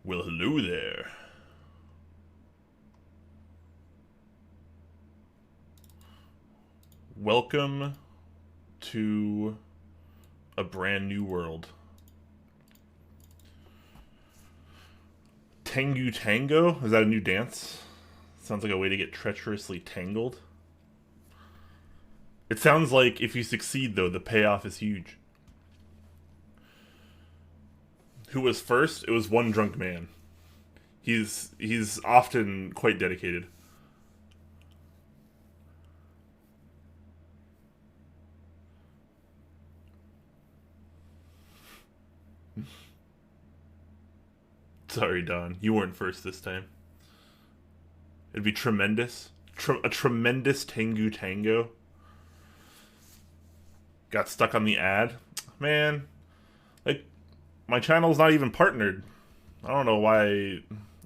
Well, hello there. Welcome to a brand new world. Tengu Tango? Is that a new dance? Sounds like a way to get treacherously tangled. It sounds like if you succeed, though, the payoff is huge. Who was first? It was one drunk man. He's often quite dedicated. Sorry, Don. You weren't first this time. It'd be tremendous. A tremendous Tengu Tango. Got stuck on the ad. Man, like, my channel's not even partnered. I don't know why.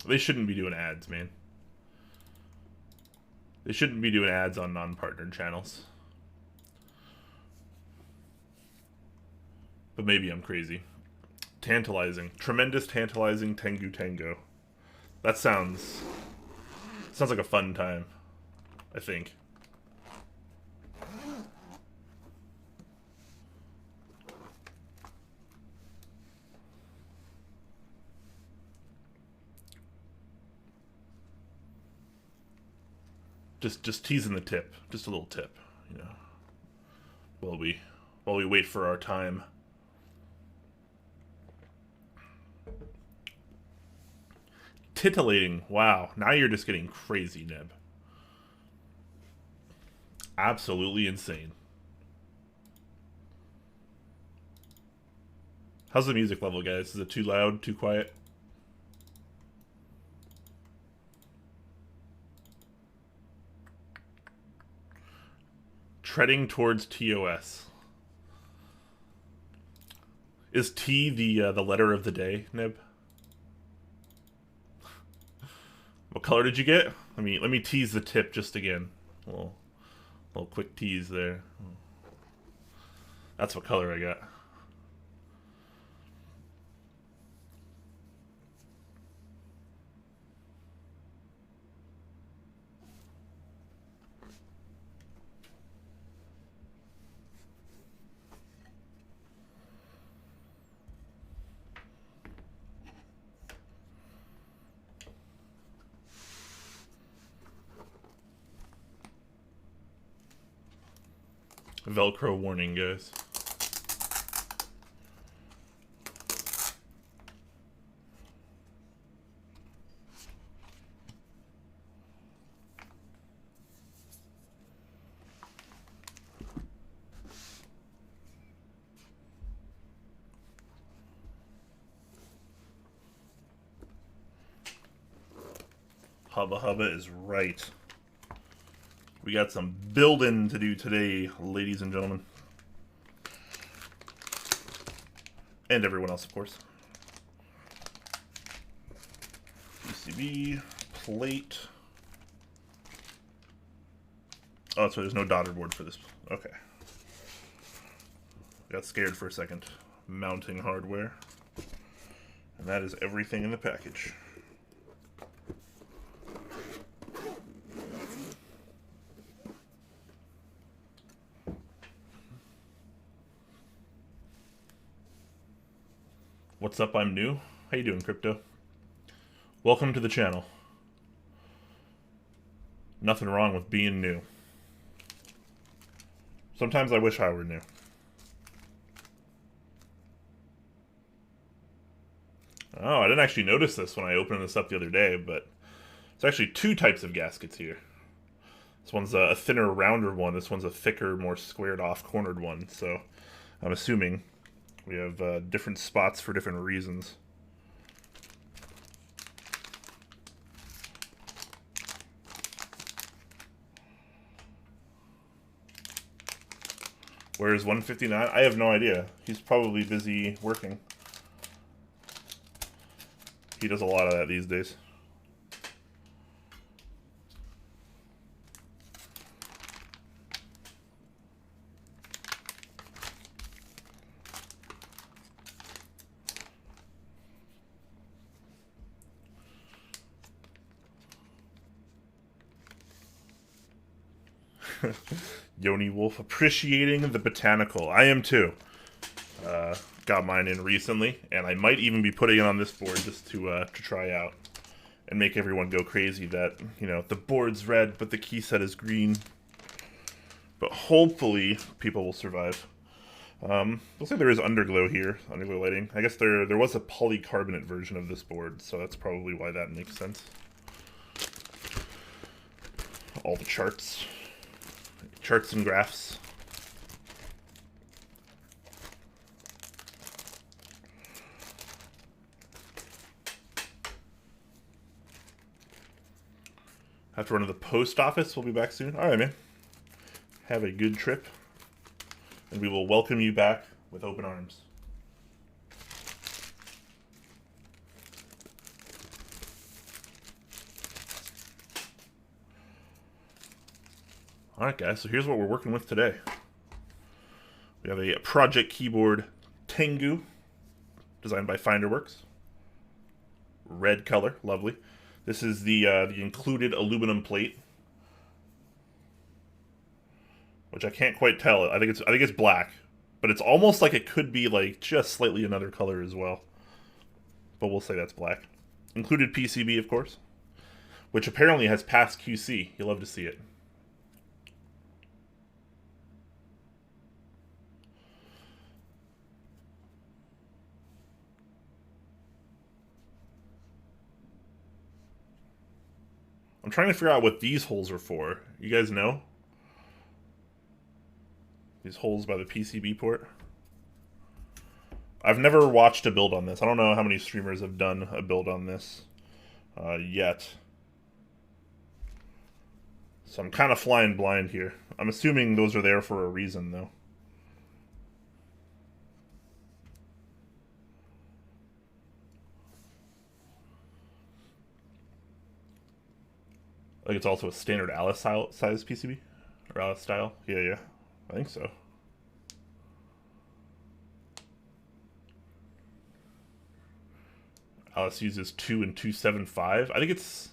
They shouldn't be doing ads, man. They shouldn't be doing ads on non-partnered channels. But maybe I'm crazy. Tantalizing. Tremendous tantalizing Tengu Tango. That sounds like a fun time, I think. Just teasing the tip. Just a little tip, you know. While we wait for our time. Titillating. Wow. Now you're just getting crazy, Neb. Absolutely insane. How's the music level, guys? Is it too loud? Too quiet? Treading towards TOS. Is T the letter of the day, Nib? What color did you get? Let me tease the tip just again. A little quick tease there. That's what color I got. Velcro warning, guys. Hubba Hubba is right. We got some building to do today, ladies and gentlemen. And everyone else, of course. PCB, plate. Oh, so there's no daughter board for this. Okay. Got scared for a second. Mounting hardware. And that is everything in the package. What's up? I'm new. How you doing, Crypto? Welcome to the channel. Nothing wrong with being new. Sometimes I wish I were new. Oh, I didn't actually notice this when I opened this up the other day, but there's actually two types of gaskets here. This one's a thinner, rounder one. This one's a thicker, more squared off, cornered one. So I'm assuming we have different spots for different reasons. Where's 159? I have no idea. He's probably busy working. He does a lot of that these days. Yoni Wolf appreciating the botanical. I am too. Got mine in recently, and I might even be putting it on this board just to try out and make everyone go crazy that, you know, the board's red, but the key set is green. But hopefully, people will survive. Looks like there is underglow here, underglow lighting. I guess there was a polycarbonate version of this board, so that's probably why that makes sense. All the charts and graphs. Have to run to the post office. We'll be back soon. All right, man. Have a good trip, and we will welcome you back with open arms. All right, guys. So here's what we're working with today. We have a project keyboard Tengu, designed by Finderworks. Red color, lovely. This is the included aluminum plate, which I can't quite tell. I think it's black, but it's almost like it could be like just slightly another color as well. But we'll say that's black. Included PCB, of course, which apparently has passed QC. You'll love to see it. I'm trying to figure out what these holes are for. You guys know? These holes by the PCB port. I've never watched a build on this. I don't know how many streamers have done a build on this yet. So I'm kind of flying blind here. I'm assuming those are there for a reason, though. I think it's also a standard Alice size PCB? Or Alice style? Yeah. I think so. Alice uses 2 and 275. I think it's...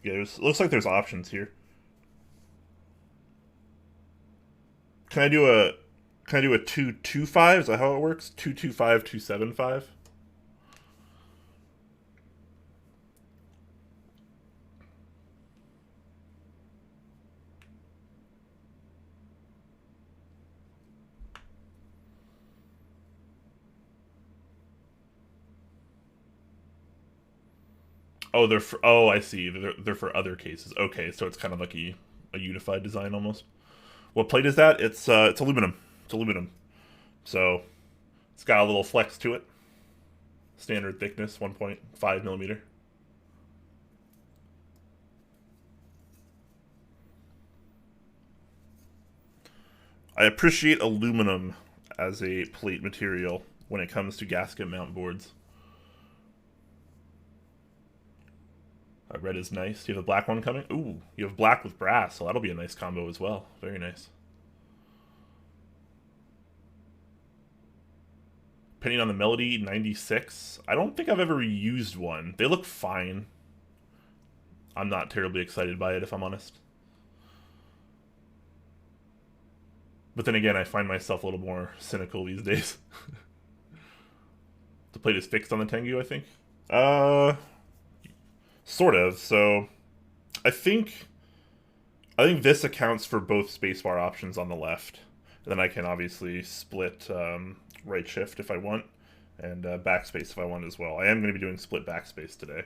Yeah, it looks like there's options here. Can I do a 225? Is that how it works? 225, 275? Oh, I see. They're for other cases. Okay, so it's kind of like a unified design almost. What plate is that? It's aluminum. It's aluminum. So it's got a little flex to it. Standard thickness, 1.5 millimeter. I appreciate aluminum as a plate material when it comes to gasket mount boards. Red is nice. Do you have a black one coming? Ooh, you have black with brass, so that'll be a nice combo as well. Very nice. Depending on the Melody, 96. I don't think I've ever used one. They look fine. I'm not terribly excited by it, if I'm honest. But then again, I find myself a little more cynical these days. The plate is fixed on the Tengu, I think. Sort of. So, I think this accounts for both spacebar options on the left. And then I can obviously split right shift if I want, and backspace if I want as well. I am going to be doing split backspace today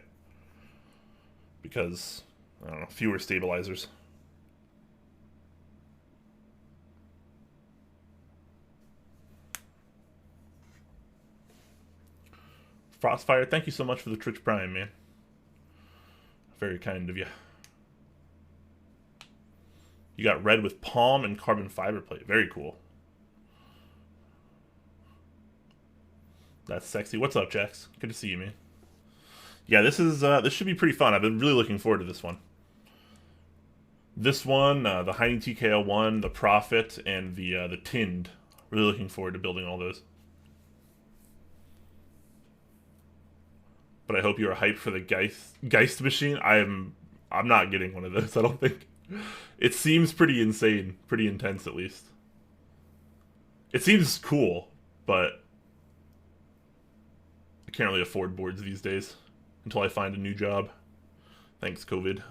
because, I don't know, fewer stabilizers. Frostfire, thank you so much for the Twitch Prime, man. Very kind of you. You got red with palm and carbon fiber plate. Very cool. That's sexy. What's up, Jax? Good to see you, man. Yeah, this should be pretty fun. I've been really looking forward to this one. This one, the Heine TKL one, the Prophet, and the Tinned. Really looking forward to building all those. But I hope you are hyped for the Geist machine. I'm not getting one of those, I don't think. It seems pretty insane, pretty intense at least. It seems cool, but I can't really afford boards these days until I find a new job. Thanks, COVID.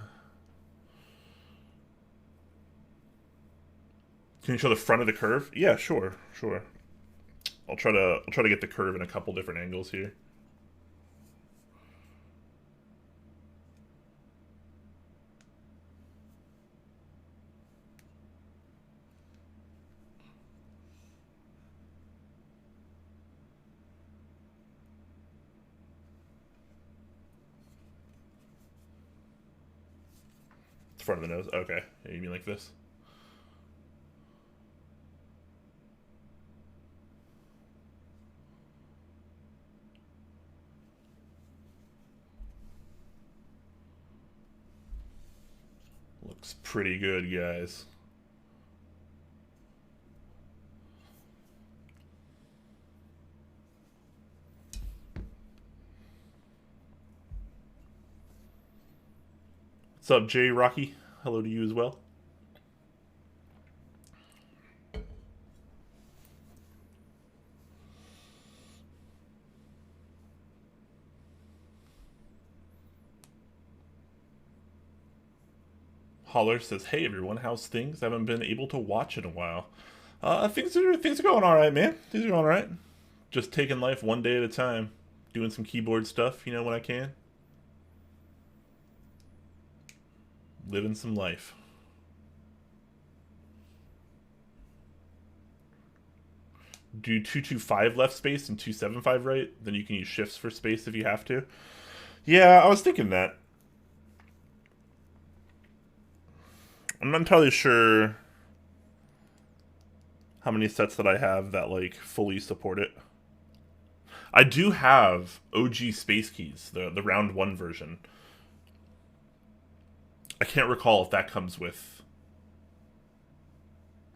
Can you show the front of the curve? Yeah, sure, sure. I'll try to get the curve in a couple different angles here. It's front of the nose. Okay. Yeah, you mean like this? Looks pretty good, guys. What's up, Jay Rocky? Hello to you as well. Holler says, "Hey everyone, how's things? I haven't been able to watch in a while. Things are going all right, man. Things are going all right. Just taking life one day at a time, doing some keyboard stuff, when I can, living some life." Do 225 left space and 275 right, then you can use shifts for space if you have to. Yeah, I was thinking that. I'm not entirely sure how many sets that I have that like fully support it. I do have OG space keys, the round one version. I can't recall if that comes with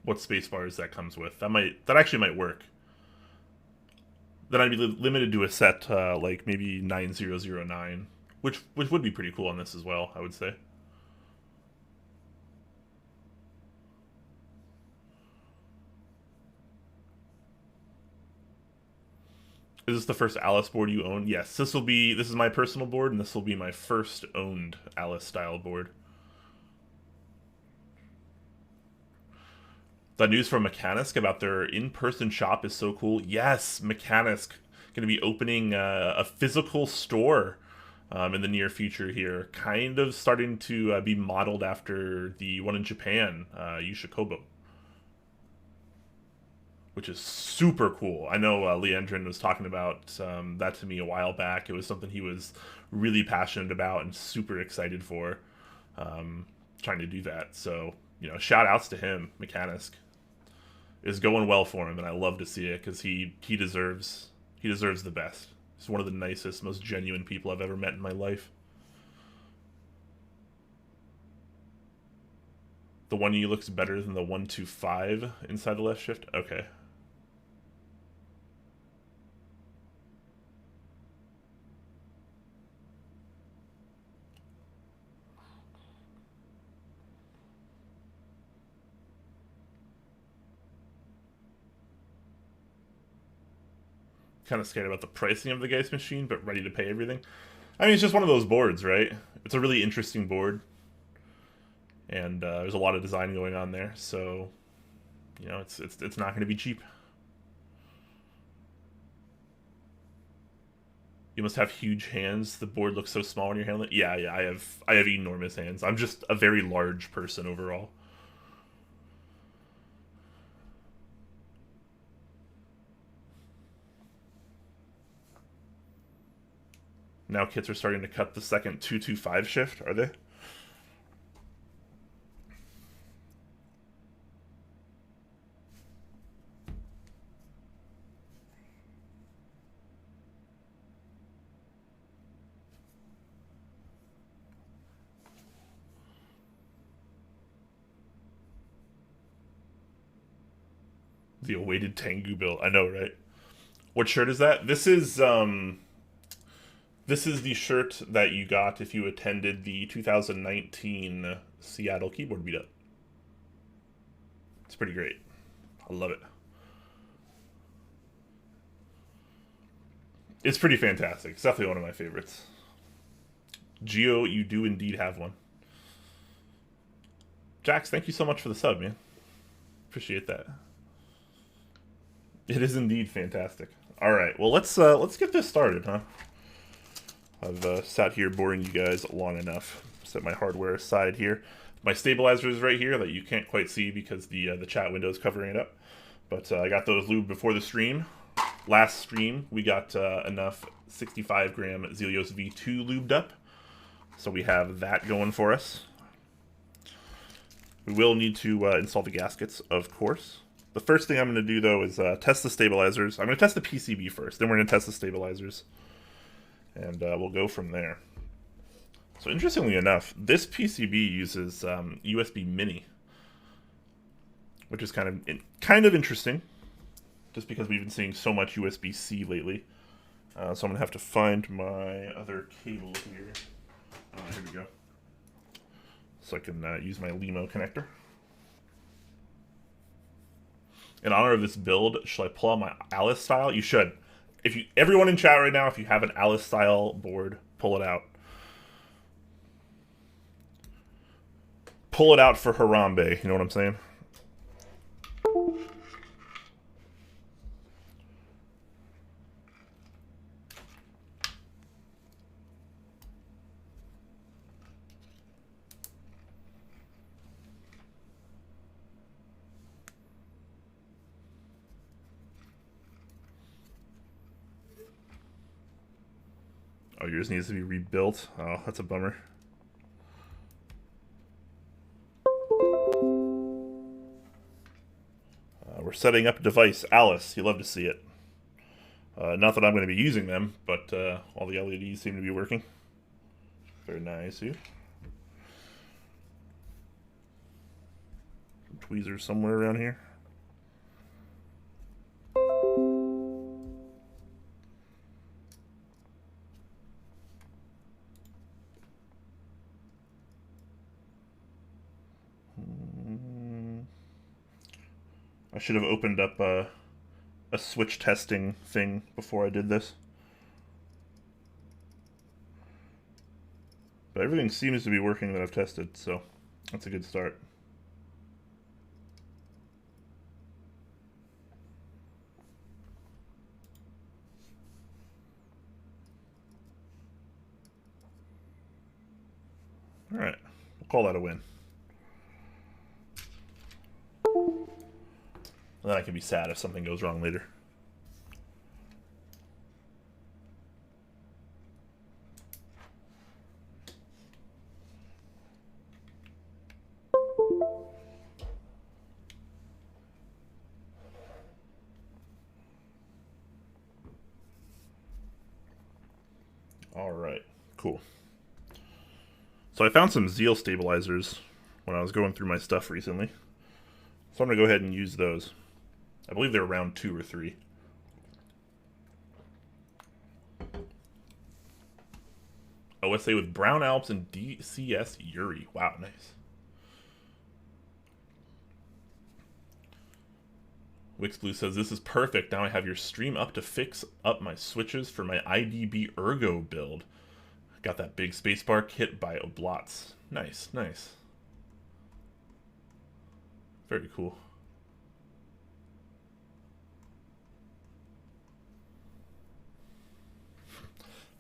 what space bars that comes with. That actually might work. Then I'd be limited to a set like maybe 9009, which would be pretty cool on this as well, I would say. Is this the first Alice board you own? Yes, this is my personal board, and this will be my first owned Alice style board. The news from Mechanisk about their in-person shop is so cool. Yes, Mechanisk going to be opening a physical store in the near future here, kind of starting to be modeled after the one in Japan, Yushikobo, which is super cool. I know Leandrin was talking about that to me a while back. It was something he was really passionate about and super excited for, trying to do that. So, shout outs to him. Mechanisk is going well for him, and I love to see it because he deserves the best. He's one of the nicest, most genuine people I've ever met in my life. The 1U looks better than the 125 inside the left shift? Okay. Kind of scared about the pricing of the Geist machine, but ready to pay everything. I mean, it's just one of those boards, right? It's a really interesting board, and there's a lot of design going on there, so it's not going to be cheap. You must have huge hands. The board looks so small when you're handling it. Yeah, I have enormous hands. I'm just a very large person overall. Now kits are starting to cut the second 225 shift, are they? The awaited Tengu build. I know, right? What shirt is that? This is the shirt that you got if you attended the 2019 Seattle keyboard meetup. It's pretty great. I love it. It's pretty fantastic. It's definitely one of my favorites. Geo, you do indeed have one. Jax, thank you so much for the sub, man. Appreciate that. It is indeed fantastic. All right, well let's get this started, huh? I've sat here boring you guys long enough. Set my hardware aside here. My stabilizer is right here that you can't quite see because the chat window is covering it up. But I got those lubed before the stream. Last stream, we got enough 65-gram Zelios V2 lubed up. So we have that going for us. We will need to install the gaskets, of course. The first thing I'm going to do, though, is test the stabilizers. I'm going to test the PCB first, then we're going to test the stabilizers. And we'll go from there. So interestingly enough, this PCB uses USB Mini, which is kind of interesting, just because we've been seeing so much USB-C lately. So I'm going to have to find my other cable here. Here we go. So I can use my Limo connector. In honor of this build, should I pull out my Alice style? You should. Everyone in chat right now, if you have an Alice style board, pull it out. Pull it out for Harambe, you know what I'm saying? Oh, yours needs to be rebuilt. Oh, that's a bummer. We're setting up a device. Alice, you love to see it. Not that I'm going to be using them, but all the LEDs seem to be working. Very nice, you. Some tweezers somewhere around here. I should have opened up a switch testing thing before I did this. But everything seems to be working that I've tested, so that's a good start. Alright, we'll call that a win. And then I can be sad if something goes wrong later. Alright, cool. So I found some Zeal stabilizers when I was going through my stuff recently. So I'm going to go ahead and use those. I believe they're around 2 or 3. OSA with Brown Alps and DCS Yuri. Wow, nice. Wix Blue says, this is perfect. Now I have your stream up to fix up my switches for my IDB Ergo build. Got that big spacebar kit by Oblats. Nice, nice. Very cool.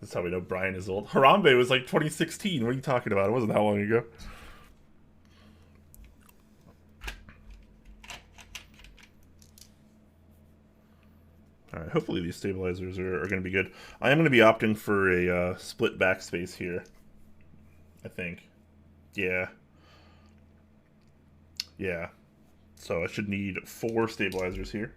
That's how we know Brian is old. Harambe was like 2016. What are you talking about? It wasn't that long ago. Alright, hopefully these stabilizers are going to be good. I am going to be opting for a split backspace here. I think. Yeah. Yeah. So I should need 4 stabilizers here.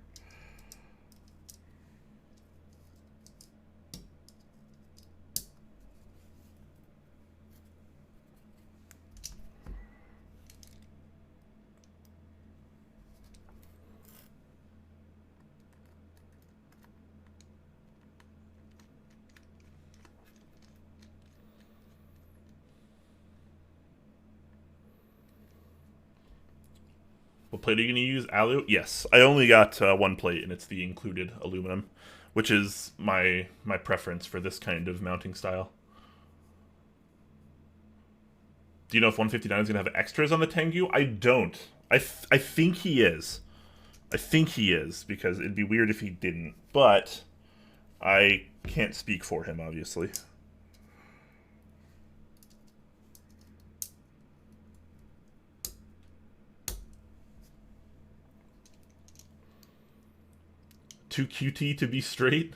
What plate are you going to use? Alu? Yes. I only got one plate, and it's the included aluminum, which is my preference for this kind of mounting style. Do you know if 159 is going to have extras on the Tengu? I don't. I think he is. I think he is, because it'd be weird if he didn't. But I can't speak for him, obviously. Too QT to be straight.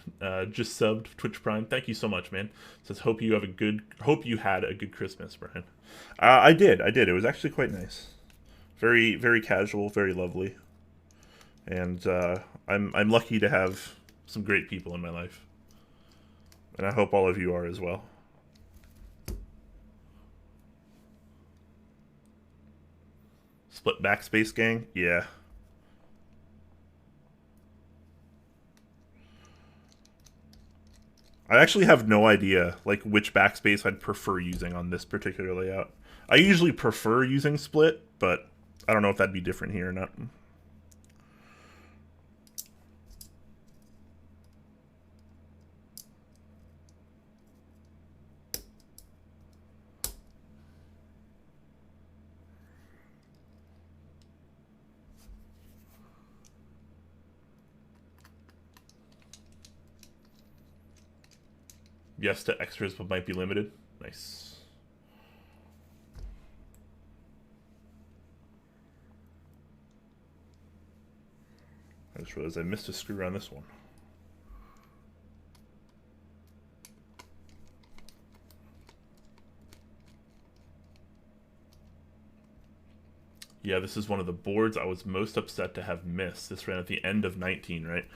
Just subbed Twitch Prime. Thank you so much, man. Says hope you had a good Christmas, Brian. I did. It was actually quite nice. Very, very casual, very lovely. And I'm lucky to have some great people in my life. And I hope all of you are as well. Split backspace gang? Yeah. I actually have no idea like which backspace I'd prefer using on this particular layout. I usually prefer using split, but I don't know if that'd be different here or not. Yes to extras, but might be limited. Nice. I just realized I missed a screw on this one. Yeah, this is one of the boards I was most upset to have missed. This ran at the end of 19, right?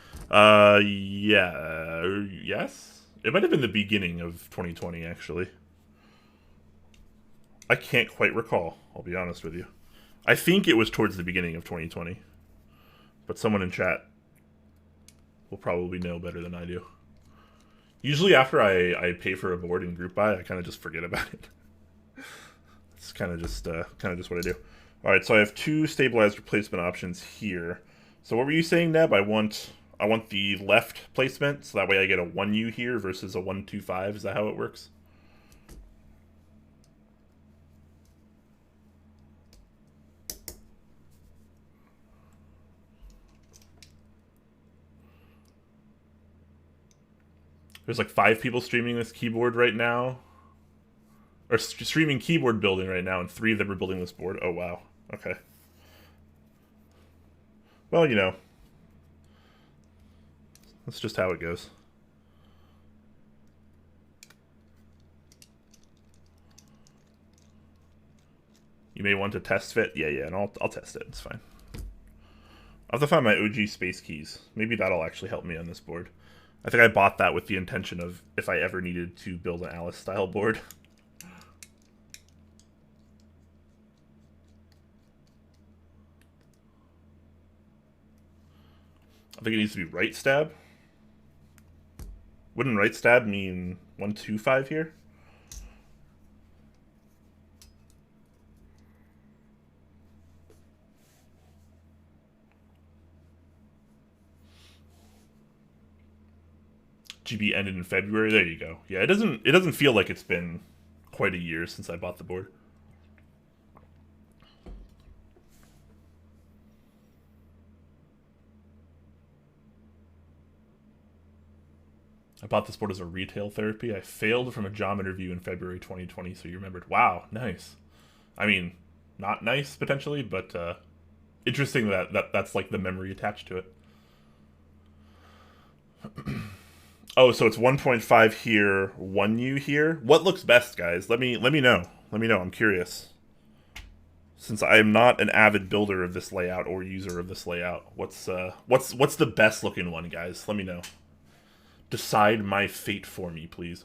Yeah. Yes? It might have been the beginning of 2020, actually. I can't quite recall, I'll be honest with you. I think it was towards the beginning of 2020. But someone in chat will probably know better than I do. Usually after I pay for a board in group buy, I kind of just forget about it. It's kind of just what I do. All right, so I have two stabilized replacement options here. So what were you saying, Neb? I want the left placement, so that way I get a 1U here versus a 125. Is that how it works? There's like 5 people streaming this keyboard right now. Or streaming keyboard building right now, and 3 of them are building this board. Oh, wow. Okay. Well, you know. That's just how it goes. You may want to test fit. Yeah, and I'll test it. It's fine. I'll have to find my OG space keys. Maybe that'll actually help me on this board. I think I bought that with the intention of if I ever needed to build an Alice-style board. I think it needs to be right stab. Wouldn't right stab mean 125 here? GB ended in February. There you go. Yeah, it doesn't feel like it's been quite a year since I bought the board. I bought this board as a retail therapy. I failed from a job interview in February 2020, so you remembered. Wow, nice. I mean, not nice potentially, but interesting that's like the memory attached to it. Oh, so it's 1.5 here, 1U here. What looks best, guys? Let me know. Let me know. I'm curious. Since I am not an avid builder of this layout or user of this layout, what's the best looking one, guys? Let me know. Decide my fate for me, please.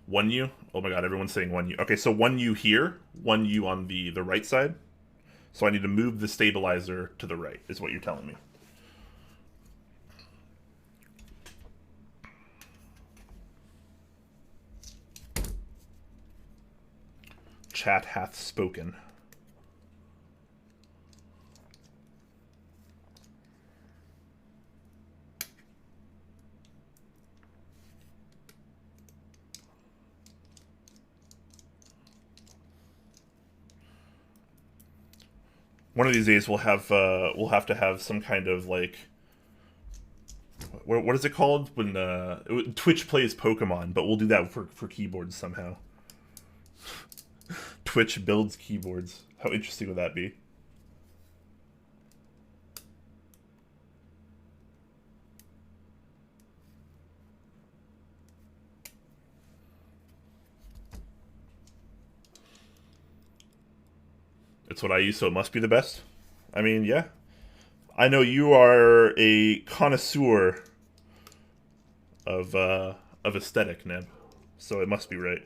1U? Oh my god, everyone's saying 1U. Okay, so 1U here, 1U on the right side. So I need to move the stabilizer to the right, is what you're telling me. chat hath spoken. One of these days we'll have to have some kind of like what is it called when Twitch plays Pokemon, but we'll do that for keyboards somehow. Twitch builds keyboards. How interesting would that be? It's what I use, so it must be the best. I mean, yeah. I know you are a connoisseur of aesthetic, Neb, so it must be right.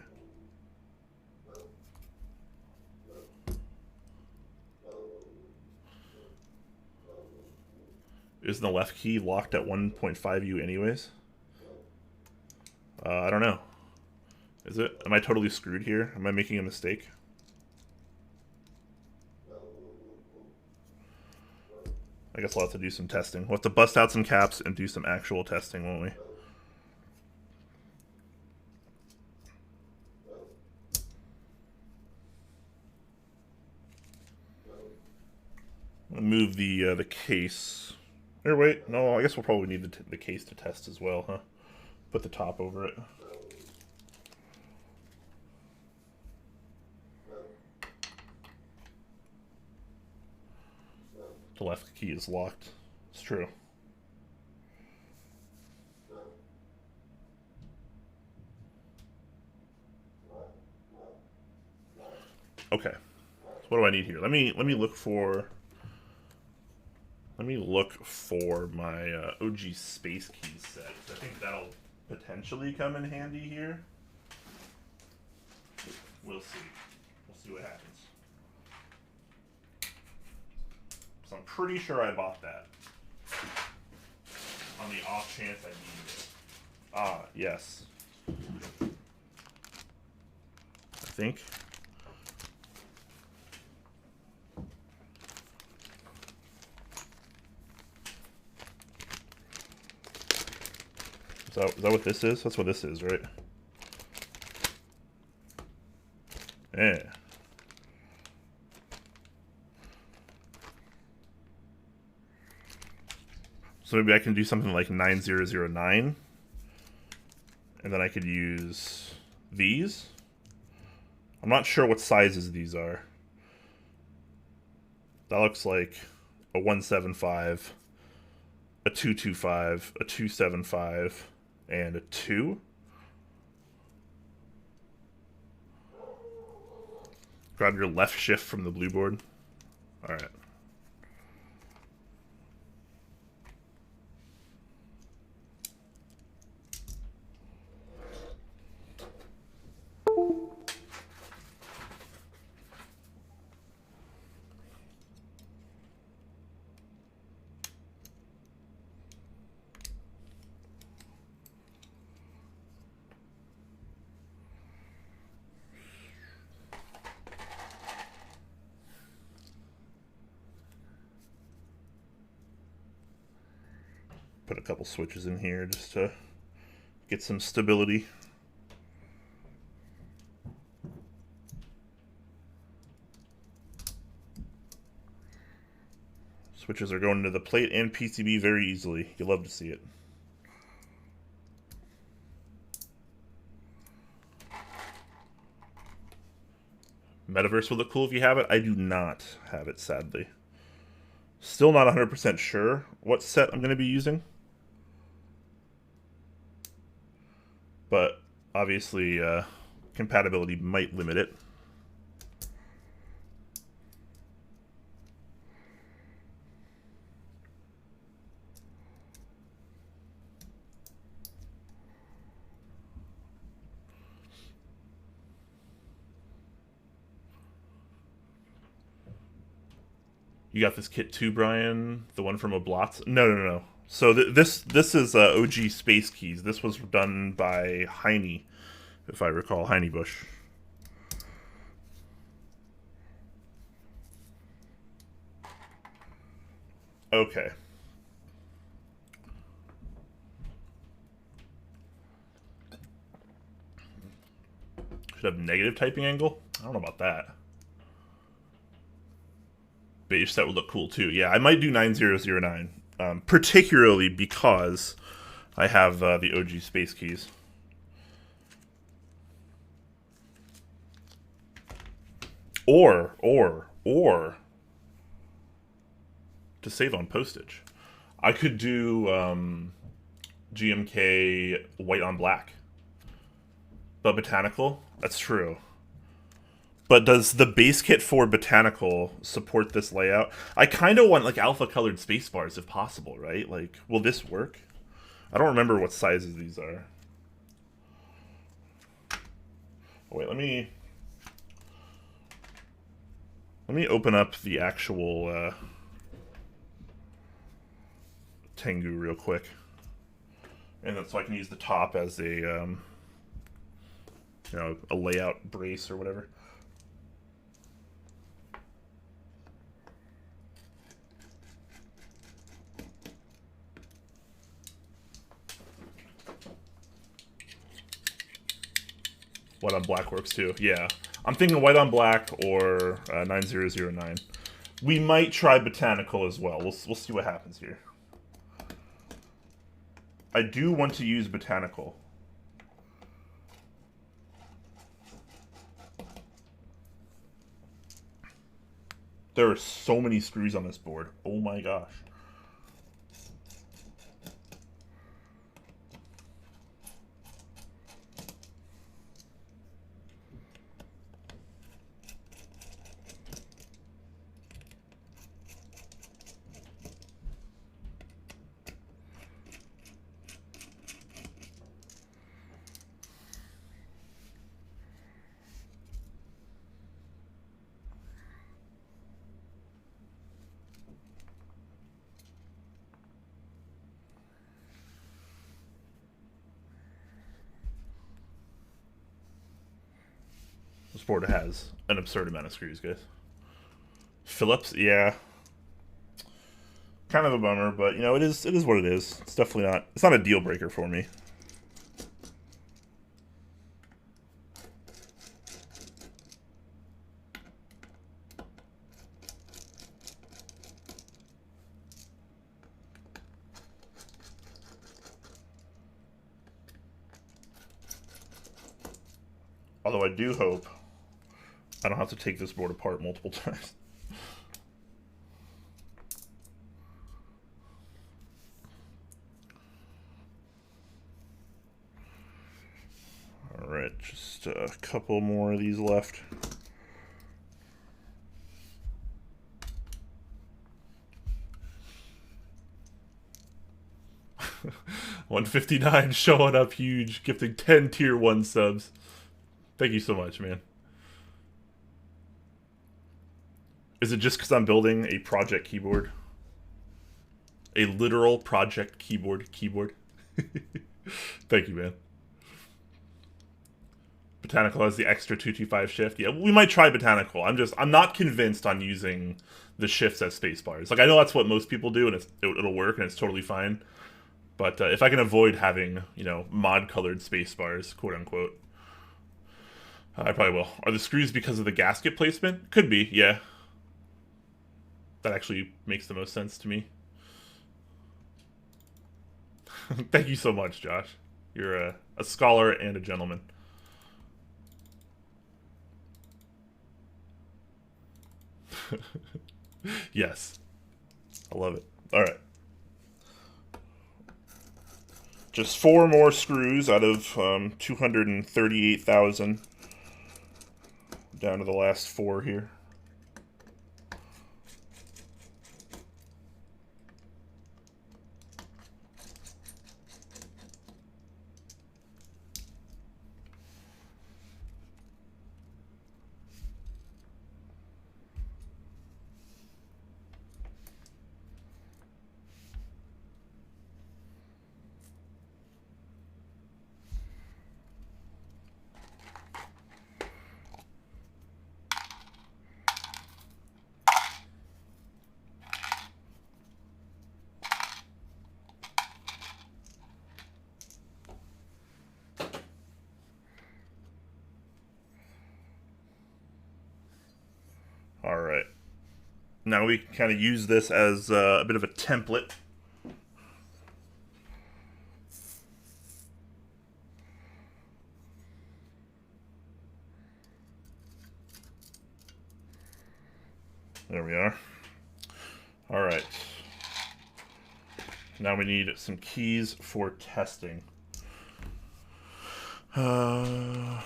Isn't the left key locked at 1.5U anyways? I don't know. Is it? Am I totally screwed here? Am I making a mistake? I guess we'll have to do some testing. We'll have to bust out some caps and do some actual testing, won't we? I'll move the case. Or wait, no, I guess we'll probably need the case to test as well, huh? Put the top over it. The left key is locked. It's true. Okay. So what do I need here? Let me look for my OG space keys set. I think that'll potentially come in handy here. We'll see. We'll see what happens. So I'm pretty sure I bought that. On the off chance I needed it. Ah, yes. I think. Is that what this is? That's what this is, right? Yeah. So maybe I can do something like 9009. And then I could use these. I'm not sure what sizes these are. That looks like a 175, a 225, a 275, and a 2. Grab your left shift from the blue board. All right. Put a couple switches in here just to get some stability. Switches are going into the plate and PCB very easily. You love to see it. Metaverse would look cool if you have it. I do not have it, sadly. Still not 100% sure what set I'm going to be using. But obviously, compatibility might limit it. You got this kit too, Brian? The one from Oblats? No. So this is OG Space Keys. This was done by Heine, if I recall, Heine Bush. Okay. Should have negative typing angle? I don't know about that. Beige set would look cool too. Yeah, I might do 9009. Particularly because I have the OG space keys. Or to save on postage, I could do GMK white on black. But botanical, that's true. But does the base kit for botanical support this layout? I kind of want like alpha colored spacebars if possible, right? Like, will this work? I don't remember what sizes these are. Oh, wait, let me open up the actual Tengu real quick, and then so I can use the top as a you know, a layout brace or whatever. White on black works too. Yeah, I'm thinking white on black or 9009. We might try botanical as well. We'll see what happens here. I do want to use botanical. There are so many screws on this board. Oh my gosh. This board has an absurd amount of screws, guys. Phillips, yeah. Kind of a bummer, but you know, it is what it is. It's definitely not, it's not a deal breaker for me. Although I do hope I don't have to take this board apart multiple times. Alright, just a couple more of these left. $159 showing up huge, gifting 10 tier 1 subs. Thank you so much, man. Is it just because I'm building a project keyboard? A literal project keyboard? Thank you, man. Botanical has the extra 225 shift. Yeah, we might try Botanical. I'm not convinced on using the shifts as spacebars. Like, I know that's what most people do, and it'll work, and it's totally fine. But if I can avoid having, you know, mod-colored spacebars, quote-unquote, I probably will. Are the screws because of the gasket placement? Could be, yeah. That actually makes the most sense to me. Thank you so much, Josh. You're a scholar and a gentleman. Yes. I love it. Alright. Just 4 more screws out of 238,000. Down to the last 4 here. Now we can kind of use this as a bit of a template. There we are. All right. Now we need some keys for testing. Where'd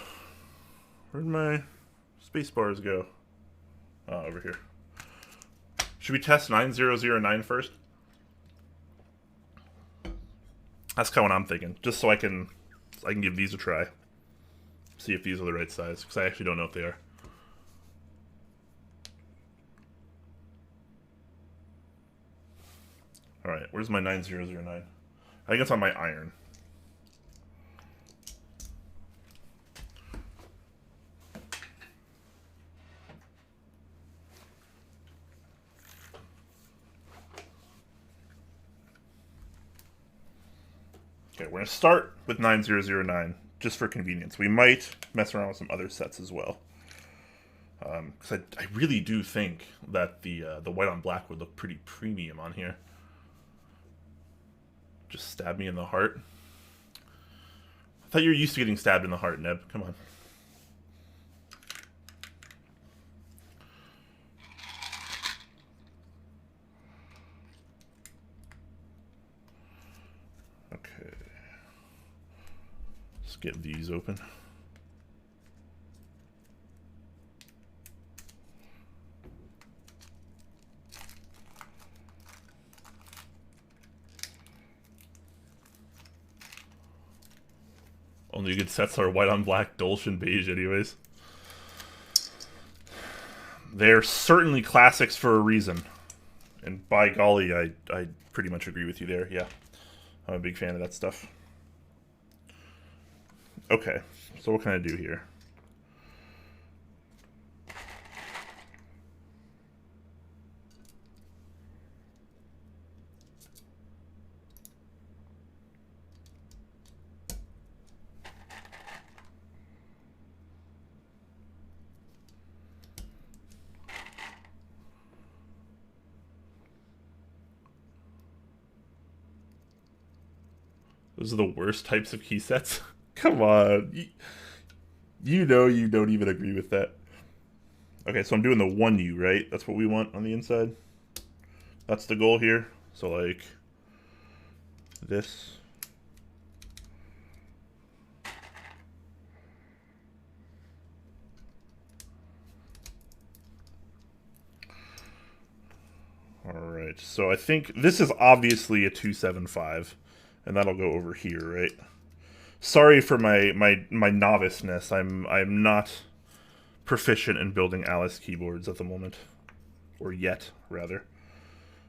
my space bars go? Oh, over here. Should we test 9009 first? That's kind of what I'm thinking, just so I can give these a try. See if these are the right size, because I actually don't know if they are. Alright, where's my 9009? I think it's on my iron. Okay, we're going to start with 9009, just for convenience. We might mess around with some other sets as well. Because I really do think that the white on black would look pretty premium on here. Just stab me in the heart. I thought you were used to getting stabbed in the heart, Neb. Come on. Okay. Let's get these open. Only good sets are white on black, Dolce, and beige anyways. They're certainly classics for a reason. And by golly, I pretty much agree with you there, yeah. I'm a big fan of that stuff. Okay, so what can I do here? Those are the worst types of key sets. Come on. You know you don't even agree with that. Okay, so I'm doing the 1U, right? That's what we want on the inside. That's the goal here. So, like, this. Alright, so I think this is obviously a 275. And that'll go over here, right? Sorry for my noviceness. I'm not proficient in building Alice keyboards at the moment, or yet, rather.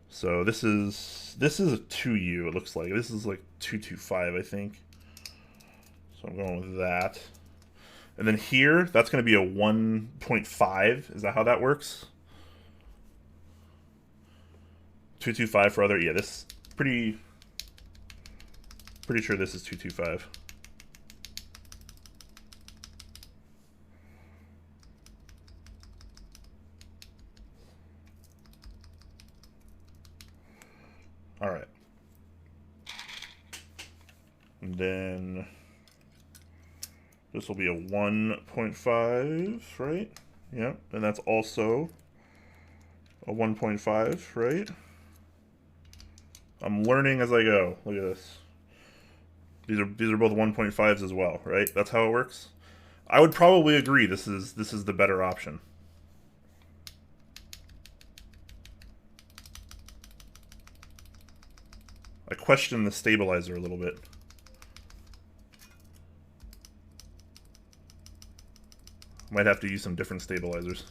So this is a 2U. It looks like this is like 225, I think. So I'm going with that. And then here, that's going to be a 1.5. Is that how that works? 225 for other. Yeah, this pretty sure this is 225. All right. And then this will be a 1.5, right? Yeah, and that's also a 1.5, right? I'm learning as I go. Look at this. These are both 1.5s as well, right? That's how it works. I would probably agree. This is the better option. I question the stabilizer a little bit. Might have to use some different stabilizers.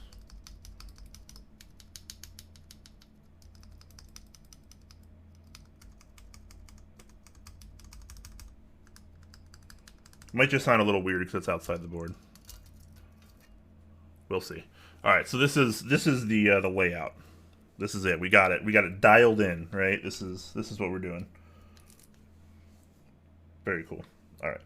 Might just sound a little weird because it's outside the board. We'll see. All right, so this is the layout. This is it. We got it. We got it dialed in, right? This is what we're doing. Very cool. All right.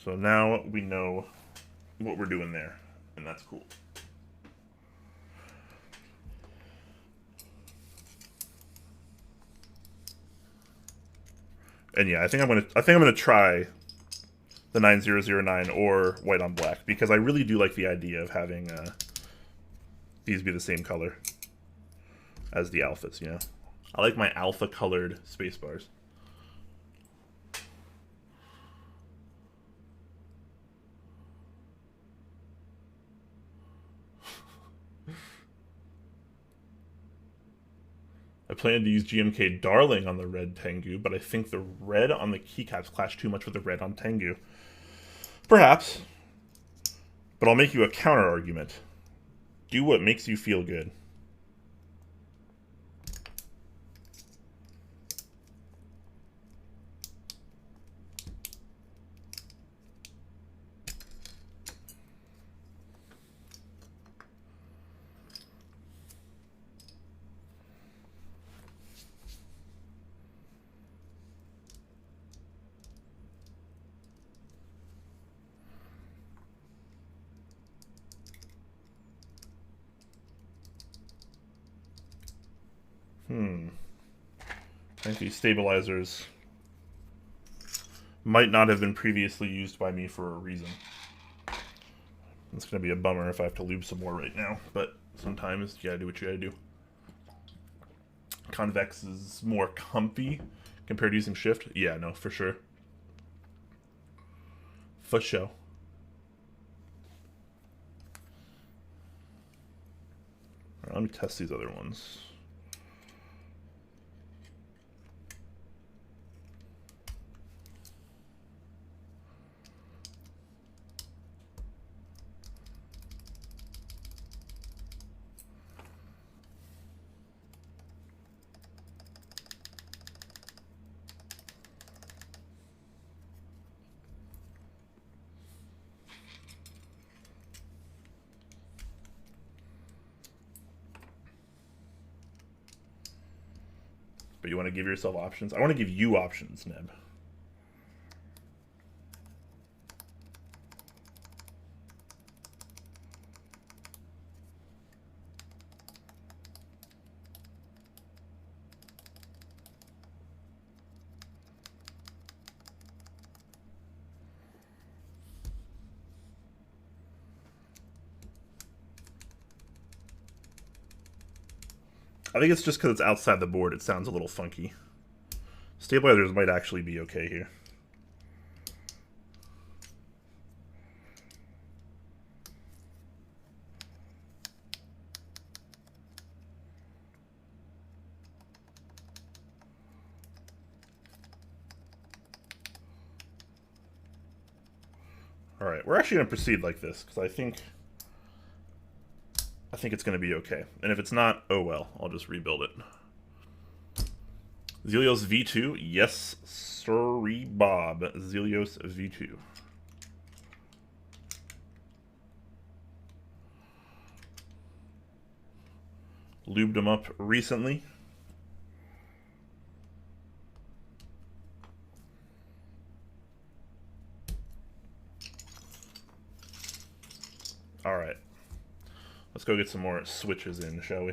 So now we know what we're doing there, and that's cool. And yeah, I think I'm gonna try the 9009 or white on black, because I really do like the idea of having these be the same color as the alphas, you know? I like my alpha colored space bars. I plan to use GMK Darling on the red Tengu, but I think the red on the keycaps clash too much with the red on Tengu. Perhaps. But I'll make you a counter argument. Do what makes you feel good. I think these stabilizers might not have been previously used by me for a reason. It's going to be a bummer if I have to lube some more right now, but sometimes you gotta do what you gotta do. Convex is more comfy compared to using shift. Yeah, no, for sure. For sure. Alright, let me test these other ones. But you want to give yourself options? I want to give you options, Neb. I think it's just because it's outside the board, it sounds a little funky. Stabilizers might actually be okay here. Alright, we're actually going to proceed like this, because I think it's going to be okay. And if it's not, oh well, I'll just rebuild it. Zelios V2, yes, sorry, Bob. Zelios V2. Lubed them up recently. Alright. Let's go get some more switches in, shall we?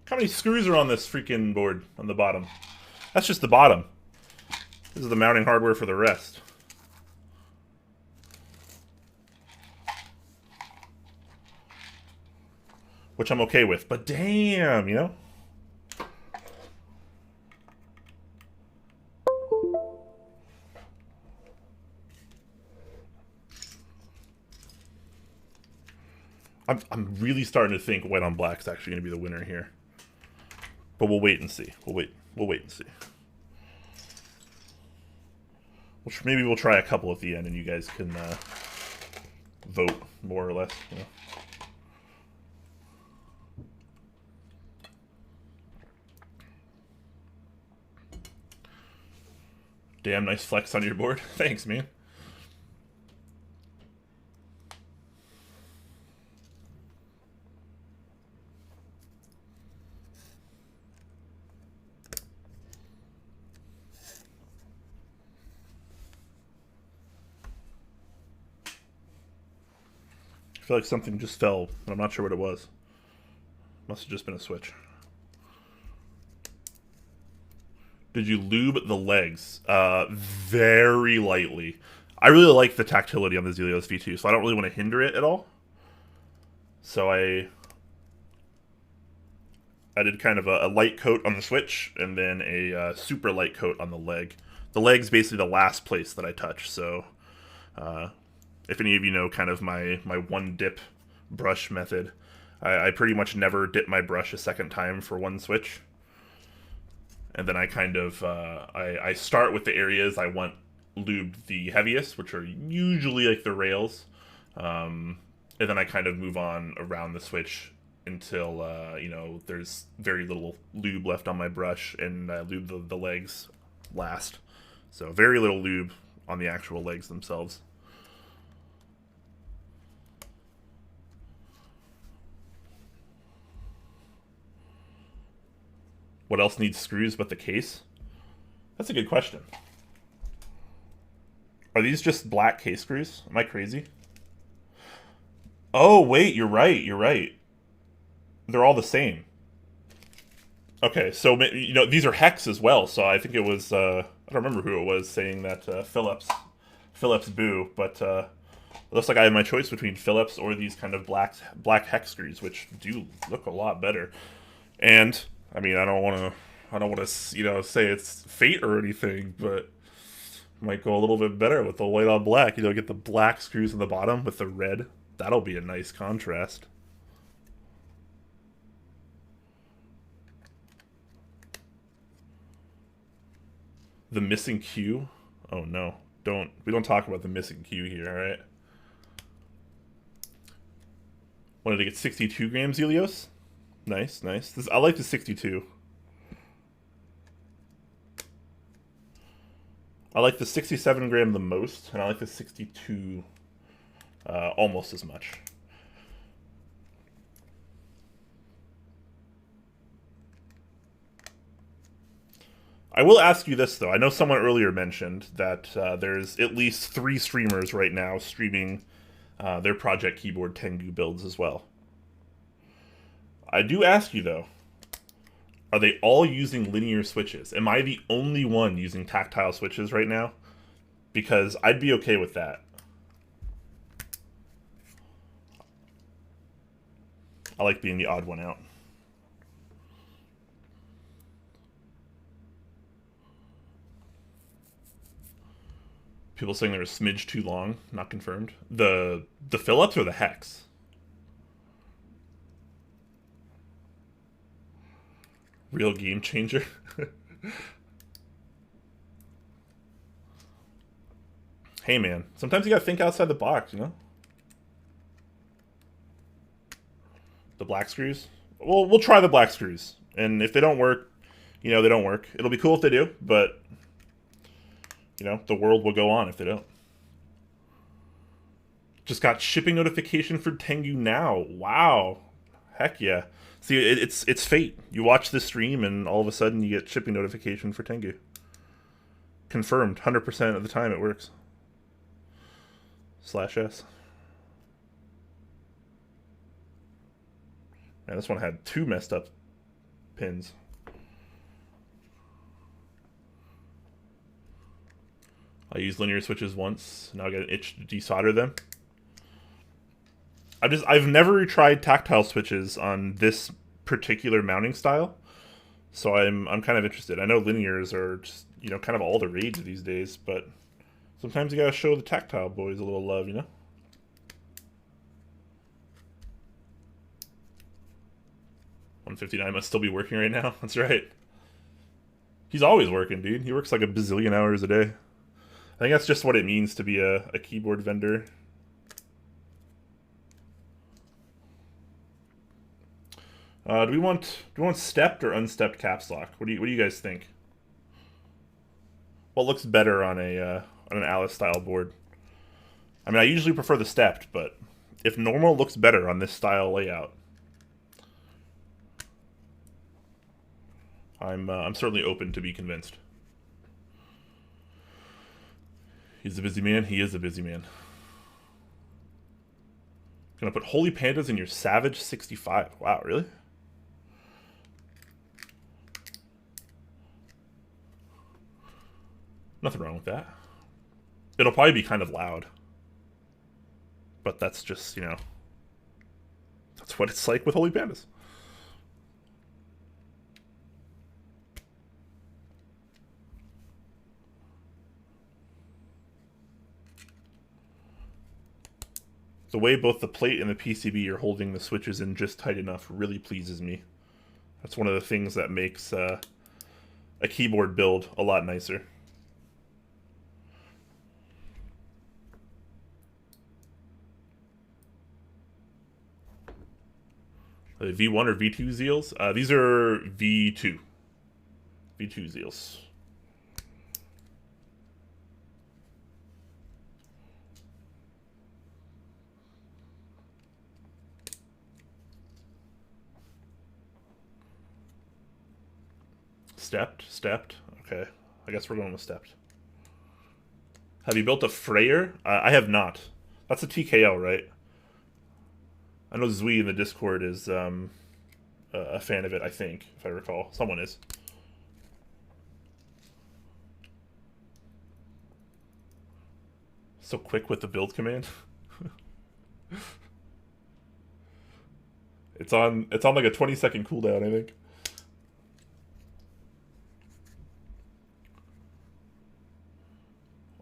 How many screws are on this freaking board on the bottom? That's just the bottom. This is the mounting hardware for the rest. Which I'm okay with, but damn, you know? I'm really starting to think white on black is actually going to be the winner here. But we'll wait and see. We'll wait and see. Maybe we'll try a couple at the end and you guys can vote, more or less. You know? Damn, nice flex on your board. Thanks, man. feel like something just fell, but I'm not sure what it was. Must have just been a switch. Did you lube the legs? Very lightly. I really like the tactility on the Zelios V2, so I don't really want to hinder it at all. So I did kind of a light coat on the switch, and then a super light coat on the leg. The leg's basically the last place that I touch, so if any of you know kind of my one dip brush method, I pretty much never dip my brush a second time for one switch. And then I kind of, I start with the areas I want lubed the heaviest, which are usually like the rails. And then I kind of move on around the switch until, you know, there's very little lube left on my brush, and I lube the legs last. So very little lube on the actual legs themselves. What else needs screws but the case? That's a good question. Are these just black case screws? Am I crazy? Oh, wait, you're right, you're right. They're all the same. Okay, so, you know, these are hex as well, so I think it was, I don't remember who it was saying that, Phillips boo, but, it looks like I have my choice between Phillips or these kind of black hex screws, which do look a lot better. And I mean, I don't want to, you know, say it's fate or anything, but might go a little bit better with the white on black. You know, get the black screws on the bottom with the red. That'll be a nice contrast. The missing Q? Oh no, we don't talk about the missing Q here, all right? Wanted to get 62 grams Helios. Nice, nice. I like the 62. I like the 67 gram the most, and I like the 62 almost as much. I will ask you this, though. I know someone earlier mentioned that there's at least 3 streamers right now streaming their Project Keyboard Tengu builds as well. I do ask you, though, are they all using linear switches? Am I the only one using tactile switches right now? Because I'd be okay with that. I like being the odd one out. People saying they're a smidge too long, not confirmed. The Phillips or the Hex? Real game changer. Hey man, sometimes you gotta think outside the box, you know? The black screws? Well, we'll try the black screws. And if they don't work, you know, they don't work. It'll be cool if they do, but, you know, the world will go on if they don't. Just got shipping notification for Tengu now. Wow. Heck yeah. See, it's fate. You watch this stream and all of a sudden you get shipping notification for Tengu. Confirmed. 100% of the time it works. /S. Man, this one had 2 messed up pins. I used linear switches once. Now I got an itch to desolder them. I've never tried tactile switches on this particular mounting style, so I'm kind of interested. I know linears are just, you know, kind of all the rage these days, but sometimes you gotta show the tactile boys a little love, you know? $159 must still be working right now. That's right. He's always working, dude. He works like a bazillion hours a day. I think that's just what it means to be a keyboard vendor. Do we want stepped or unstepped caps lock? What do you guys think? What looks better on an Alice style board? I mean, I usually prefer the stepped, but if normal looks better on this style layout, I'm certainly open to be convinced. He's a busy man. He is a busy man. Gonna put Holy Pandas in your Savage 65. Wow, really? Nothing wrong with that. It'll probably be kind of loud. But that's just, you know, that's what it's like with Holy Pandas. The way both the plate and the PCB are holding the switches in just tight enough really pleases me. That's one of the things that makes a keyboard build a lot nicer. V1 or V2 Zeals? These are V2. V2 Zeals. Stepped. Okay, I guess we're going with stepped. Have you built a Freyer? I have not. That's a TKO, right? I know Zui in the Discord is a fan of it, I think, if I recall. Someone is. So quick with the build command. It's on like a 20-second cooldown, I think.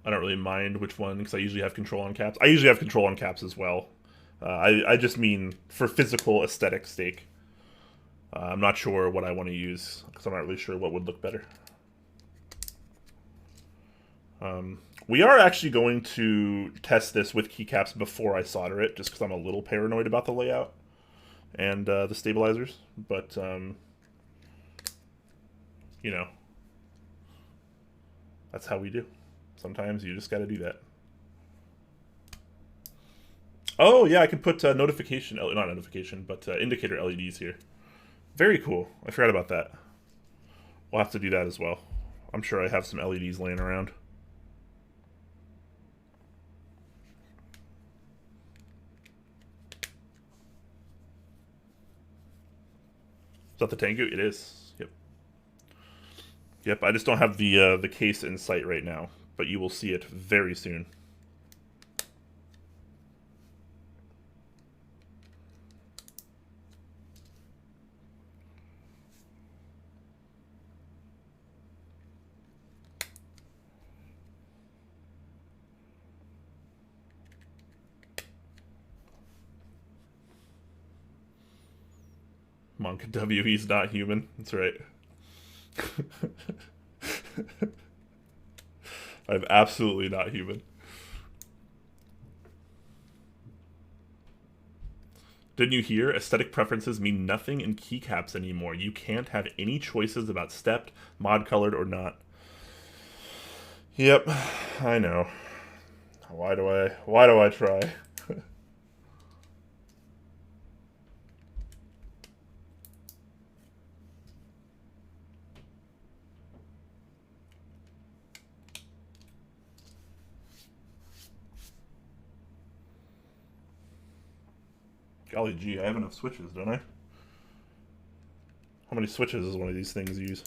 I don't really mind which one because I usually have control on caps. I usually have control on caps as well. I just mean for physical aesthetic sake. I'm not sure what I want to use because I'm not really sure what would look better. We are actually going to test this with keycaps before I solder it, just because I'm a little paranoid about the layout and the stabilizers. But, you know, that's how we do. Sometimes you just got to do that. Oh, yeah, I can put not notification, but indicator LEDs here. Very cool. I forgot about that. We'll have to do that as well. I'm sure I have some LEDs laying around. Is that the Tengu? It is. Yep. Yep, I just don't have the case in sight right now, but you will see it very soon. Monk W, he's not human. That's right. I'm absolutely not human. Didn't you hear? Aesthetic preferences mean nothing in keycaps anymore. You can't have any choices about stepped, mod colored, or not. Yep, I know. Why do I try? Golly gee, I have enough switches, don't I? How many switches does one of these things use?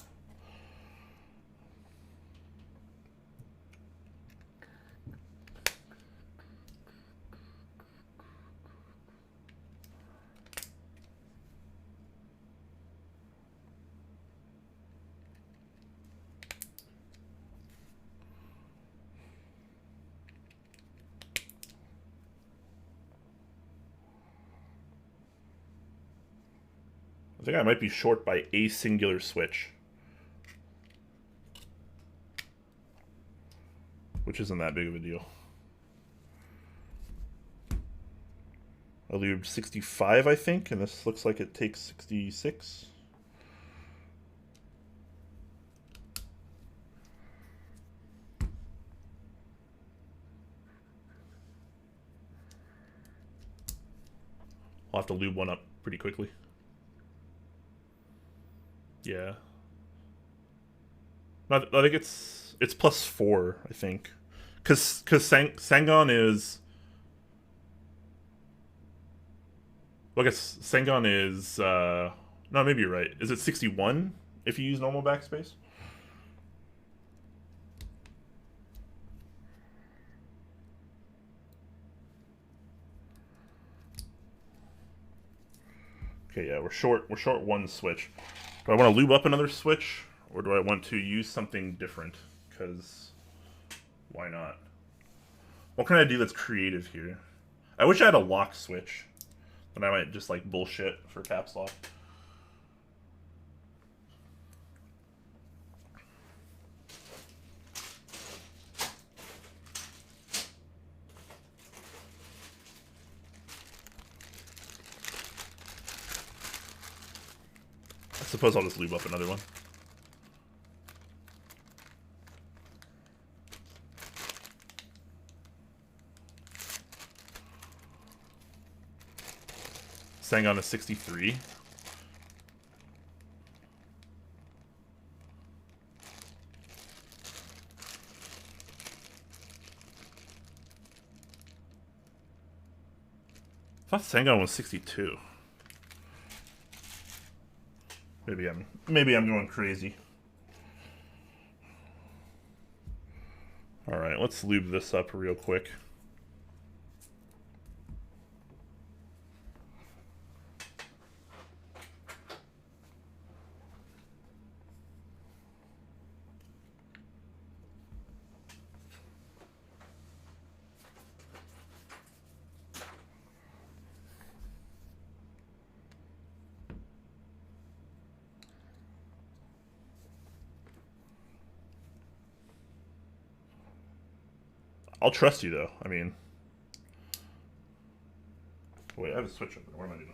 I think I might be short by a singular switch. Which isn't that big of a deal. I lubed 65, I think, and this looks like it takes 66. I'll have to lube one up pretty quickly. Yeah. I think it's +4, I think. Because Sangon is Well, I guess Sengon is no, maybe you're right. Is it 61 if you use normal backspace? Okay, yeah, we're short. We're short one switch. Do I want to lube up another switch, or do I want to use something different? Because why not? What can I do that's creative here? I wish I had a lock switch. Then I might just like bullshit for caps lock. I suppose I'll just lube up another one. Sangon is 63. I thought Sangon was 62. Maybe I'm going crazy. All right, let's lube this up real quick. I'll trust you though. I mean, wait, I have a switch open. What am I doing?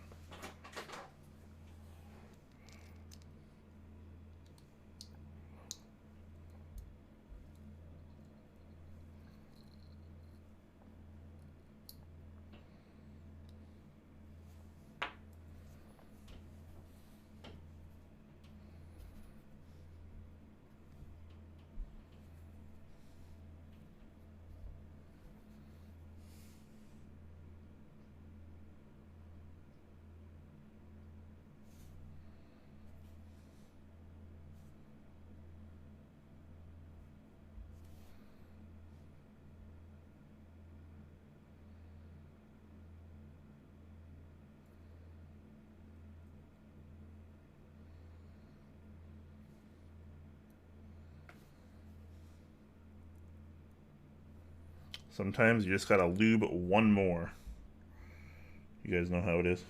Sometimes you just gotta lube one more. You guys know how it is.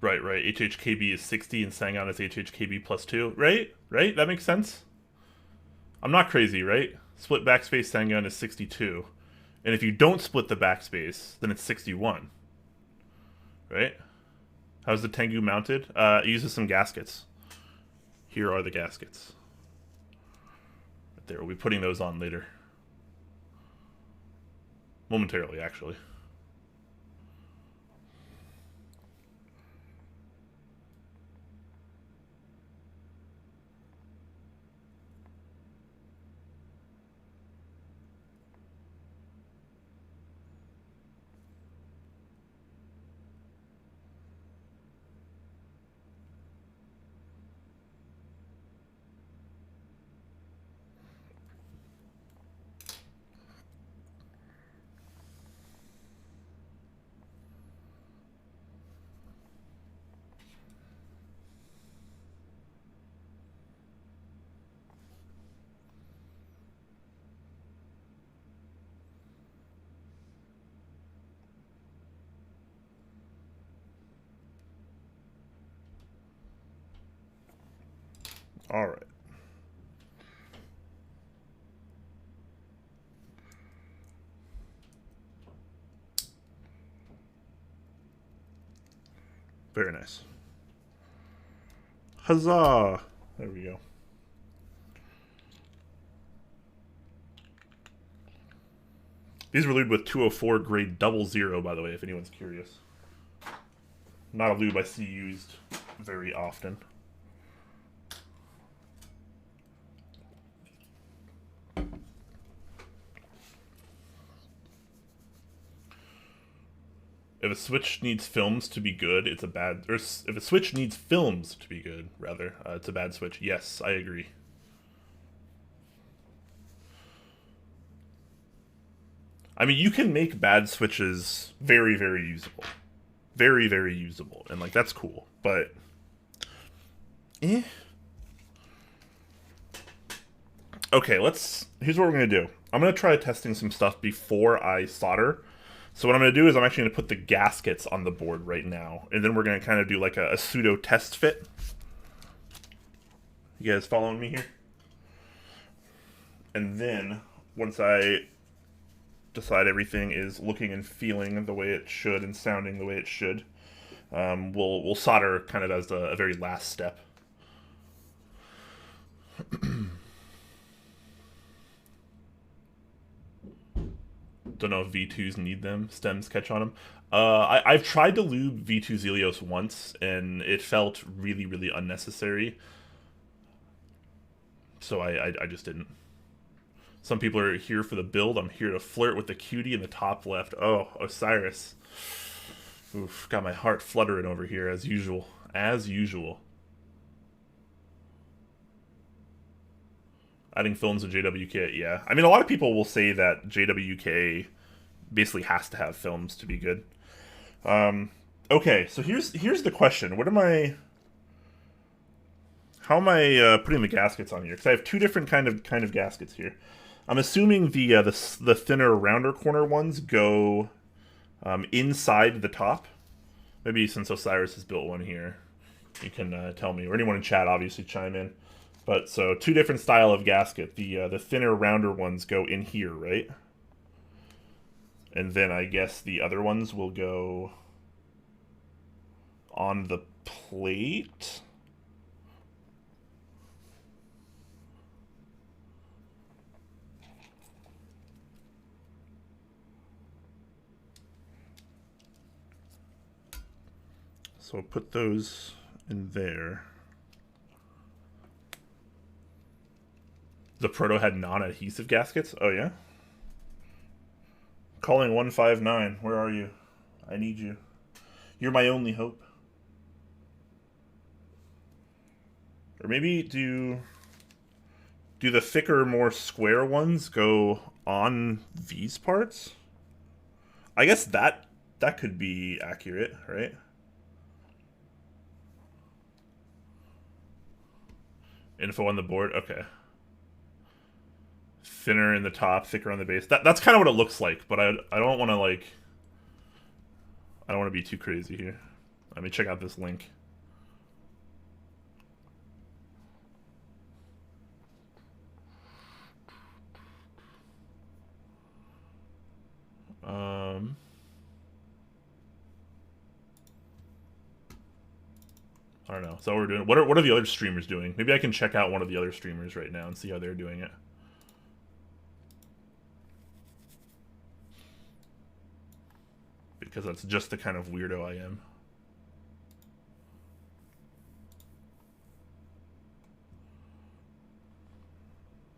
Right, right. HHKB is 60 and Sangon is HHKB plus 2. Right? Right? That makes sense? I'm not crazy, right? Split backspace Sangon is 62. And if you don't split the backspace, then it's 61. Right? How's the Tengu mounted? It uses some gaskets. Here are the gaskets. Right there. We'll be putting those on later. Momentarily, actually. All right. Very nice. Huzzah! There we go. These were lubed with 204 grade 00, by the way, if anyone's curious. Not a lube I see used very often. If a Switch needs films to be good, it's a bad... Or if a Switch needs films to be good, rather, it's a bad Switch. Yes, I agree. I mean, you can make bad Switches very, very usable. Very, very usable. And, like, that's cool. But... eh. Okay, let's... Here's what we're going to do. I'm going to try testing some stuff before I solder. So what I'm going to do is I'm actually going to put the gaskets on the board right now. And then we're going to kind of do like a pseudo test fit. You guys following me here? And then, once I decide everything is looking and feeling the way it should and sounding the way it should, we'll solder kind of as a very last step. Don't know if V2s need them. Stems catch on them. I've tried to lube V2 Zelios once, and it felt really, really unnecessary. So I just didn't. Some people are here for the build. I'm here to flirt with the cutie in the top left. Oh, Osiris. Oof, got my heart fluttering over here, as usual. As usual. Adding films to JWK, yeah. I mean, a lot of people will say that JWK basically has to have films to be good. Okay, so here's the question. What am I... How am I putting the gaskets on here? Because I have two different kind of gaskets here. I'm assuming the thinner, rounder corner ones go inside the top. Maybe since Osiris has built one here, you can tell me, or anyone in chat obviously chime in. But so two different style of gasket. The thinner, rounder ones go in here, right? And then I guess the other ones will go on the plate. So I'll put those in there. The Proto had non-adhesive gaskets? Oh, yeah? Calling 159. Where are you? I need you. You're my only hope. Or maybe do the thicker, more square ones go on these parts? I guess that could be accurate, right? Info on the board? Okay. Thinner in the top, thicker on the base. That's kind of what it looks like, but I don't want to, like... I don't want to be too crazy here. Let me check out this link. I don't know. So what we're doing. What are the other streamers doing? Maybe I can check out one of the other streamers right now and see how they're doing it. Because that's just the kind of weirdo I am.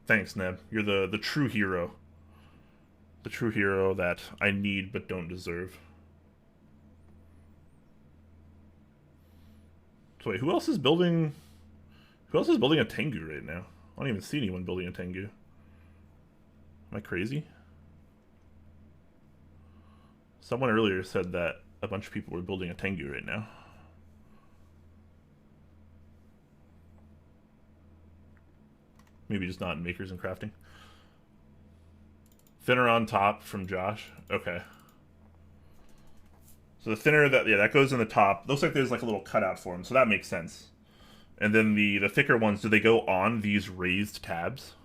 Thanks, Neb. You're the true hero. The true hero that I need but don't deserve. So wait, who else is building a Tengu right now? I don't even see anyone building a Tengu. Am I crazy? Someone earlier said that a bunch of people were building a Tengu right now. Maybe just not in Makers and Crafting. Thinner on top from Josh. Okay. So the thinner, that goes in the top. Looks like there's like a little cutout for them, so that makes sense. And then the thicker ones, do they go on these raised tabs?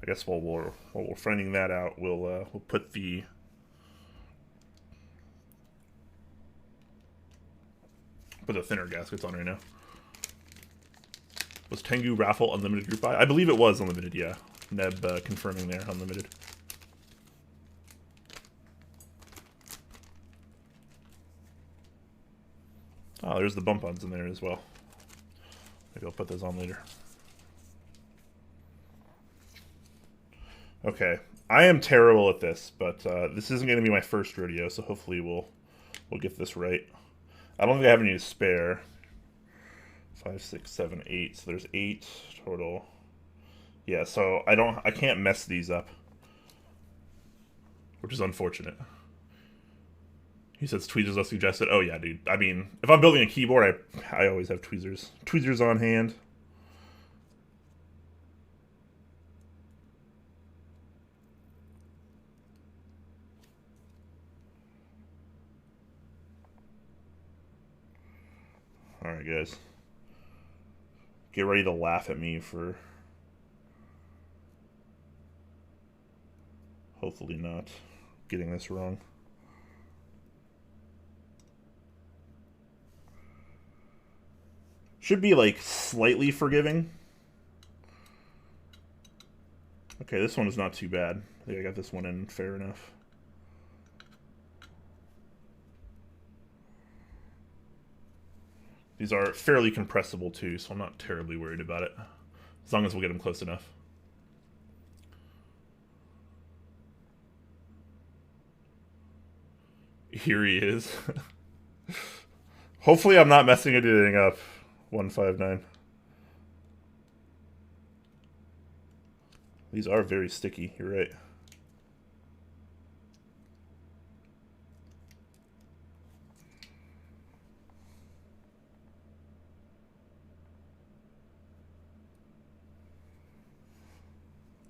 I guess while we're finding that out, we'll put the put the thinner gaskets on right now. Was Tengu raffle unlimited group buy? I believe it was unlimited, yeah. Neb confirming there, unlimited. Oh, there's the bump-ons in there as well. Maybe I'll put those on later. Okay, I am terrible at this, but this isn't going to be my first rodeo, so hopefully we'll get this right. I don't think I have any to spare. 5, 6, 7, 8. So there's 8 total. Yeah, so I can't mess these up, which is unfortunate. He says tweezers are suggested. Oh yeah, dude. I mean, if I'm building a keyboard, I always have tweezers. Tweezers on hand. Alright, guys. Get ready to laugh at me for hopefully not getting this wrong. Should be, like, slightly forgiving. Okay, this one is not too bad. I think I got this one in fair enough. These are fairly compressible too, so I'm not terribly worried about it. As long as we'll get them close enough. Here he is. Hopefully I'm not messing anything up. 159. These are very sticky, you're right.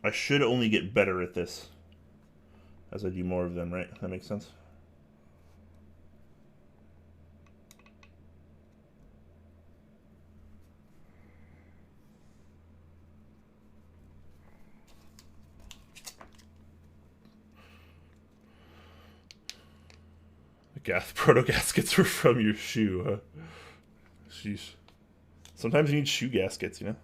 I should only get better at this as I do more of them, right? That makes sense? The proto gaskets were from your shoe, huh? Sheesh. Sometimes you need shoe gaskets, you know?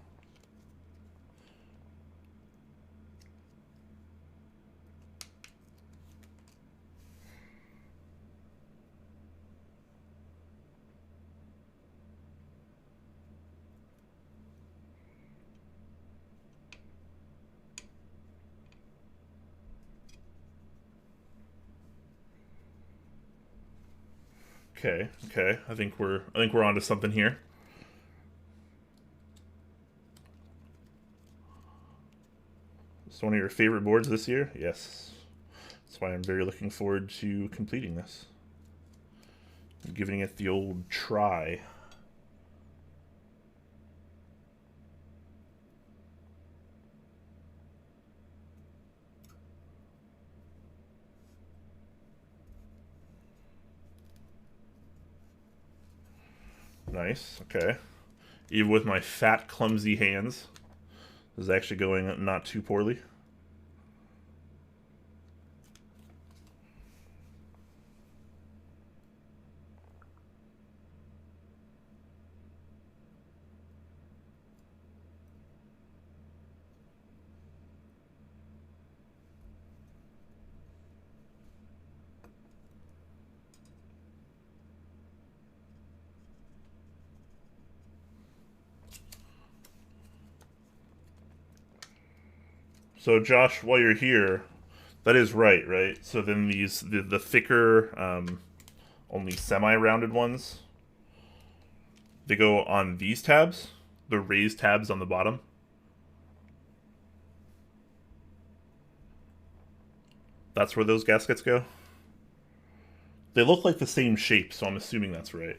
Okay, okay. I think we're onto something here. It's one of your favorite boards this year? Yes. That's why I'm very looking forward to completing this. I'm giving it the old try. Nice, okay. Even with my fat, clumsy hands, this is actually going not too poorly. So Josh, while you're here, that is right, right? So then the thicker, only semi-rounded ones, they go on these tabs, the raised tabs on the bottom. That's where those gaskets go. They look like the same shape, so I'm assuming that's right.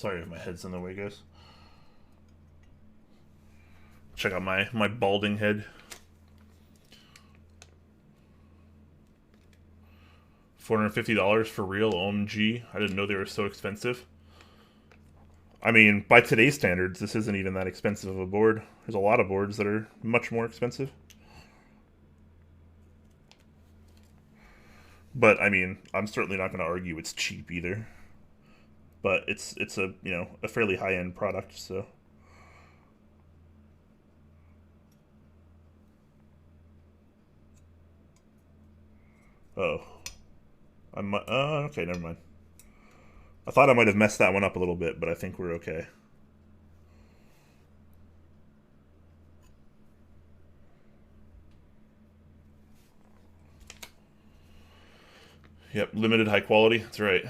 Sorry if my head's in the way, guys. Check out my balding head. $450 for real? OMG. I didn't know they were so expensive. I mean, by today's standards, this isn't even that expensive of a board. There's a lot of boards that are much more expensive. But I mean, I'm certainly not going to argue it's cheap either. But it's a, you know, a fairly high-end product, so. Oh. Okay, never mind. I thought I might have messed that one up a little bit, but I think we're okay. Yep, limited high quality. That's right.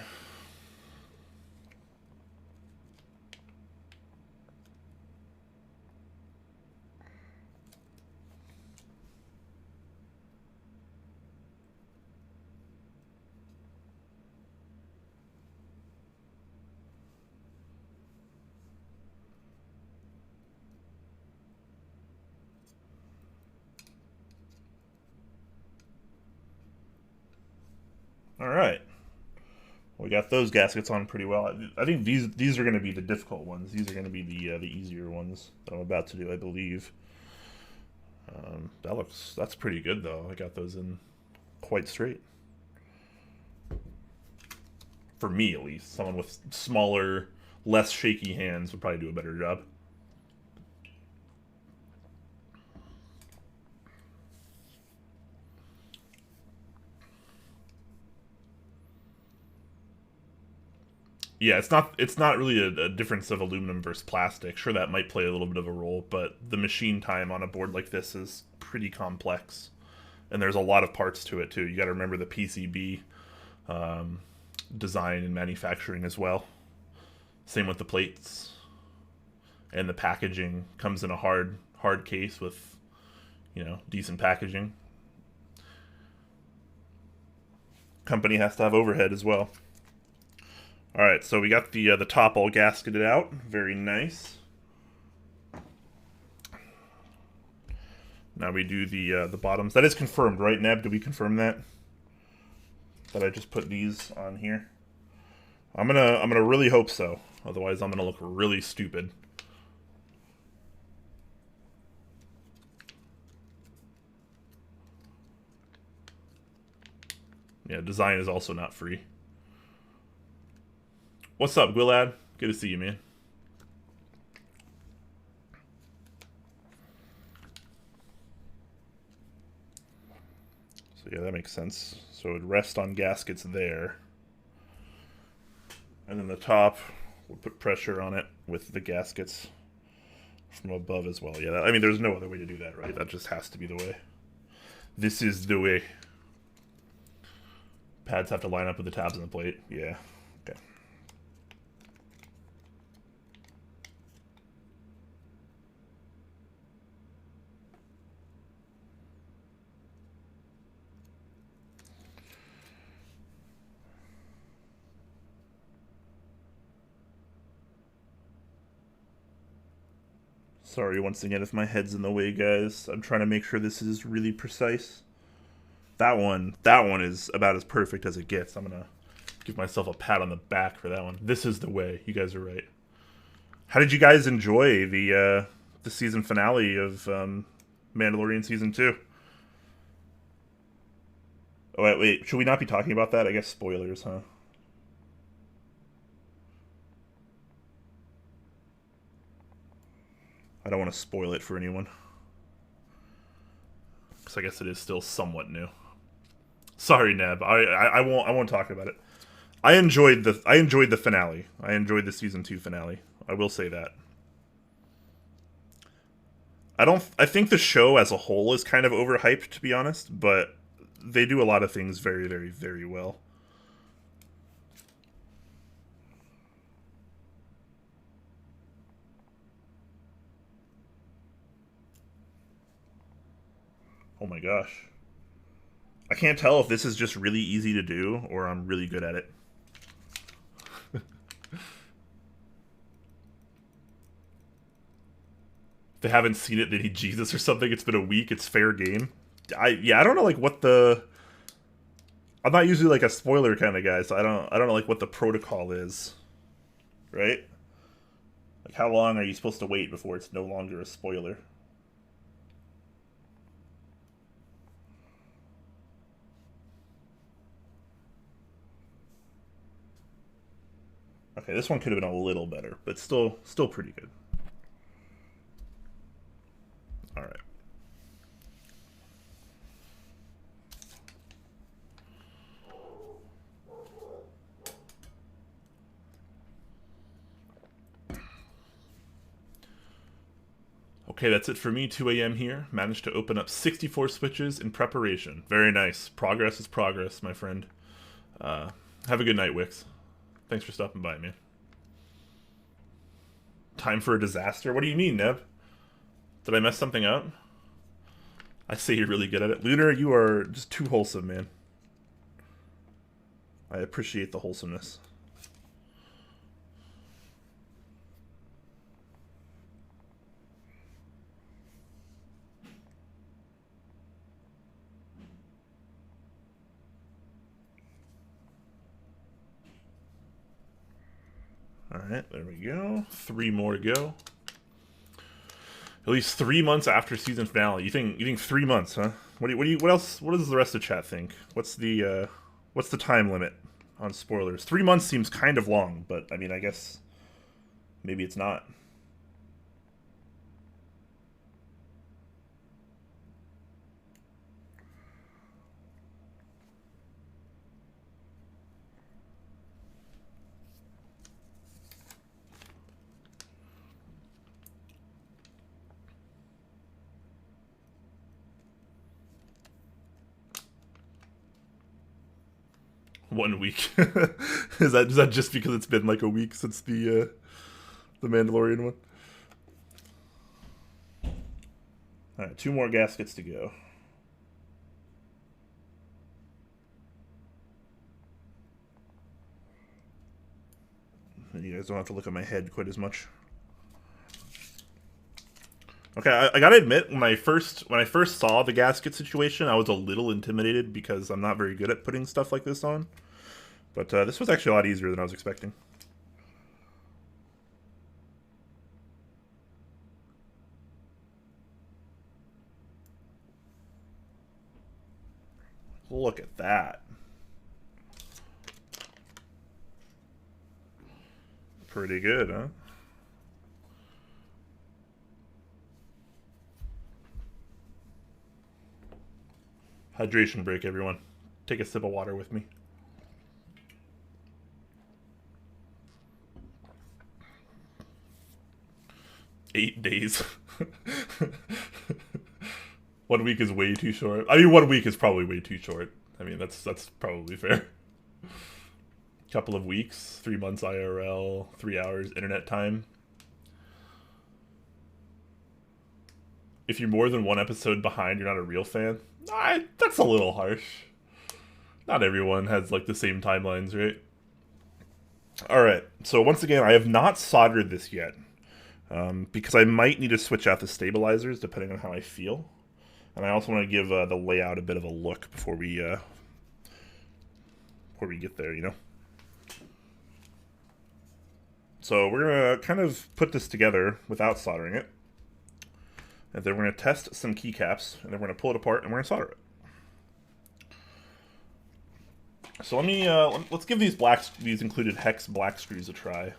All right. We got those gaskets on pretty well. I think these are going to be the difficult ones. These are going to be the easier ones that I'm about to do, I believe. That's pretty good though. I got those in quite straight. For me, at least, someone with smaller, less shaky hands would probably do a better job. Yeah, it's not really a difference of aluminum versus plastic. Sure, that might play a little bit of a role, but the machine time on a board like this is pretty complex, and there's a lot of parts to it too. You got to remember the PCB design and manufacturing as well. Same with the plates, and the packaging comes in a hard case with, you know, decent packaging. Company has to have overhead as well. All right, so we got the top all gasketed out. Very nice. Now we do the bottoms. That is confirmed, right, Neb? Did we confirm that? That I just put these on here. I'm gonna really hope so. Otherwise, I'm gonna look really stupid. Yeah, design is also not free. What's up, Gwilad? Good to see you, man. So yeah, that makes sense. So it would rest on gaskets there. And then the top, we'll put pressure on it with the gaskets from above as well. Yeah, I mean, there's no other way to do that, right? That just has to be the way. This is the way. Pads have to line up with the tabs on the plate. Yeah. Okay. Sorry once again if my head's in the way, guys. I'm trying to make sure this is really precise. That one is about as perfect as it gets. I'm gonna give myself a pat on the back for that one. This is the way. You guys are right. How did you guys enjoy the season finale of Mandalorian season 2? Oh wait, should we not be talking about that? I guess spoilers, huh? I don't want to spoil it for anyone, because I guess it is still somewhat new. Sorry, Neb. I won't talk about it. I enjoyed the finale. I enjoyed the season 2 finale. I will say that. I think the show as a whole is kind of overhyped, to be honest, but they do a lot of things very, very, very well. Oh my gosh. I can't tell if this is just really easy to do or I'm really good at it. they haven't seen it, they need Jesus or something. It's been a week. It's fair game. I don't know like what the. I'm not usually like a spoiler kind of guy, so I don't know like what the protocol is, right? Like how long are you supposed to wait before it's no longer a spoiler? Okay, this one could have been a little better, but still pretty good. All right. Okay, that's it for me, 2 a.m. here. Managed to open up 64 switches in preparation. Very nice. Progress is progress, my friend. Have a good night, Wix. Thanks for stopping by, man. Time for a disaster? What do you mean, Neb? Did I mess something up? I say you're really good at it. Lunar, you are just too wholesome, man. I appreciate the wholesomeness. Alright, there we go. 3 more to go. At least 3 months after season finale. You think 3 months, huh? What else? What does the rest of chat think? What's the time limit on spoilers? 3 months seems kind of long, but I mean, I guess maybe it's not. One week. Is that just because it's been like a week since the Mandalorian one? Alright, 2 more gaskets to go. And you guys don't have to look at my head quite as much. Okay, I gotta admit, when I first saw the gasket situation, I was a little intimidated because I'm not very good at putting stuff like this on. But this was actually a lot easier than I was expecting. Look at that. Pretty good, huh? Hydration break, everyone. Take a sip of water with me. Eight days. 1 week is way too short. I mean, 1 week is probably way too short. I mean, that's probably fair. Couple of weeks, 3 months IRL, 3 hours internet time. If you're more than 1 episode behind, you're not a real fan. That's a little harsh. Not everyone has like the same timelines, right? Alright, so once again, I have not soldered this yet. Because I might need to switch out the stabilizers depending on how I feel. And I also want to give the layout a bit of a look before we get there, you know? So we're going to kind of put this together without soldering it. And then we're going to test some keycaps, and then we're going to pull it apart, and we're going to solder it. So let's give these included hex black screws a try.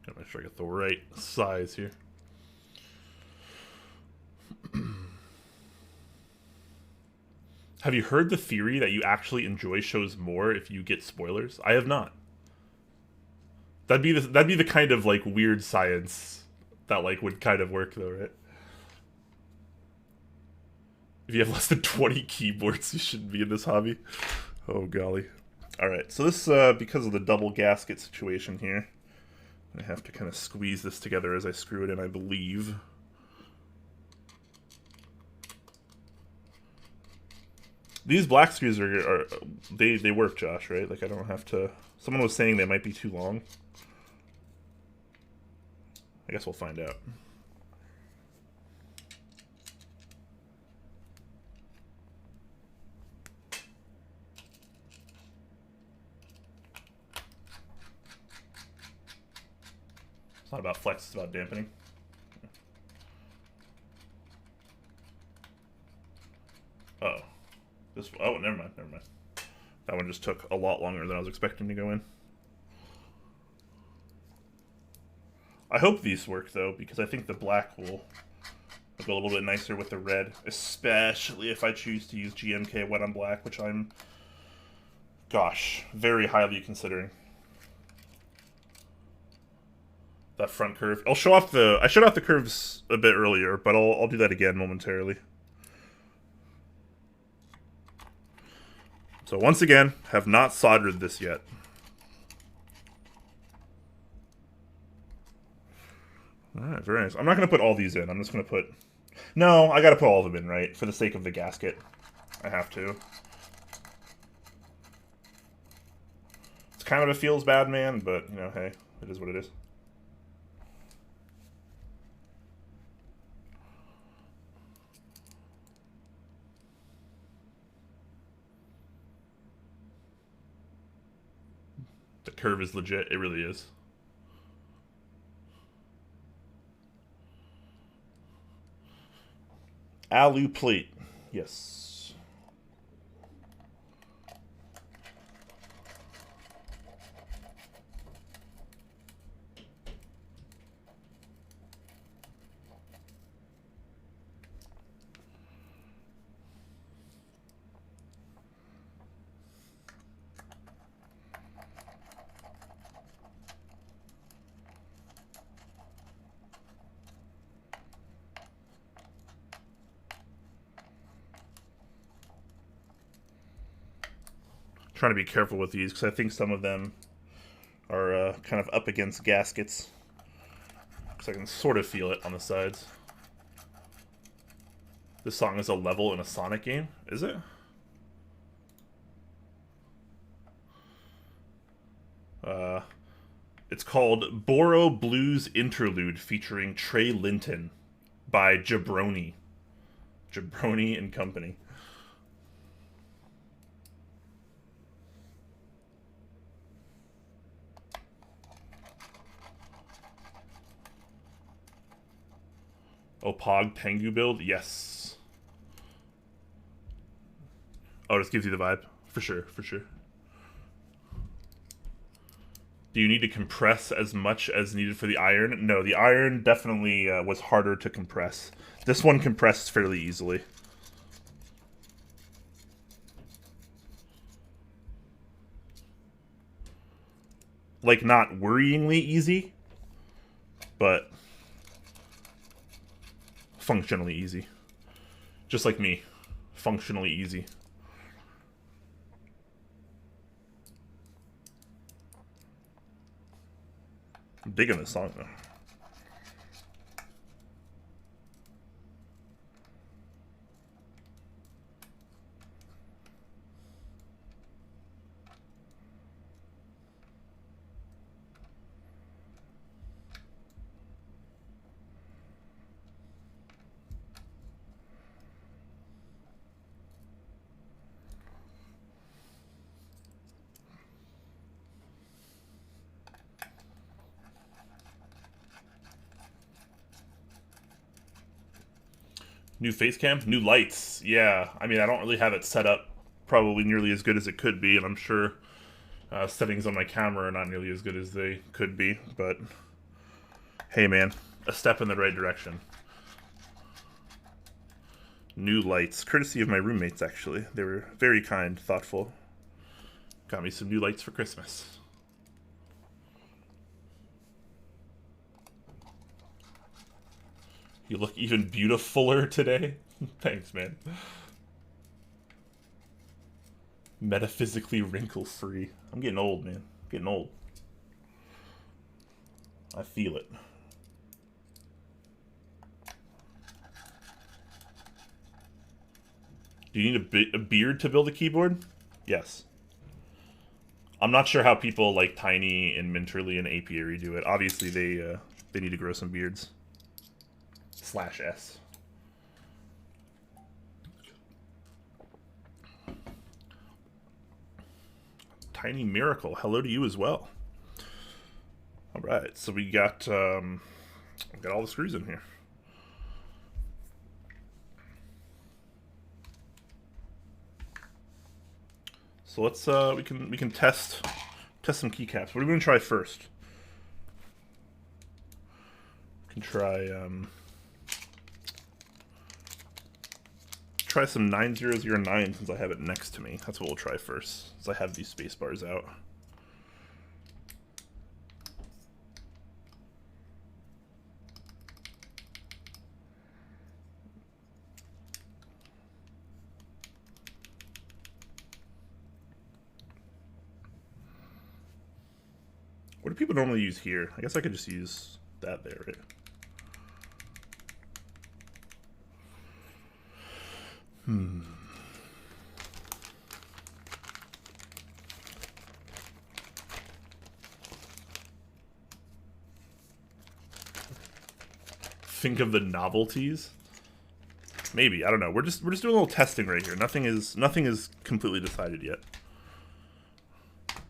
Gotta make sure I get the right size here. Have you heard the theory that you actually enjoy shows more if you get spoilers? I have not. That'd be the kind of like weird science that like would kind of work though, right? If you have less than 20 keyboards, you shouldn't be in this hobby. Oh golly. Alright, so this because of the double gasket situation here, I have to kind of squeeze this together as I screw it in, I believe. These black screws are they work, Josh, right? Like I don't have to. Someone was saying they might be too long. I guess we'll find out. It's not about flex, it's about dampening. Uh-oh. Oh, never mind. That one just took a lot longer than I was expecting to go in. I hope these work, though, because I think the black will look a little bit nicer with the red, especially if I choose to use GMK wet on black, which I'm, gosh, very highly considering. That front curve. I showed off the curves a bit earlier, but I'll do that again momentarily. So once again, have not soldered this yet. Alright, very nice. I'm not going to put all these in. I'm just going to put... No, I got to put all of them in, right? For the sake of the gasket. I have to. It's kind of a feels bad, man, but, you know, hey, it is what it is. The curve is legit. It really is. Alu plate. Yes. Trying to be careful with these because I think some of them are kind of up against gaskets. Because I can sort of feel it on the sides. This song is a level in a Sonic game, is it? It's called Boro Blues Interlude featuring Trey Linton by Jabroni. Jabroni and Company. Oh, Pog Tengu build? Yes. Oh, this gives you the vibe. For sure, for sure. Do you need to compress as much as needed for the iron? No, the iron definitely was harder to compress. This one compressed fairly easily. Like, not worryingly easy, but functionally easy. Just like me. Functionally easy. I'm digging this song, though. New face cam? New lights. Yeah, I mean, I don't really have it set up probably nearly as good as it could be, and I'm sure settings on my camera are not nearly as good as they could be, but hey man, a step in the right direction. New lights, courtesy of my roommates, actually. They were very kind, thoughtful. Got me some new lights for Christmas. You look even beautifuler today. Thanks, man. Metaphysically wrinkle-free. I'm getting old, man. I'm getting old. I feel it. Do you need a beard to build a keyboard? Yes. I'm not sure how people like Tiny and Minterly and Apiary do it. Obviously, they need to grow some beards. /S. Tiny Miracle, hello to you as well. All right, so we got all the screws in here. So let's we can test some keycaps. What are we gonna try first? We can try some 9009 since I have it next to me. That's what we'll try first, since I have these space bars out. What do people normally use here? I guess I could just use that there, right? Think of the novelties. Maybe, I don't know. We're just doing a little testing right here. Nothing is completely decided yet.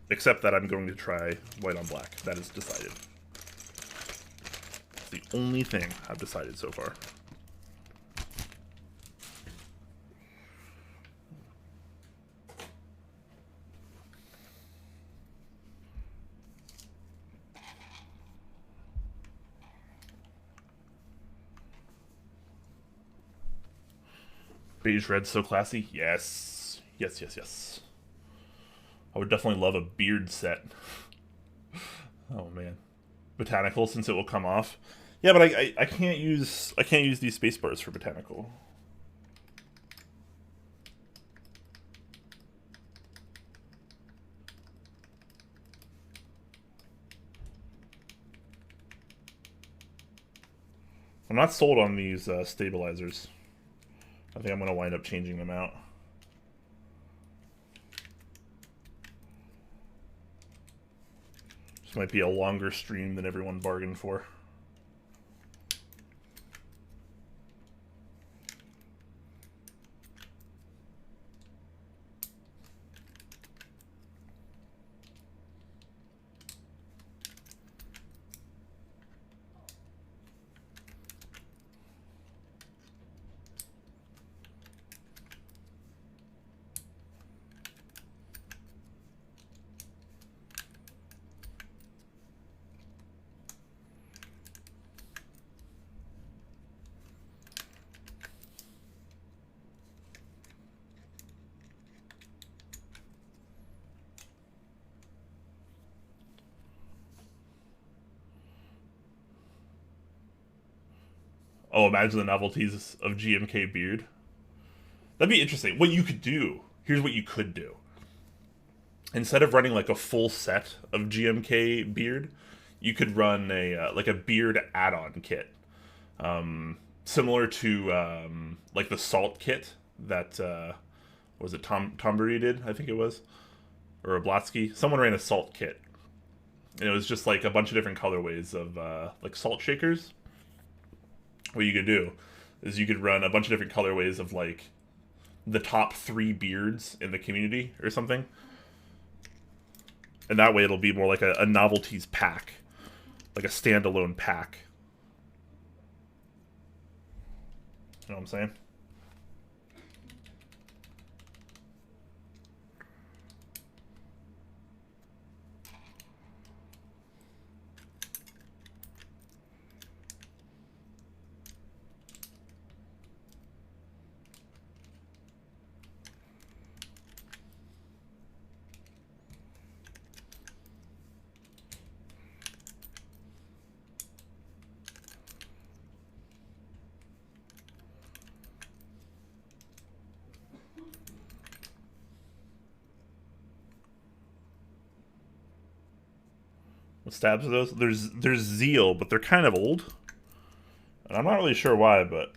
Except that I'm going to try white on black. That is decided. It's the only thing I've decided so far. Beige red, so classy. Yes. Yes, yes, yes. I would definitely love a beard set. Oh man. Botanical, since it will come off. Yeah, but I can't use these space bars for botanical. I'm not sold on these stabilizers. I think I'm going to wind up changing them out. This might be a longer stream than everyone bargained for. Oh, imagine the novelties of GMK beard. That'd be interesting. What you could do, here's what you could do. Instead of running like a full set of GMK beard, you could run a like a beard add-on kit. Similar to like the salt kit that was it Tom Burry did, I think it was. Or a Blatsky. Someone ran a salt kit. And it was just like a bunch of different colorways of like salt shakers. What you could do is you could run a bunch of different colorways of like the top 3 beards in the community or something. And that way it'll be more like a novelties pack. Like a standalone pack. You know what I'm saying? What stabs are those? There's Zeal, but they're kind of old. And I'm not really sure why, but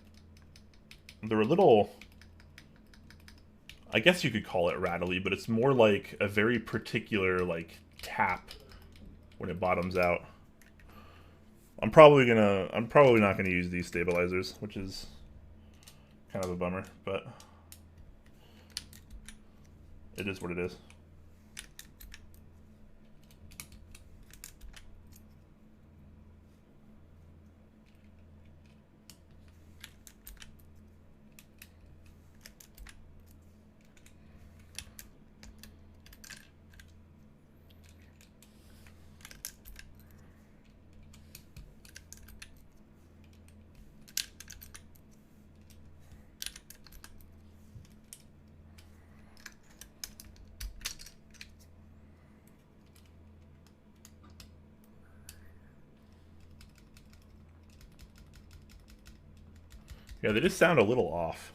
they're a little, I guess you could call it rattly, but it's more like a very particular like tap when it bottoms out. I'm probably not gonna use these stabilizers, which is kind of a bummer, but it is what it is. Yeah, they just sound a little off.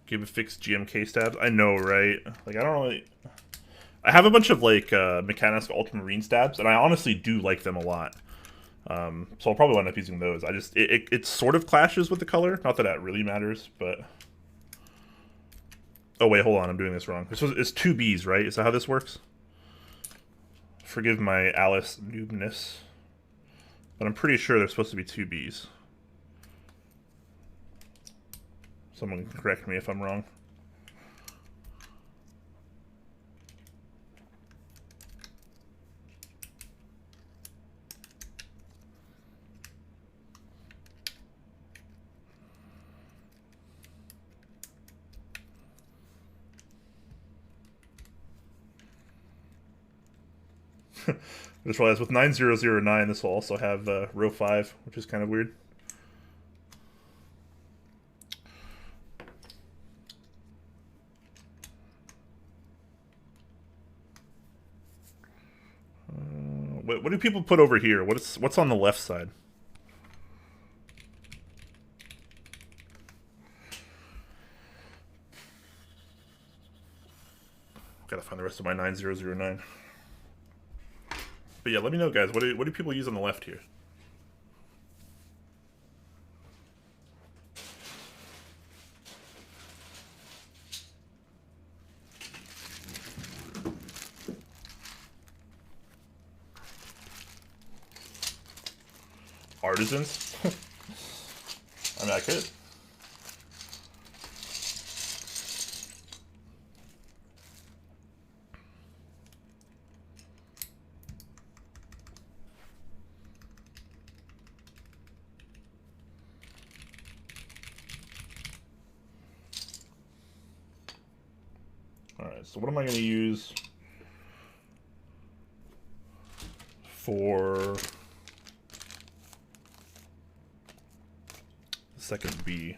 Give a fixed GMK stabs. I know, right? Like, I don't really... I have a bunch of, like, Mechanisk Ultramarine stabs, and I honestly do like them a lot. So I'll probably end up using those. I just... It sort of clashes with the color. Not that that really matters, but... Oh, wait, hold on. I'm doing this wrong. It's 2 Bs, right? Is that how this works? Forgive my Alice noobness. But I'm pretty sure there's supposed to be 2 Bs. Someone can correct me if I'm wrong. I just realized with 9009 this will also have row 5, which is kind of weird. What do people put over here? What's on the left side? Gotta find the rest of my 9009. But yeah, let me know, guys. What do people use on the left here? Artisans? I mean, I could. Alright, so what am I going to use for the second B?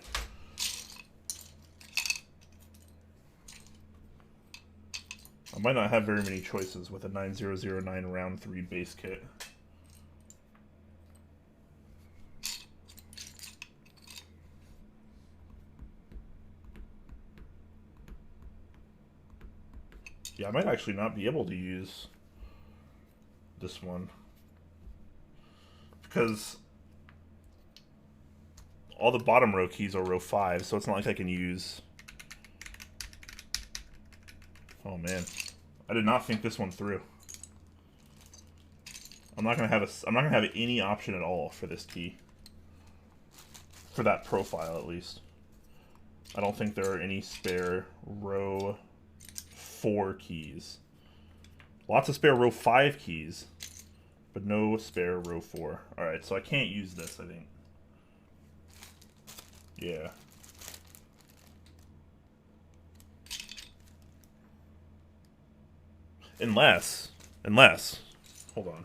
I might not have very many choices with a 9009 round 3 base kit. Yeah, I might actually not be able to use this one. Because all the bottom row keys are row 5, so it's not like I can use... Oh man. I did not think this one through. I'm not gonna have any option at all for this key. For that profile at least. I don't think there are any spare row 4 keys. Lots of spare row 5 keys, but no spare row 4. Alright, so I can't use this, I think. Yeah. Unless, hold on.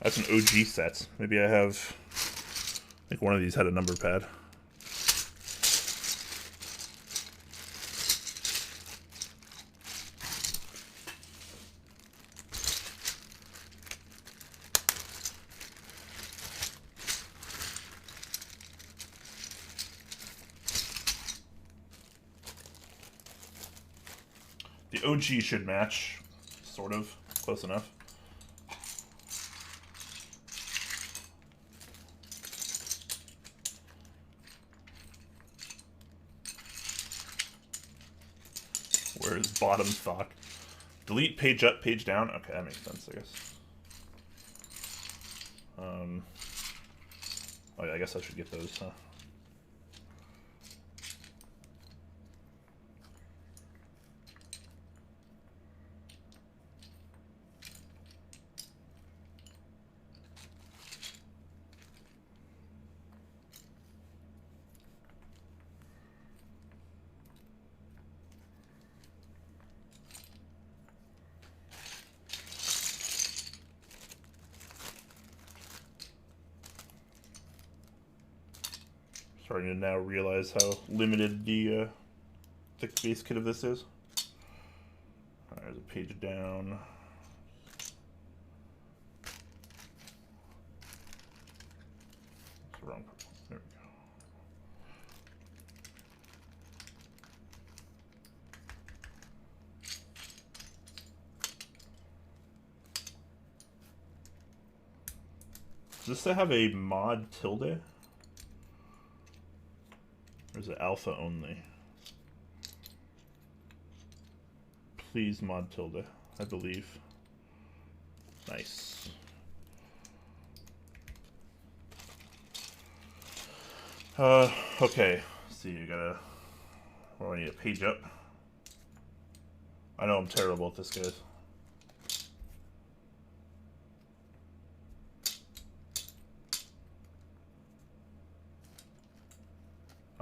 That's an OG set. Maybe I have, I think one of these had a number pad. The OG should match, sort of, close enough. Where's bottom stock? Delete page up, page down. Okay, that makes sense, I guess. Oh yeah, I guess I should get those, huh? Starting to now realize how limited the thick base kit of this is. Alright, there's a page down. That's the wrong purple. There we go. Does this have a mod tilde? Or is it alpha only? Please mod tilde, I believe. Nice. Okay. Let's see, you gotta... Well, I need a page up. I know I'm terrible at this, guys.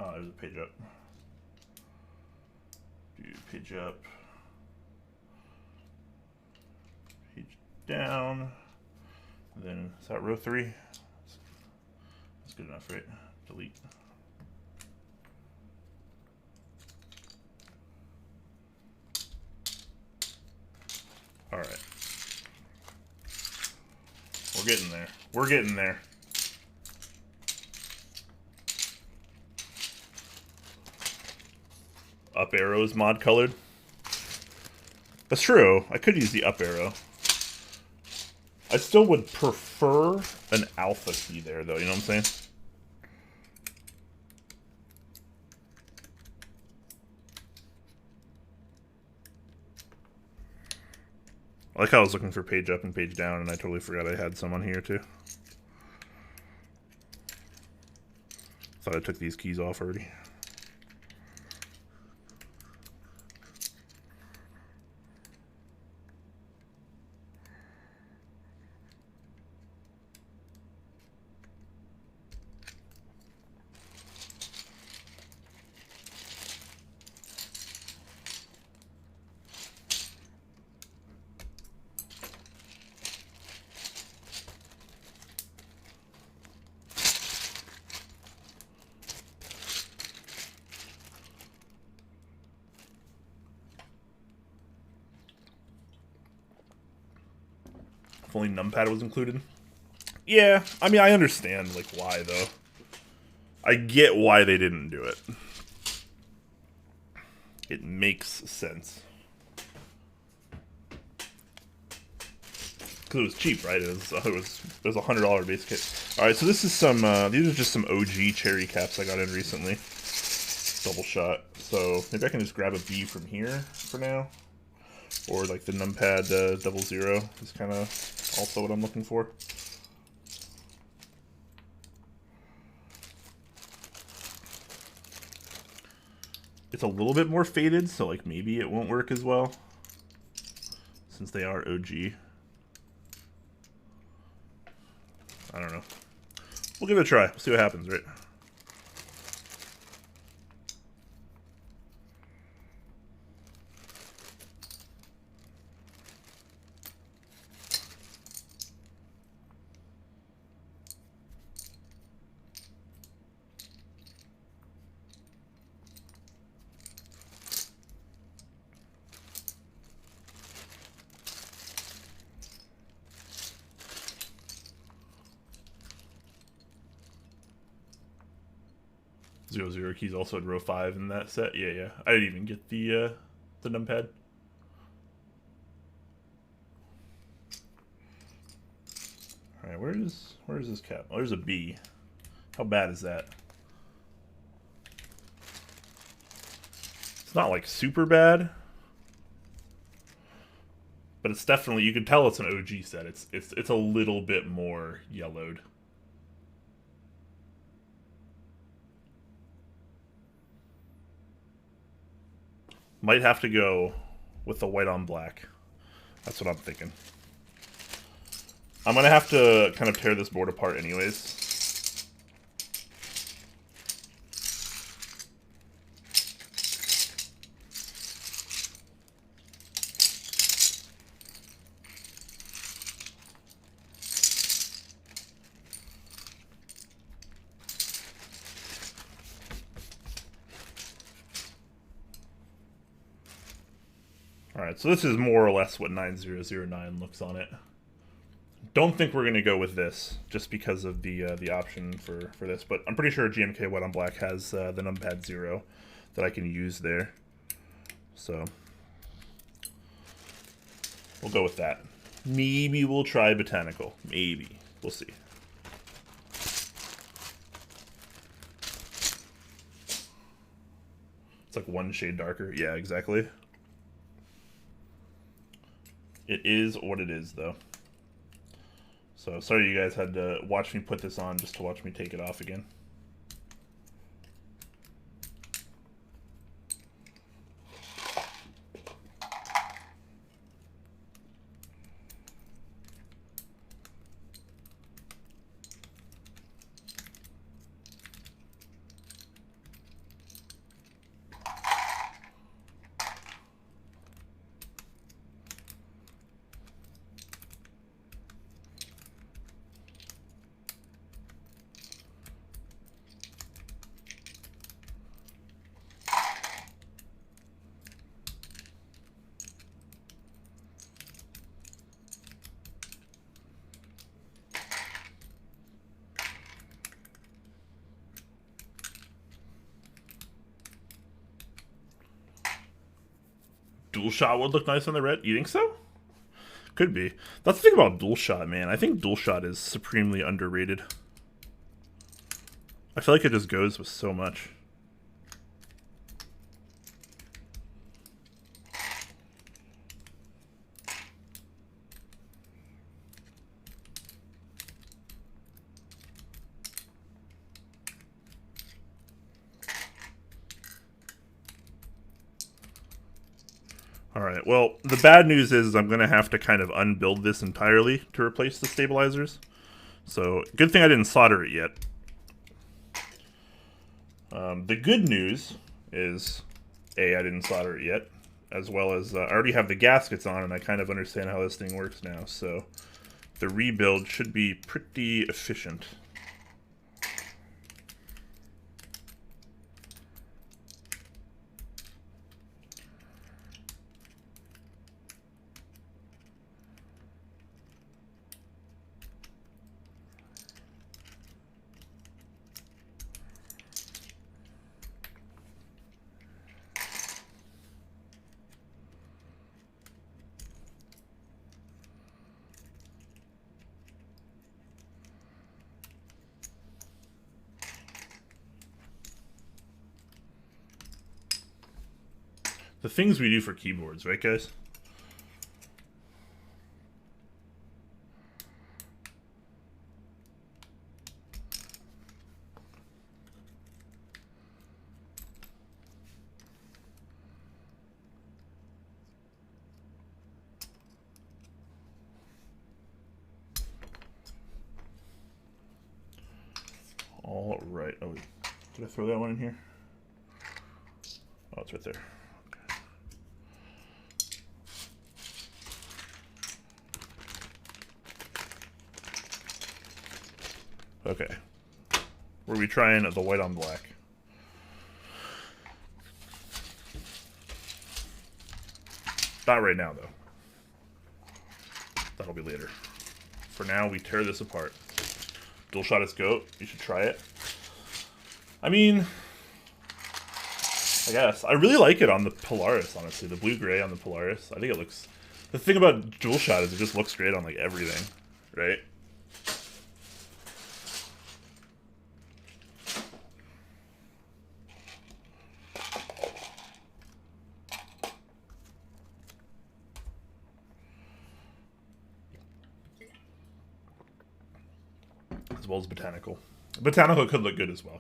Oh, there's a page up. Do page up. Page down. And then, is that row 3? That's good enough, right? Delete. Alright. We're getting there. We're getting there. Up arrow is mod colored. That's true. I could use the up arrow. I still would prefer an alpha key there, though. You know what I'm saying? I like how I was looking for page up and page down, and I totally forgot I had some on here, too. Thought I took these keys off already. If only numpad was included. Yeah, I mean, I understand, like, why, though. I get why they didn't do it. It makes sense. Because it was cheap, right? It was a $100 base kit. Alright, so this is some, these are just some OG cherry caps I got in recently. Double shot. So, maybe I can just grab a B from here for now. Or, like, the numpad 00 is kind of also what I'm looking for. It's a little bit more faded, so like maybe it won't work as well since they are OG. I don't know. We'll give it a try. We'll see what happens, right? 0 keys also at row 5 in that set. Yeah. I didn't even get the numpad. All right, where is this cap? Oh, there's a B. How bad is that? It's not like super bad, but it's definitely, you can tell it's an OG set. It's a little bit more yellowed. Might have to go with the white on black. That's what I'm thinking. I'm gonna have to kind of tear this board apart anyways. Alright, so this is more or less what 9009 looks on it. Don't think we're going to go with this, just because of the option for this, but I'm pretty sure GMK White on Black has the numpad 0 that I can use there. So, we'll go with that. Maybe we'll try Botanical. Maybe. We'll see. It's like one shade darker. Yeah, exactly. It is what it is, though. So, sorry you guys had to watch me put this on just to watch me take it off again. Dual shot would look nice on the red. You think so? Could be. That's the thing about dual shot, man. I think dual shot is supremely underrated. I feel like it just goes with so much. Alright, well, the bad news is I'm going to have to kind of unbuild this entirely to replace the stabilizers. So, good thing I didn't solder it yet. The good news is, A, I didn't solder it yet, as well as I already have the gaskets on and I kind of understand how this thing works now. So, the rebuild should be pretty efficient. The things we do for keyboards, right, guys? All right. Oh, did I throw that one in here? Oh, it's right there. Okay. Were we trying the white on black? Not right now, though. That'll be later. For now, we tear this apart. Dual shot is GOAT. You should try it. I mean, I guess. I really like it on the Polaris, honestly. The blue-gray on the Polaris. I think it looks... The thing about DualShot is it just looks great on, like, everything. Right? As well as Botanical. Botanical could look good as well.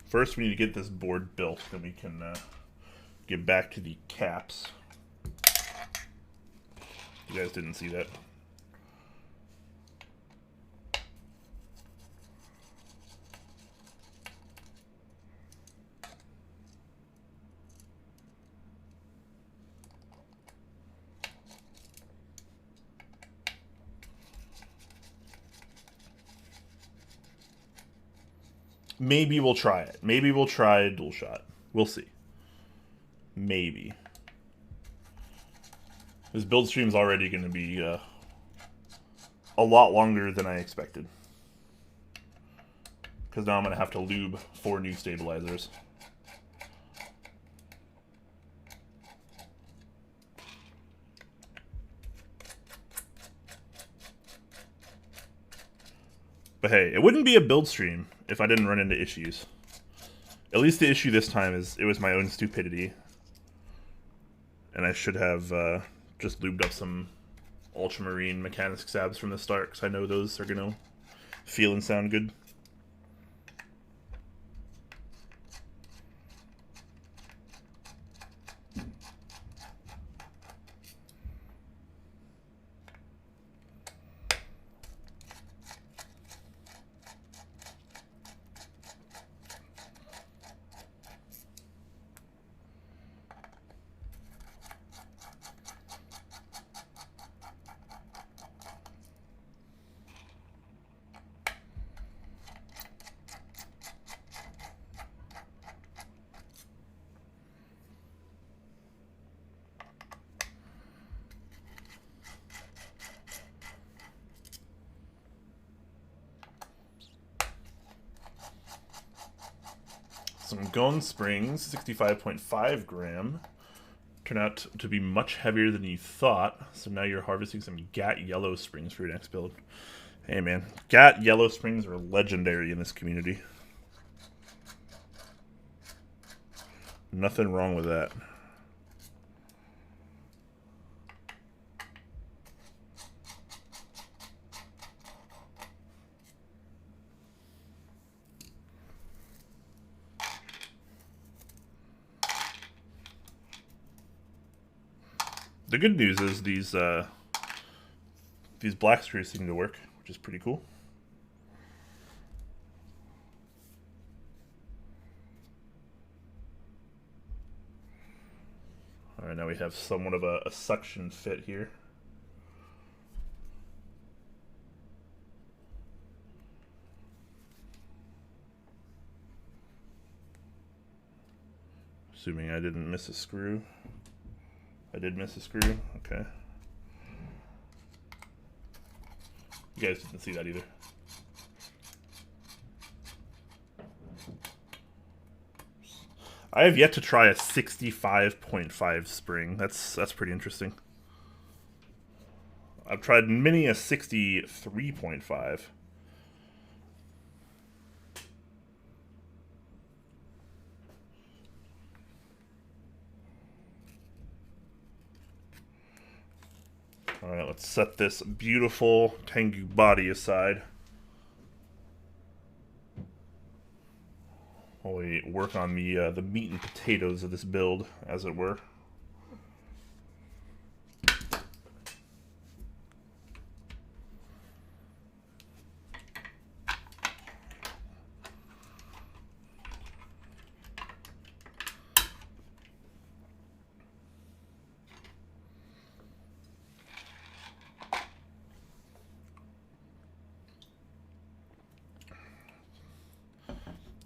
First, we need to get this board built, then we can get back to the caps. You guys didn't see that. Maybe we'll try it. Maybe we'll try DualShot. We'll see. Maybe. This build stream's already going to be a lot longer than I expected. Because now I'm going to have to lube 4 new stabilizers. But hey, it wouldn't be a build stream if I didn't run into issues. At least the issue this time is it was my own stupidity. And I should have just lubed up some ultramarine mechanics sabs from the start, because I know those are going to feel and sound good. Some Gone Springs, 65.5 gram. Turn out to be much heavier than you thought, so now you're harvesting some GAT Yellow Springs for your next build. Hey man, GAT Yellow Springs are legendary in this community. Nothing wrong with that. The good news is these black screws seem to work, which is pretty cool. All right, now we have somewhat of a suction fit here. Assuming I didn't miss a screw. I did miss a screw. Okay. You guys didn't see that either. I have yet to try a 65.5 spring. That's pretty interesting. I've tried many a 63.5. Alright, let's set this beautiful Tengu body aside while we work on the meat and potatoes of this build, as it were.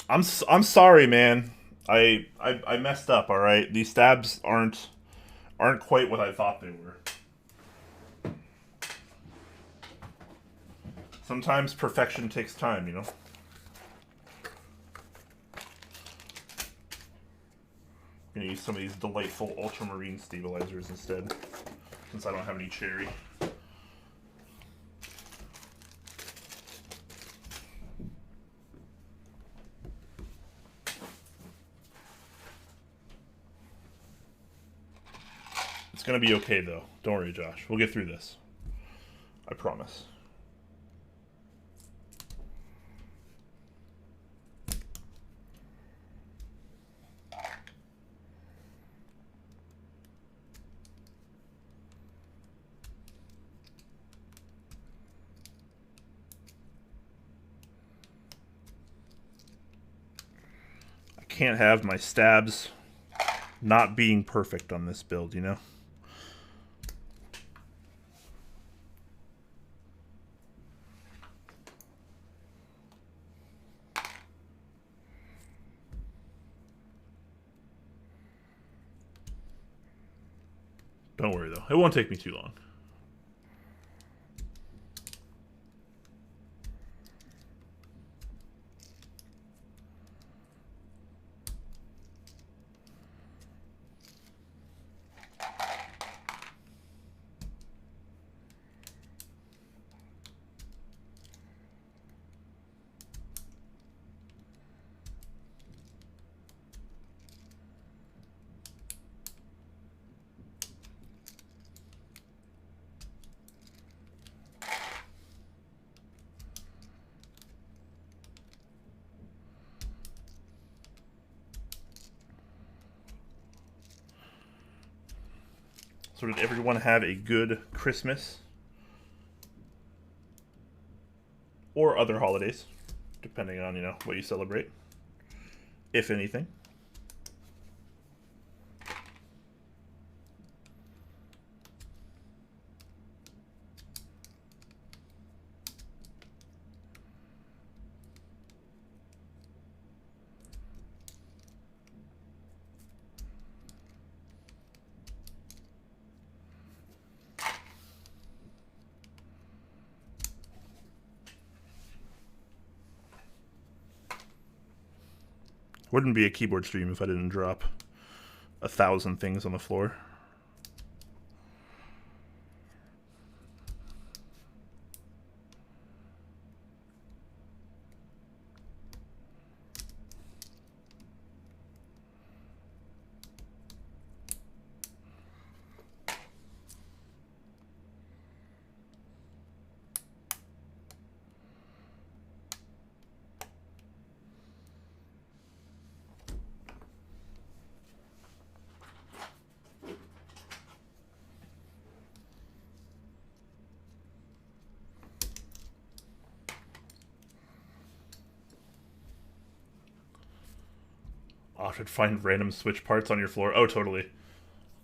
I'm sorry, man. I messed up. All right, these stabs aren't quite what I thought they were. Sometimes perfection takes time, you know. gonna use some of these delightful ultramarine stabilizers instead, since I don't have any cherry. It's gonna be okay though. Don't worry, Josh. We'll get through this. I promise. I can't have my stabs not being perfect on this build, you know? Don't worry though, it won't take me too long. So did everyone have a good Christmas? Or other holidays, depending on, you know, what you celebrate, if anything. Wouldn't be a keyboard stream if I didn't drop 1,000 things on the floor. Often find random switch parts on your floor. Oh, totally.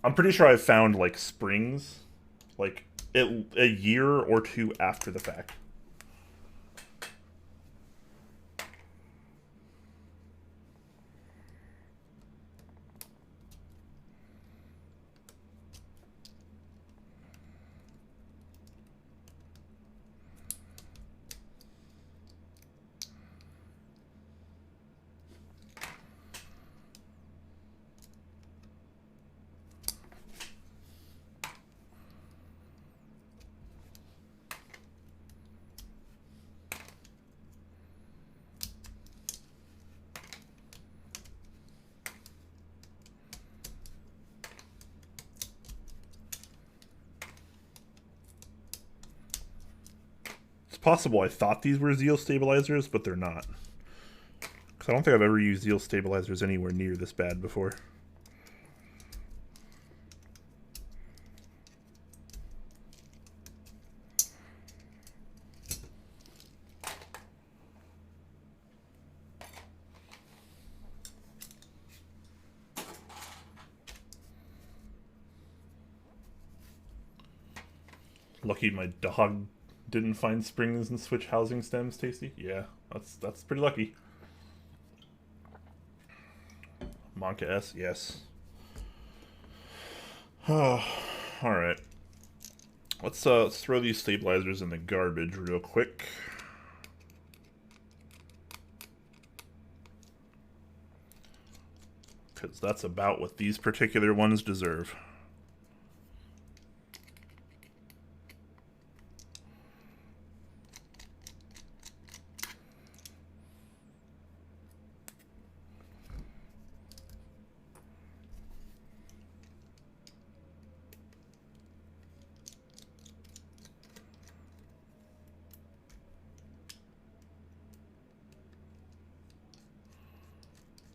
I'm pretty sure I've found, like, springs, like, a year or two after the fact. Possible I thought these were Zeal stabilizers, but they're not. Because I don't think I've ever used Zeal stabilizers anywhere near this bad before. Lucky my dog didn't find springs and switch housing stems, Tasty. Yeah, that's pretty lucky. Monka S, yes. All right. Let's throw these stabilizers in the garbage real quick. because that's about what these particular ones deserve.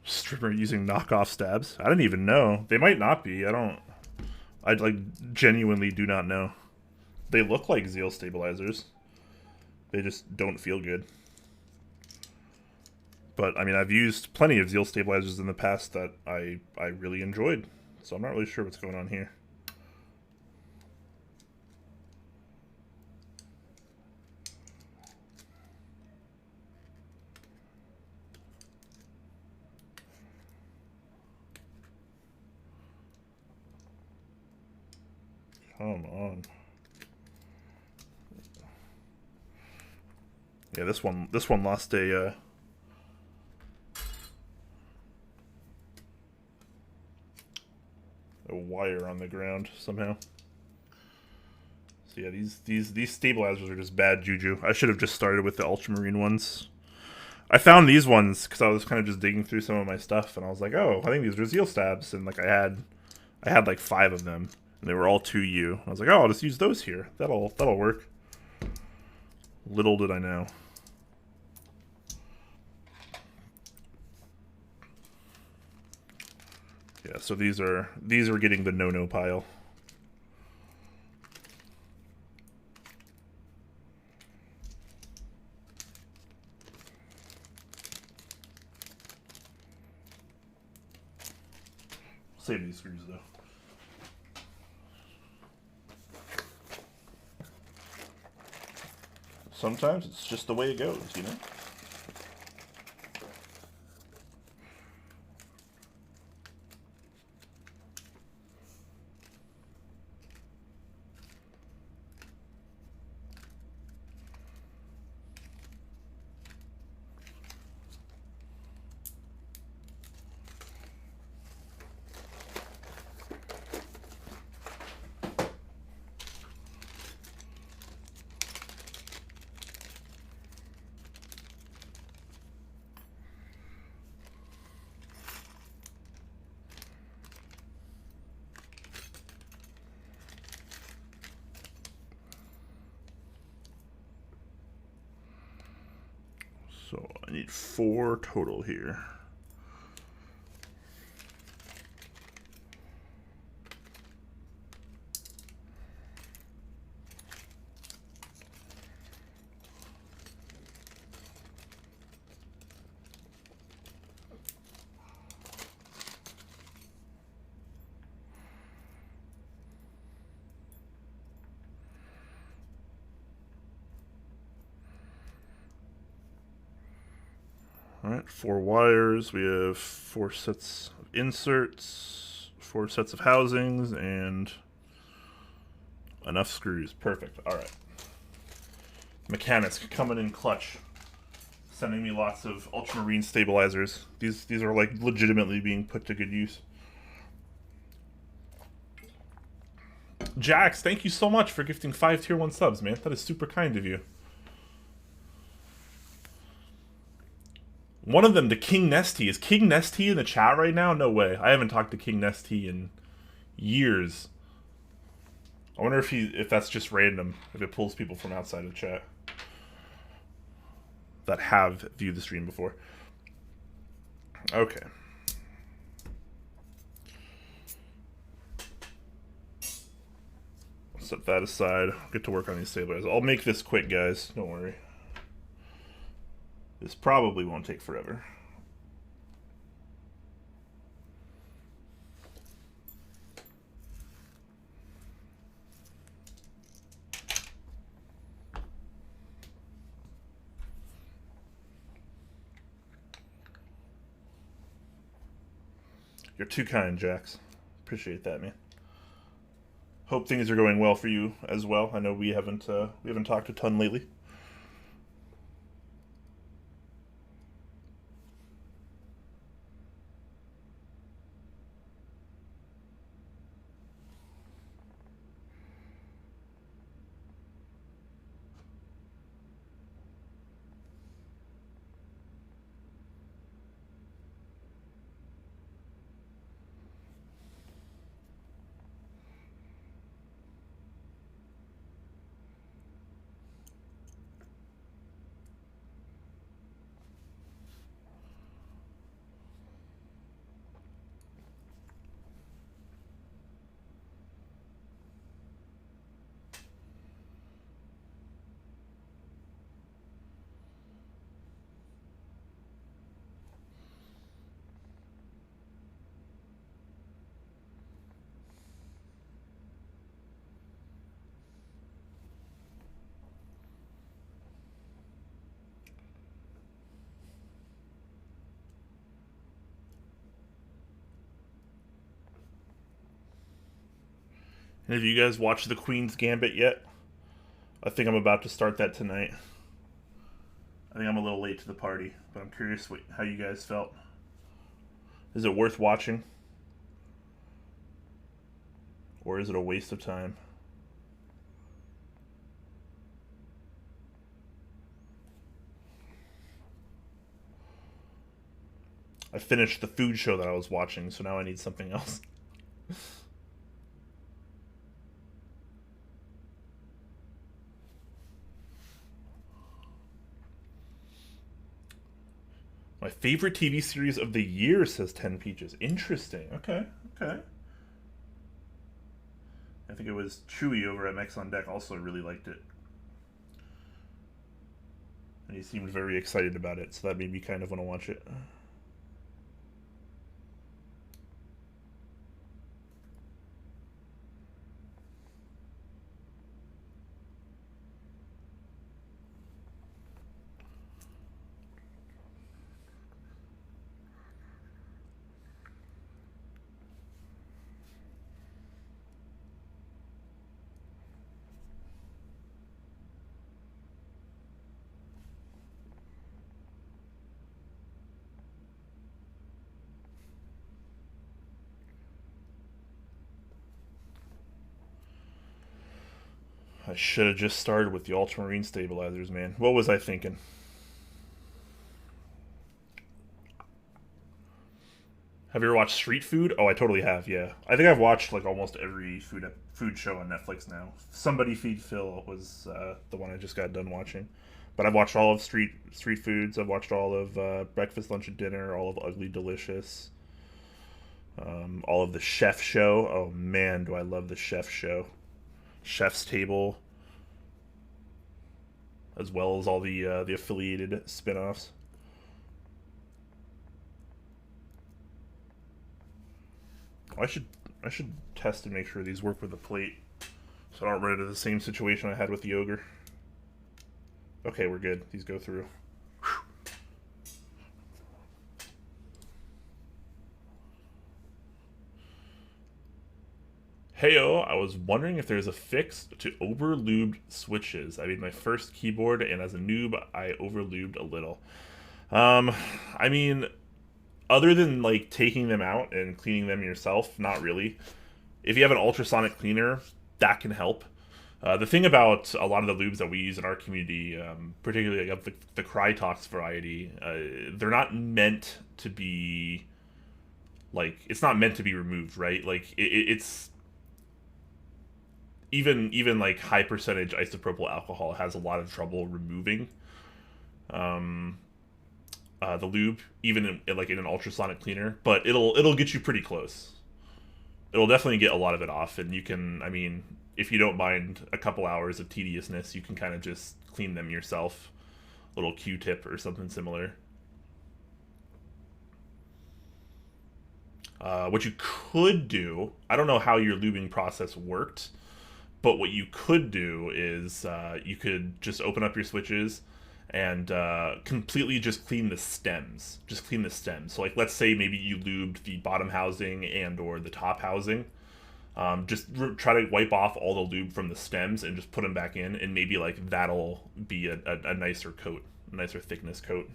Stripper using knockoff stabs. I didn't even know. They might not be. I like genuinely do not know. They look like Zeal stabilizers. They just don't feel good. But I mean, I've used plenty of Zeal stabilizers in the past that I really enjoyed. So I'm not really sure what's going on here. Come on. Yeah, this one lost a wire on the ground somehow. So yeah, these stabilizers are just bad juju. I should have just started with the ultramarine ones. I found these ones because I was kind of just digging through some of my stuff, and I was like, oh, I think these are Zeal stabs, and like I had like 5 of them. And they were all 2U. I was like, oh, I'll just use those here. That'll work. Little did I know. Yeah, so these are getting the no-no pile. Save these screws though. Sometimes it's just the way it goes, you know? So I need 4 total here. Alright, 4 wires. We have 4 sets of inserts, 4 sets of housings, and enough screws. Perfect. Alright. Mechanics coming in clutch. Sending me lots of ultramarine stabilizers. These are like legitimately being put to good use. Jax, thank you so much for gifting 5 tier 1 subs, man. That is super kind of you. One of them, the King Nesty. Is King Nesty in the chat right now? No way. I haven't talked to King Nesty in years. I wonder if that's just random, if it pulls people from outside of the chat that have viewed the stream before. Okay. Set that aside. I'll get to work on these stabilizers. I'll make this quick, guys. Don't worry. This probably won't take forever. You're too kind, Jax. Appreciate that, man. Hope things are going well for you as well. I know we haven't talked a ton lately. And have you guys watched The Queen's Gambit yet? I think I'm about to start that tonight. I think I'm a little late to the party, but I'm curious how you guys felt. Is it worth watching? Or is it a waste of time? I finished the food show that I was watching, so now I need something else. My favorite TV series of the year, says 10 Peaches. Interesting. Okay, okay. I think it was Chewy over at Mex on Deck also really liked it. And he seemed very excited about it, so that made me kind of want to watch it. I should have just started with the ultramarine stabilizers, man. What was I thinking? Have you ever watched Street Food? Oh, I totally have. Yeah, I think I've watched like almost every food show on Netflix now. Somebody Feed Phil was the one I just got done watching, but I've watched all of Street Foods. I've watched all of Breakfast, Lunch, and Dinner. All of Ugly Delicious. All of the Chef Show. Oh man, do I love the Chef Show. Chef's Table, as well as all the affiliated spin-offs. I should test and make sure these work with the plate, so I don't run into the same situation I had with the ogre. Okay, we're good. These go through. Heyo, I was wondering if there's a fix to overlubed switches. I made my first keyboard, and as a noob, I overlubed a little. I mean, other than like taking them out and cleaning them yourself, not really. If you have an ultrasonic cleaner, that can help. The thing about a lot of the lubes that we use in our community, particularly like the Crytox variety, they're not meant to be like, it's not meant to be removed, right? Like it's even like high percentage isopropyl alcohol has a lot of trouble removing the lube, even like in an ultrasonic cleaner. But it'll get you pretty close. It'll definitely get a lot of it off, and you can, I mean, if you don't mind a couple hours of tediousness, you can kind of just clean them yourself. A little Q-tip or something similar. What you could do, I don't know how your lubing process worked, but what you could do is you could just open up your switches and completely just clean the stems. Just clean the stems. So like, let's say maybe you lubed the bottom housing and or the top housing. Just try to wipe off all the lube from the stems and just put them back in, and maybe like that'll be a nicer coat, a nicer thickness coat.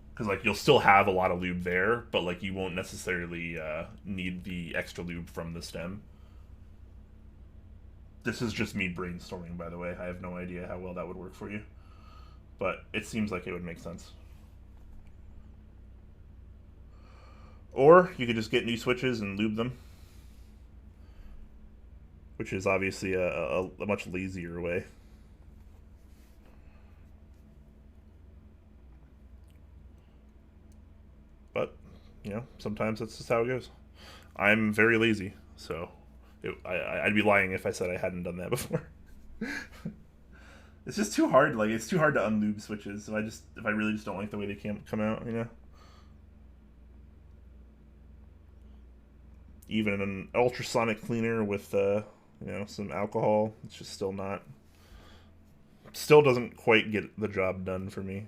Because like you'll still have a lot of lube there, but like you won't necessarily need the extra lube from the stem. This is just me brainstorming, by the way. I have no idea how well that would work for you, but it seems like it would make sense. Or you could just get new switches and lube them, which is obviously a much lazier way. But, you know, sometimes that's just how it goes. I'm very lazy, so I'd be lying if I said I hadn't done that before. It's just too hard. Like, it's too hard to unlube switches. If I really just don't like the way they come out, you know. Even an ultrasonic cleaner with some alcohol, it's just still doesn't quite get the job done for me.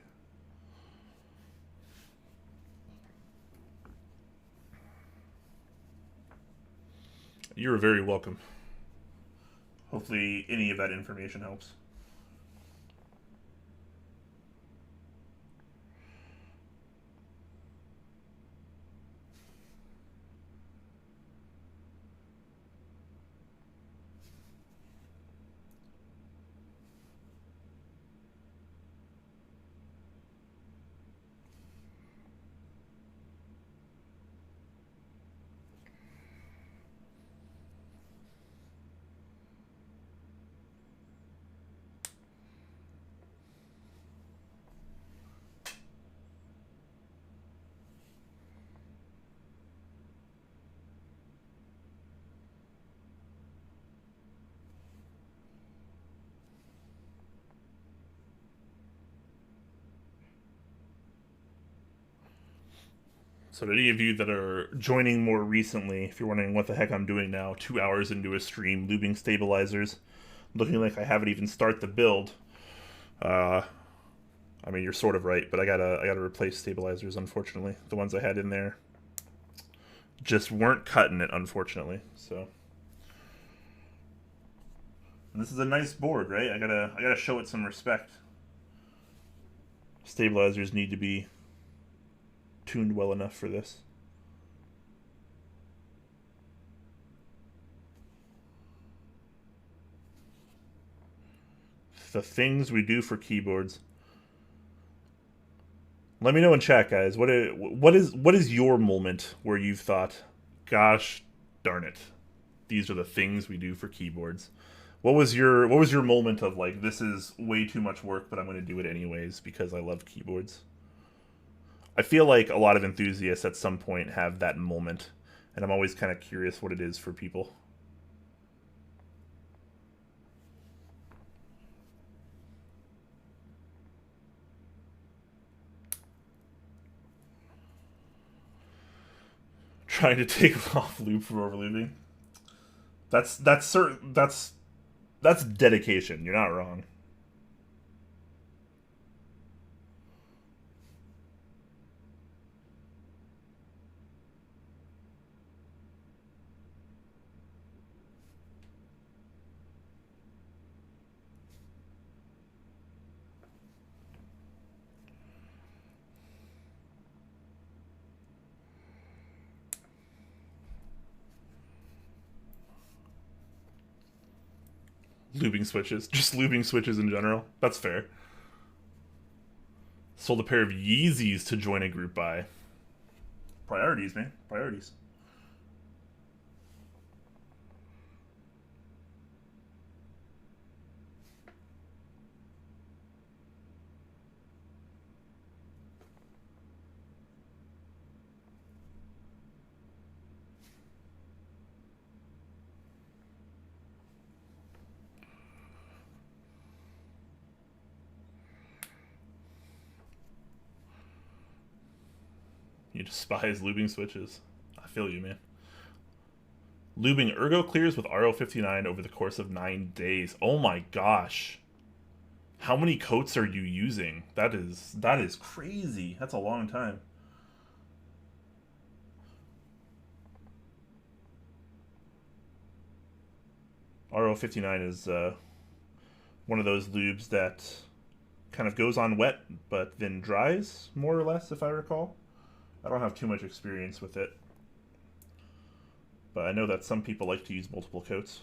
You're very welcome. Hopefully any of that information helps. So to any of you that are joining more recently, if you're wondering what the heck I'm doing now, 2 hours into a stream, looping stabilizers, looking like I haven't even started the build. I mean, you're sort of right, but I gotta replace stabilizers. Unfortunately, the ones I had in there just weren't cutting it. Unfortunately, so. And this is a nice board, right? I gotta show it some respect. Stabilizers need to be tuned well enough for this. The things we do for keyboards. Let me know in chat, guys. What is your moment where you've thought, "Gosh, darn it, these are the things we do for keyboards"? What was your moment of like, this is way too much work, but I'm going to do it anyways because I love keyboards? I feel like a lot of enthusiasts at some point have that moment, and I'm always kind of curious what it is for people. Trying to take off loop for overlooping. That's dedication. You're not wrong. Looping switches. Just looping switches in general. That's fair. Sold a pair of Yeezys to join a group buy. Priorities, man. Priorities. You despise lubing switches. I feel you, man. Lubing ergo clears with RO59 over the course of 9 days. Oh my gosh. How many coats are you using? That is crazy. That's a long time. RO59 is one of those lubes that kind of goes on wet, but then dries, more or less, if I recall. I don't have too much experience with it, but I know that some people like to use multiple coats.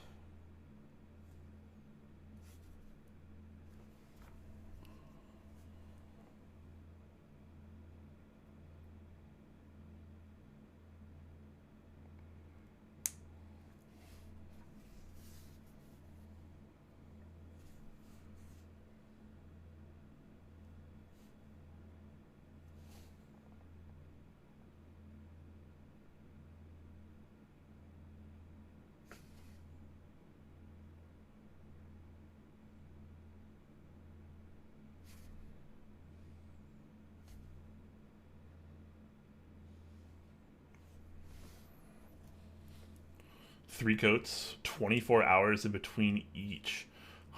Three coats, 24 hours in between each.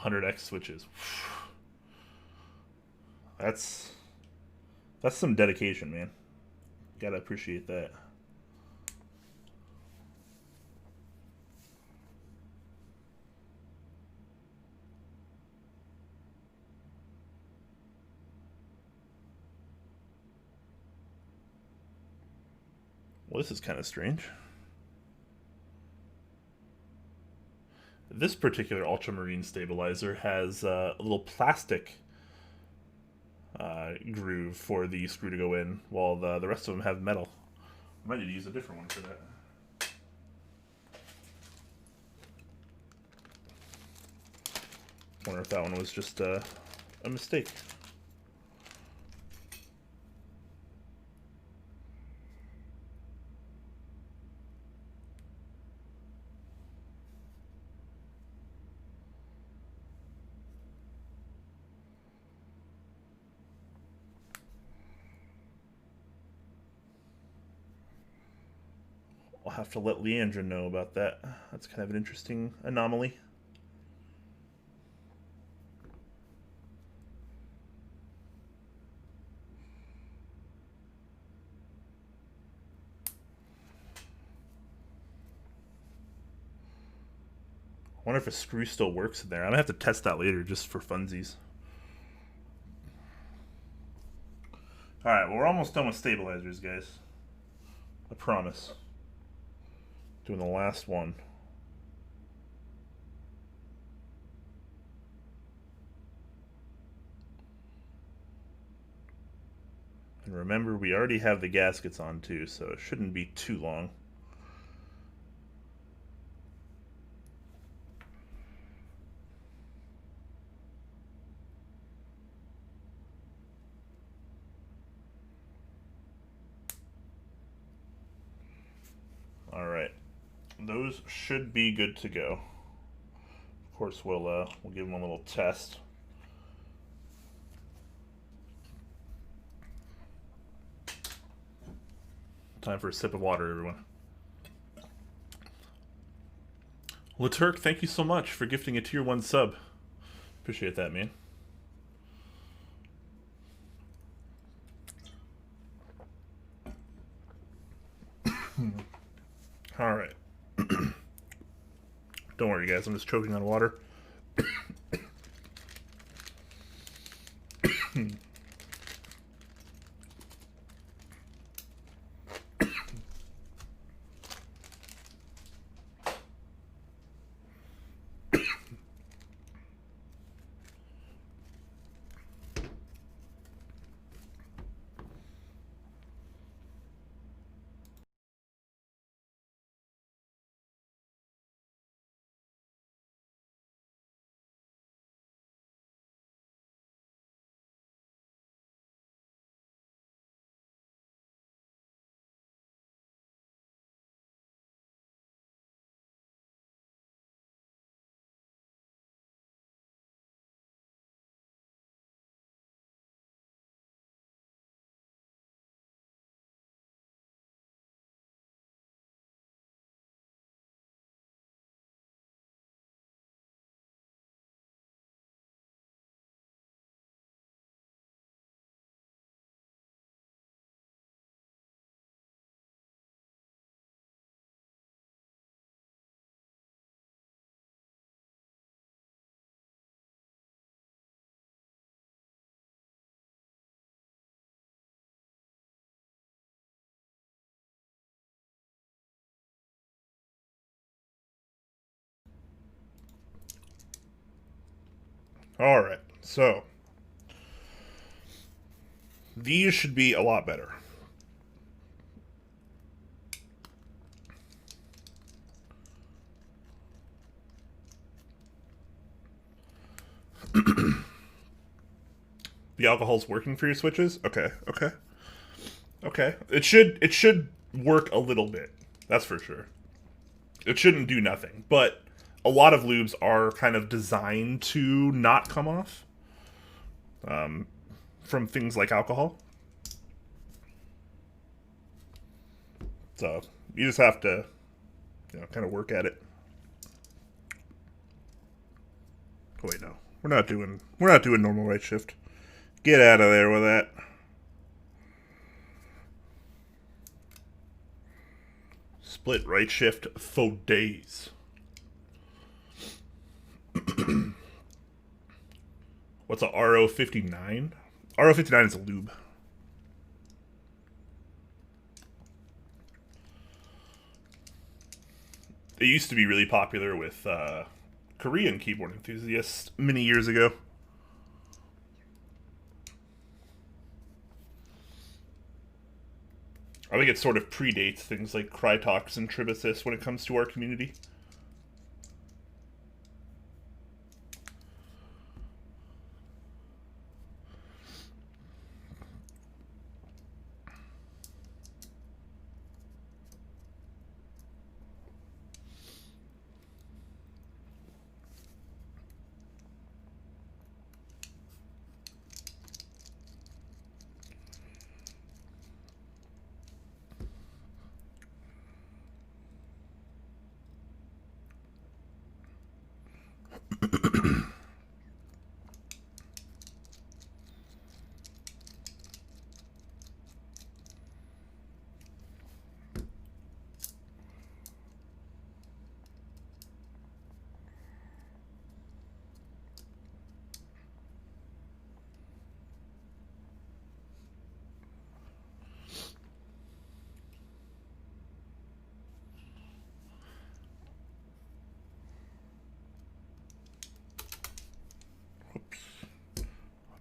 100x switches. That's some dedication, man. Gotta appreciate that. Well, this is kind of strange. This particular ultramarine stabilizer has a little plastic groove for the screw to go in, while the rest of them have metal. I might need to use a different one for that. Wonder if that one was just a mistake. I'll have to let Leandra know about that. That's kind of an interesting anomaly. I wonder if a screw still works in there. I'm gonna have to test that later just for funsies. Alright, well, we're almost done with stabilizers, guys. I promise. Doing the last one. And remember, we already have the gaskets on too, so it shouldn't be too long. Alright. Those should be good to go. Of course, we'll give them a little test. Time for a sip of water, everyone. Laturk, thank you so much for gifting a tier 1 sub. Appreciate that, man. Alright. Don't worry, guys. I'm just choking on water. Alright, so these should be a lot better. The alcohol's working for your switches? Okay, okay. Okay. It should work a little bit. That's for sure. It shouldn't do nothing, but a lot of lubes are kind of designed to not come off from things like alcohol. So you just have to, kind of work at it. Oh wait, no, we're not doing normal right shift. Get out of there with that. Split right shift for days. What's a RO59? RO59 is a lube. It used to be really popular with Korean keyboard enthusiasts many years ago. I think it sort of predates things like Crytox and Tribusys when it comes to our community.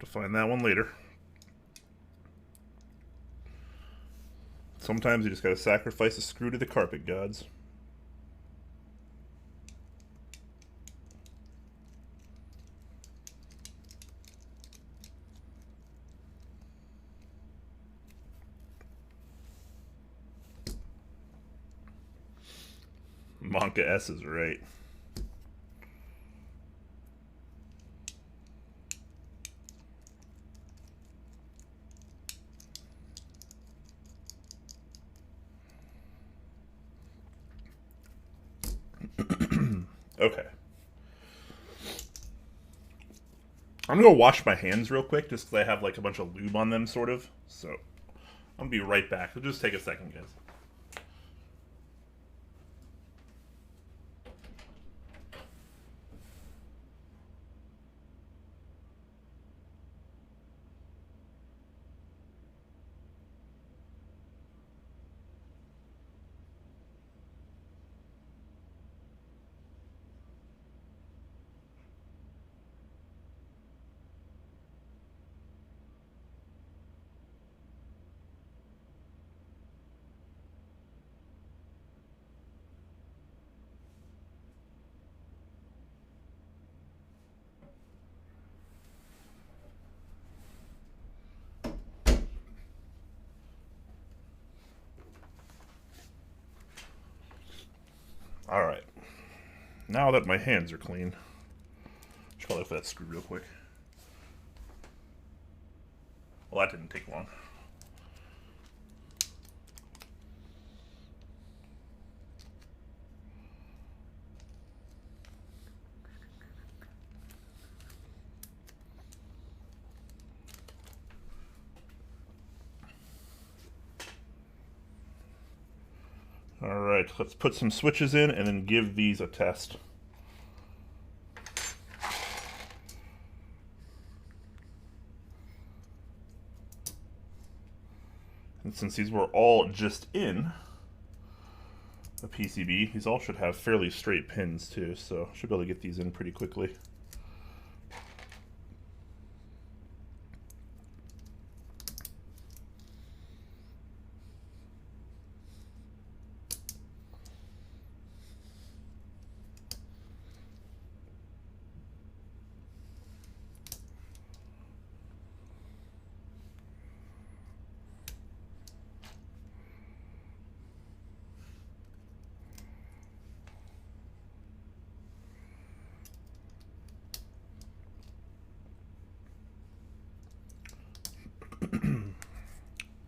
Find that one later. Sometimes you just gotta sacrifice a screw to the carpet gods. Monka S is right. Okay. I'm gonna go wash my hands real quick just because I have like a bunch of lube on them, sort of. So I'm gonna be right back. It'll just take a second, guys. Alright. Now that my hands are clean, I should probably look for that screw real quick. Well, that didn't take long. Alright, let's put some switches in and then give these a test. And since these were all just in the PCB, these all should have fairly straight pins too, so I should be able to get these in pretty quickly.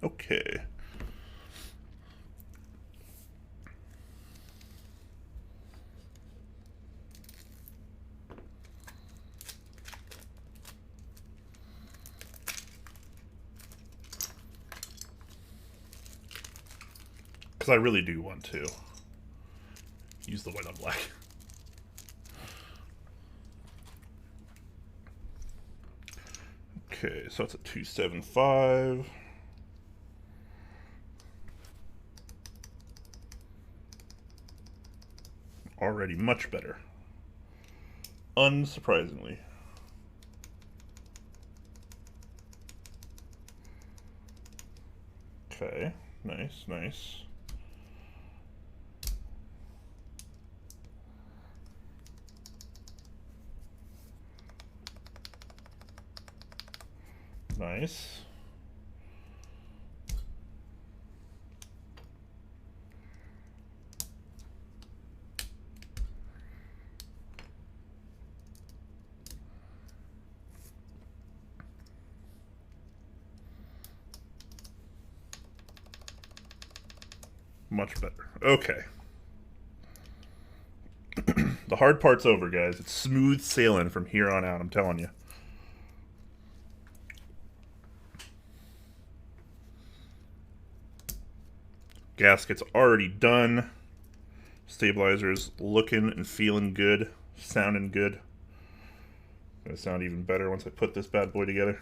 Okay. Because I really do want to use the white on black. Okay, so that's a 275. already much better. Unsurprisingly. Okay, nice, nice. Nice. Much better. Okay. The hard part's over, guys. It's smooth sailing from here on out, I'm telling you. Gasket's already done. Stabilizer's looking and feeling good. Sounding good. Gonna sound even better once I put this bad boy together.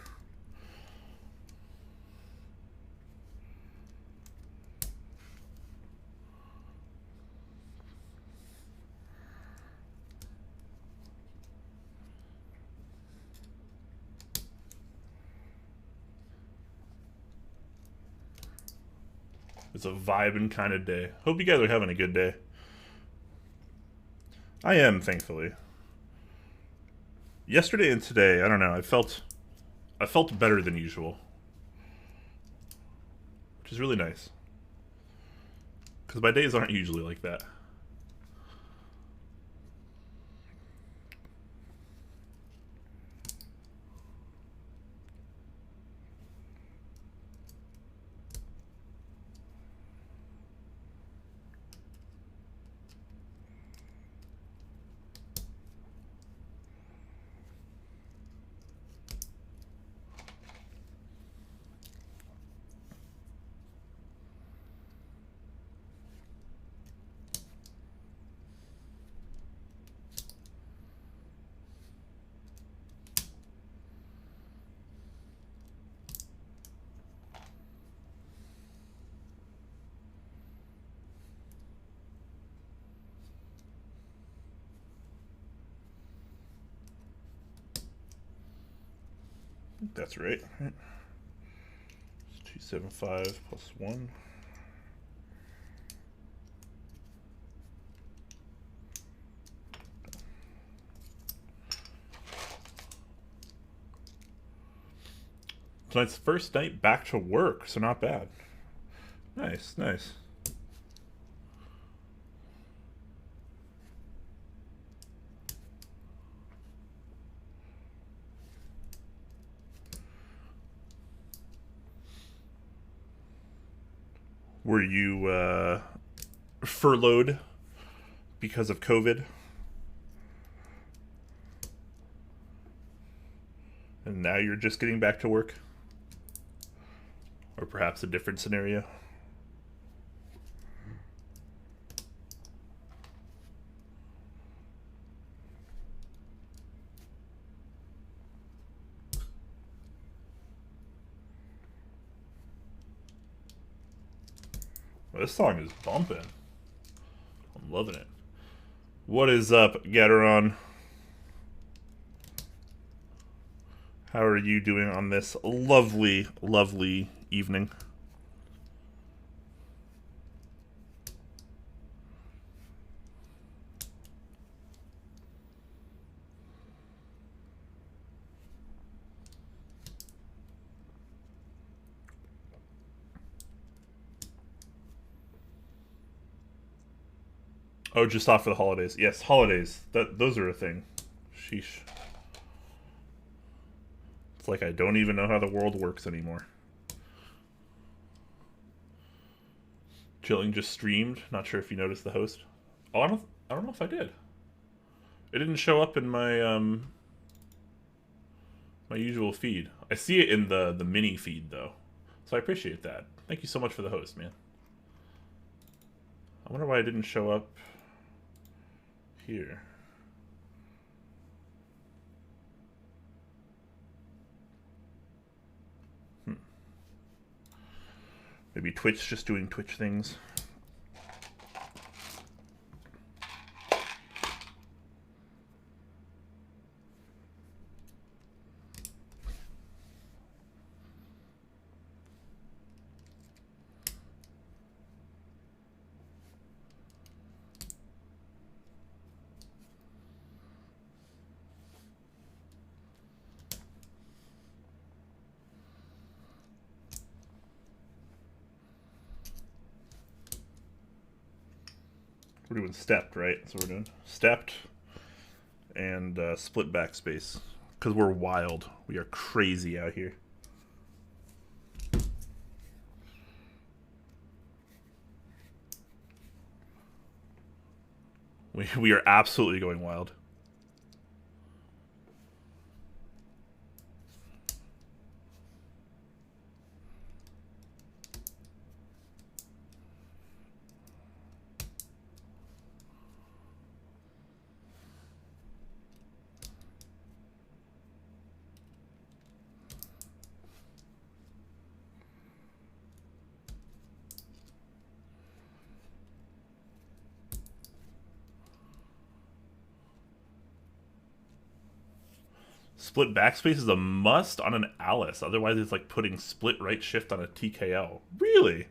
It's a vibing kind of day. Hope you guys are having a good day. I am, thankfully. Yesterday and today, I don't know, I felt better than usual. Which is really nice. Because my days aren't usually like that. That's right. It's 275 plus 1. Tonight's first night back to work, so not bad. Nice, nice. Were you furloughed because of COVID? And now you're just getting back to work? Or perhaps a different scenario? Well, this song is bumping. I'm loving it. What is up, Gateron? How are you doing on this lovely, lovely evening? Oh, just off for the holidays. Yes, holidays. Those are a thing. Sheesh. It's like I don't even know how the world works anymore. Chilling just streamed. Not sure if you noticed the host. Oh, I don't know if I did. It didn't show up in my my usual feed. I see it in the mini feed though. So I appreciate that. Thank you so much for the host, man. I wonder why it didn't show up here. Maybe Twitch just doing Twitch things. we're doing stepped, right? So we're doing stepped and split backspace. Because we're wild. We are crazy out here. We are absolutely going wild. Split backspace is a must on an Alice. Otherwise, it's like putting split right shift on a TKL. Really?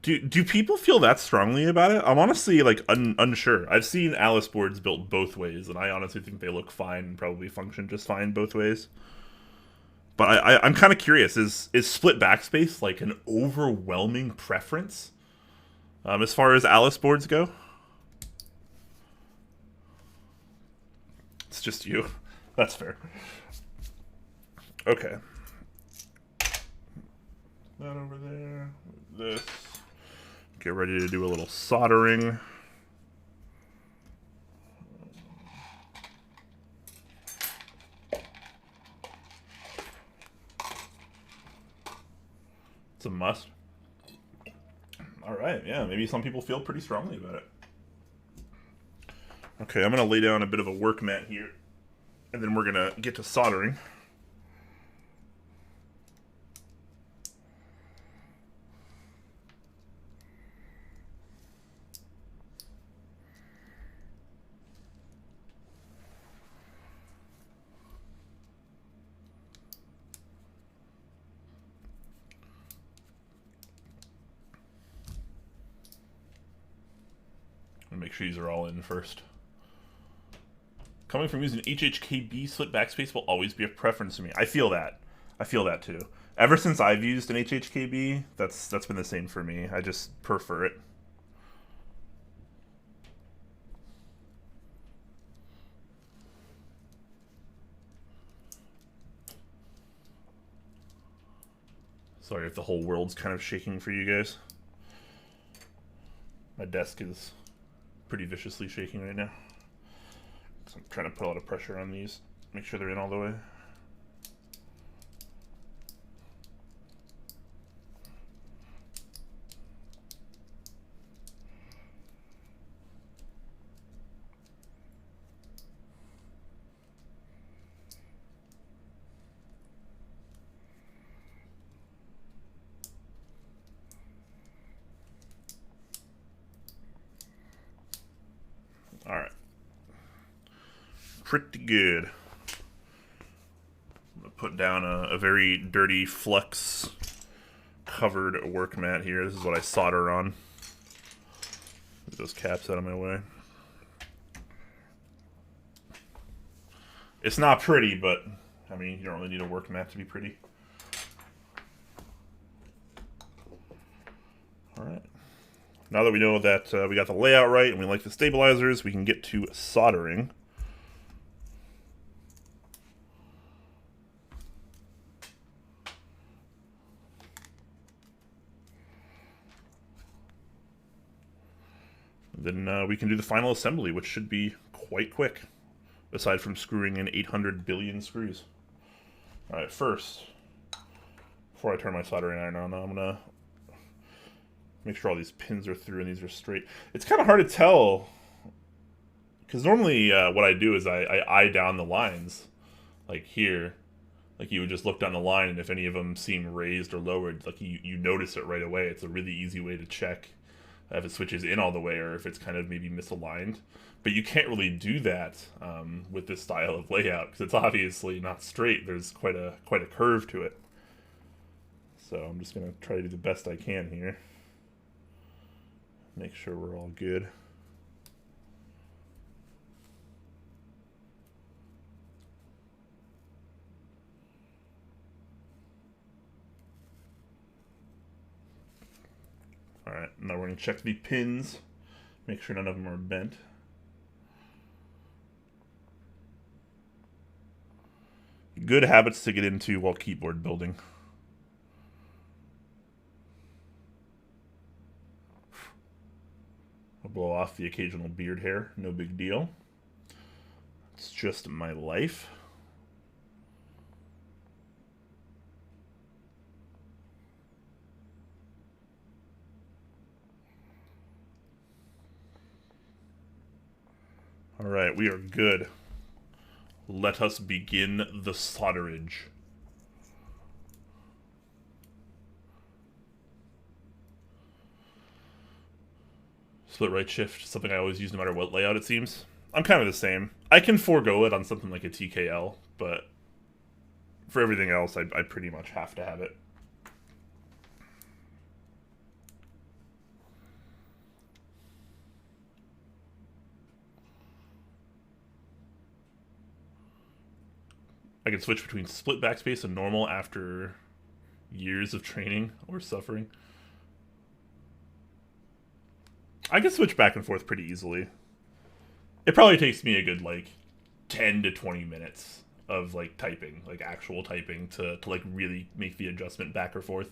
Do people feel that strongly about it? I'm honestly like unsure. I've seen Alice boards built both ways, and I honestly think they look fine and probably function just fine both ways. But I'm kind of curious. Is split backspace like an overwhelming preference as far as Alice boards go? It's just you. That's fair. Okay. That over there. This. Get ready to do a little soldering. It's a must. All right, yeah, maybe some people feel pretty strongly about it. Okay, I'm going to lay down a bit of a work mat here, and then we're going to get to soldering. Make sure these are all in first. Coming from using HHKB, split backspace will always be a preference to me. I feel that. I feel that too. Ever since I've used an HHKB, that's been the same for me. I just prefer it. Sorry if the whole world's kind of shaking for you guys. My desk is pretty viciously shaking right now. So I'm trying to put a lot of pressure on these. Make sure they're in all the way. All right. Pretty good. I'm gonna put down a very dirty flux covered work mat here. This is what I solder on. Get those caps out of my way. It's not pretty, but I mean, you don't really need a work mat to be pretty. All right. Now that we know that we got the layout right and we like the stabilizers, we can get to soldering. Then we can do the final assembly, which should be quite quick, aside from screwing in 800 billion screws. All right, first, before I turn my soldering iron on, I'm going to make sure all these pins are through and these are straight. It's kind of hard to tell, because normally what I do is I eye down the lines, like here. Like you would just look down the line, and if any of them seem raised or lowered, like you notice it right away. It's a really easy way to check if it switches in all the way or if it's kind of maybe misaligned. But you can't really do that with this style of layout because it's obviously not straight. There's quite a curve to it. So I'm just going to try to do the best I can here. Make sure we're all good. Alright, now we're going to check the pins Make sure none of them are bent. Good habits to get into while keyboard building. I'll blow off the occasional beard hair, no big deal. It's just my life. Alright, we are good. Let us begin the solderage. Split right shift, something I always use no matter what layout it seems. I'm kind of the same. I can forego it on something like a TKL, but for everything else, I pretty much have to have it. I can switch between split backspace and normal after years of training or suffering. I can switch back and forth pretty easily. It probably takes me a good, like, 10 to 20 minutes of, like, typing, like, actual typing to like, really make the adjustment back or forth.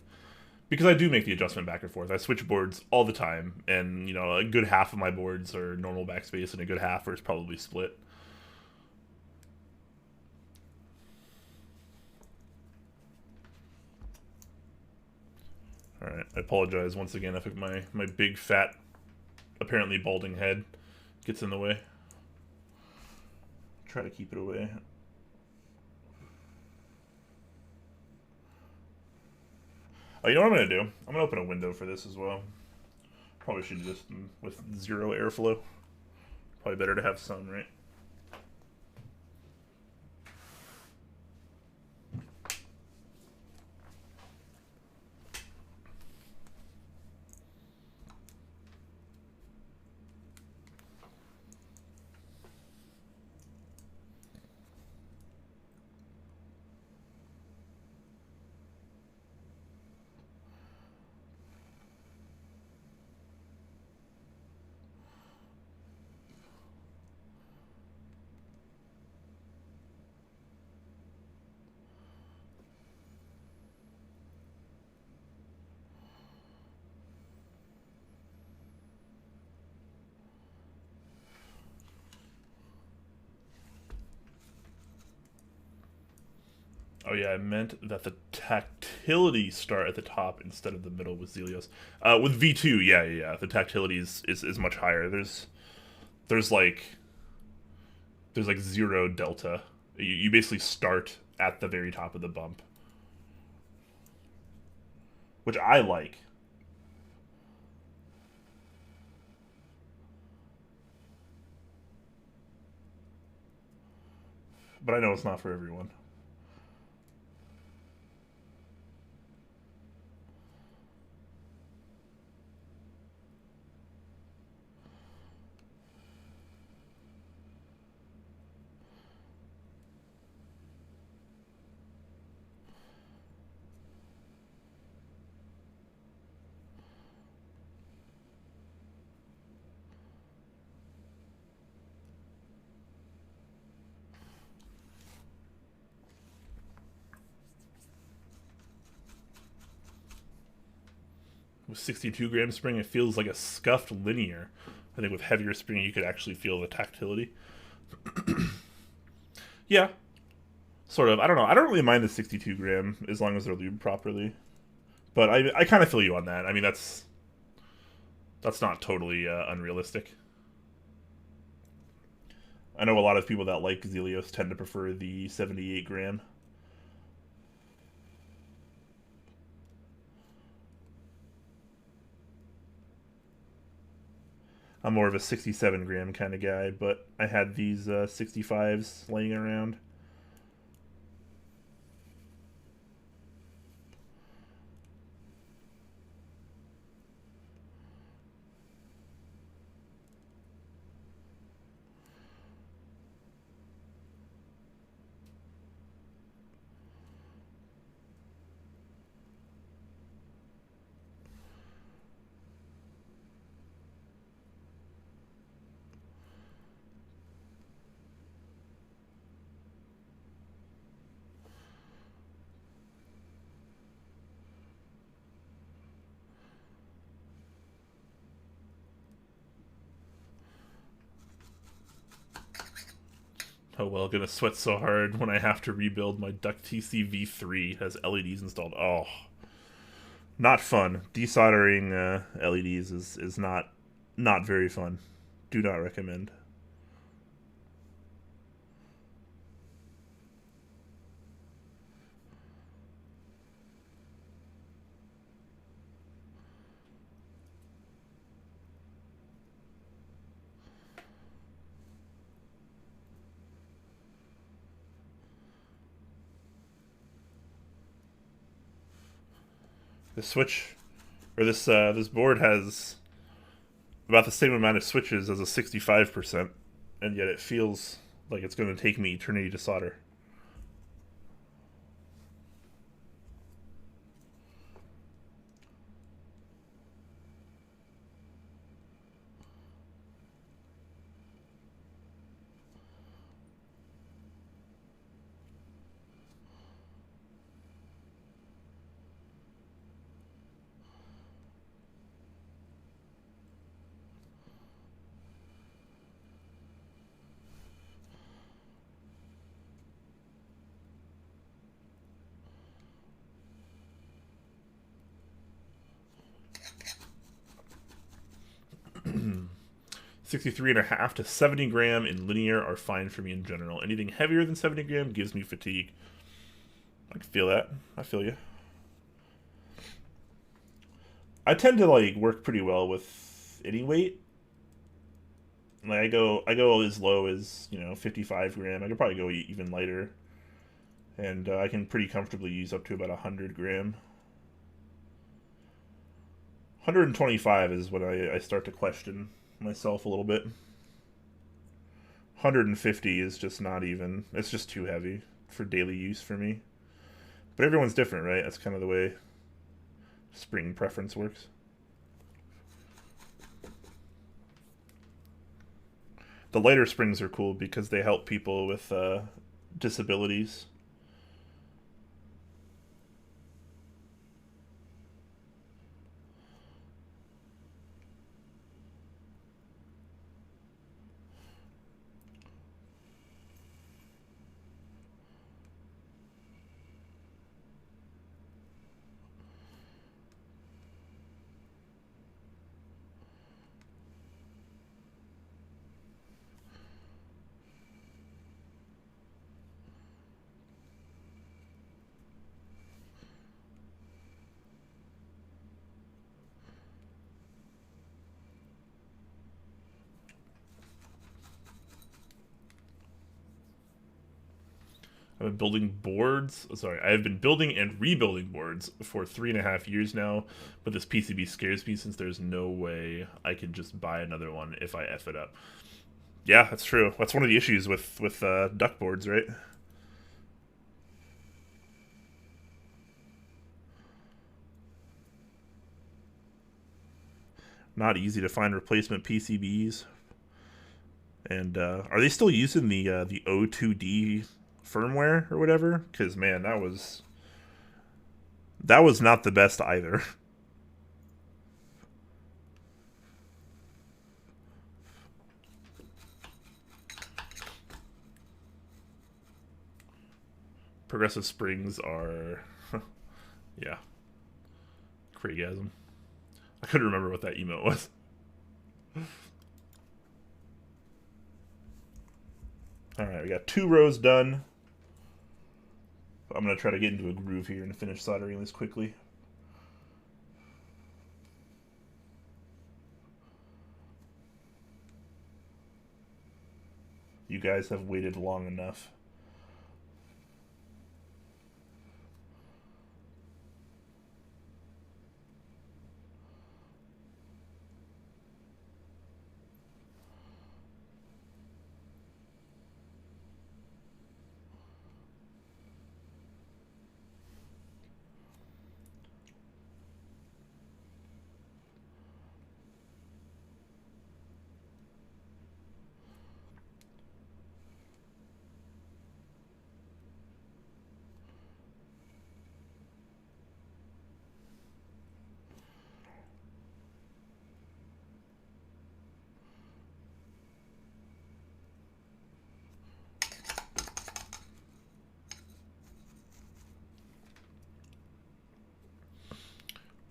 Because I do make the adjustment back and forth. I switch boards all the time, and, you know, a good half of my boards are normal backspace, and a good half is probably split. Alright, I apologize once again if my big, fat, apparently balding head gets in the way. Try to keep it away. Oh, you know what I'm going to do? I'm going to open a window for this as well. Probably should do this with zero airflow. Probably better to have sun, right? Oh yeah, I meant that the tactility start at the top instead of the middle with Zelios. With V2, yeah, the tactility is much higher. There's like zero delta. You basically start at the very top of the bump, which I like. But I know it's not for everyone. With 62 gram spring, it feels like a scuffed linear. I think with heavier spring, you could actually feel the tactility. Yeah, sort of. I don't know. I don't really mind the 62 gram as long as they're lubed properly. But I kind of feel you on that. I mean, that's not totally unrealistic. I know a lot of people that like Zelios tend to prefer the 78 gram. I'm more of a 67 gram kind of guy, but I had these 65s laying around. Oh well, gonna sweat so hard when I have to rebuild my DuckTC V3. It has LEDs installed. Oh, not fun. Desoldering LEDs is not very fun. Do not recommend. The switch, or this board has about the same amount of switches as a 65%, and yet it feels like it's going to take me eternity to solder. $63.5 to 70 gram in linear are fine for me in general. Anything heavier than 70 gram gives me fatigue. I can feel that. I feel you. I tend to like work pretty well with any weight. Like I go as low as 55 gram. I could probably go even lighter, and I can pretty comfortably use up to about 100 gram. 125 is when I start to question myself a little bit. 150 is just not even. It's just too heavy for daily use for me. But everyone's different, right? That's kind of the way spring preference works. The lighter springs are cool because they help people with disabilities. I've been building boards. Sorry, I have been building and rebuilding boards for 3.5 years now. But this PCB scares me since there's no way I can just buy another one if I f it up. Yeah, that's true. That's one of the issues with duck boards, right? Not easy to find replacement PCBs. And are they still using the O2D firmware or whatever? Because man, that was not the best either. Progressive springs are, yeah, Craigasm. I couldn't remember what that emote was. All right, we got 2 rows done. I'm gonna try to get into a groove here and finish soldering this quickly. You guys have waited long enough.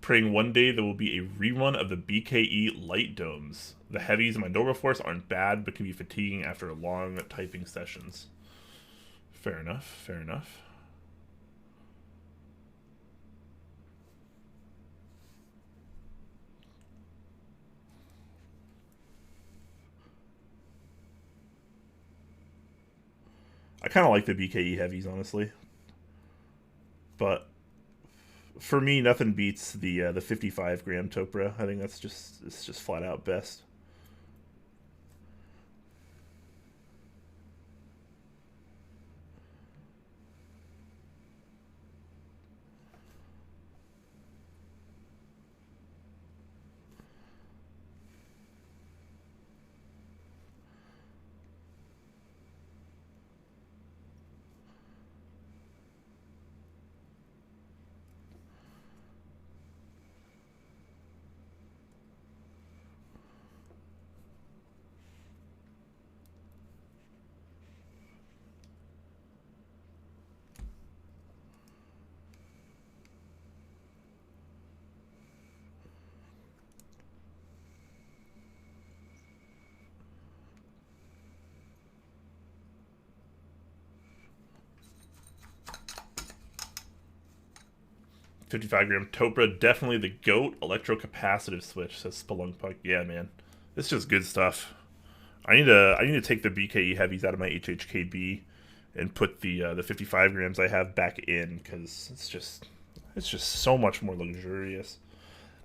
Praying one day there will be a rerun of the BKE light domes. The heavies in my normal force aren't bad, but can be fatiguing after long typing sessions. Fair enough, fair enough. I kind of like the BKE heavies, honestly. But for me, nothing beats the 55 gram Topra. I think it's just flat out best. 55 gram Topra, definitely the GOAT electrocapacitive switch, says Spelunpunk. Yeah, man. It's just good stuff. I need to take the BKE heavies out of my HHKB and put the 55 grams I have back in because it's just so much more luxurious.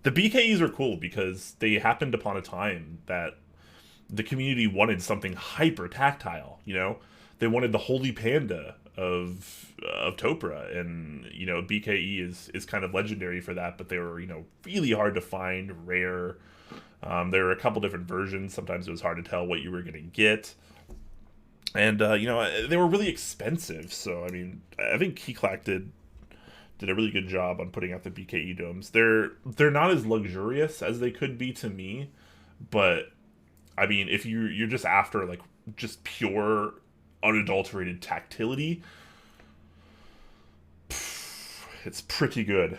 The BKEs are cool because they happened upon a time that the community wanted something hyper tactile. You know, they wanted the holy panda of Topra, and BKE is kind of legendary for that. But they were really hard to find, rare. There were a couple different versions. Sometimes it was hard to tell what you were going to get, and they were really expensive. So I mean, I think Clack did a really good job on putting out the BKE domes. They're not as luxurious as they could be to me, but I mean, if you're just after like just pure unadulterated tactility, it's pretty good.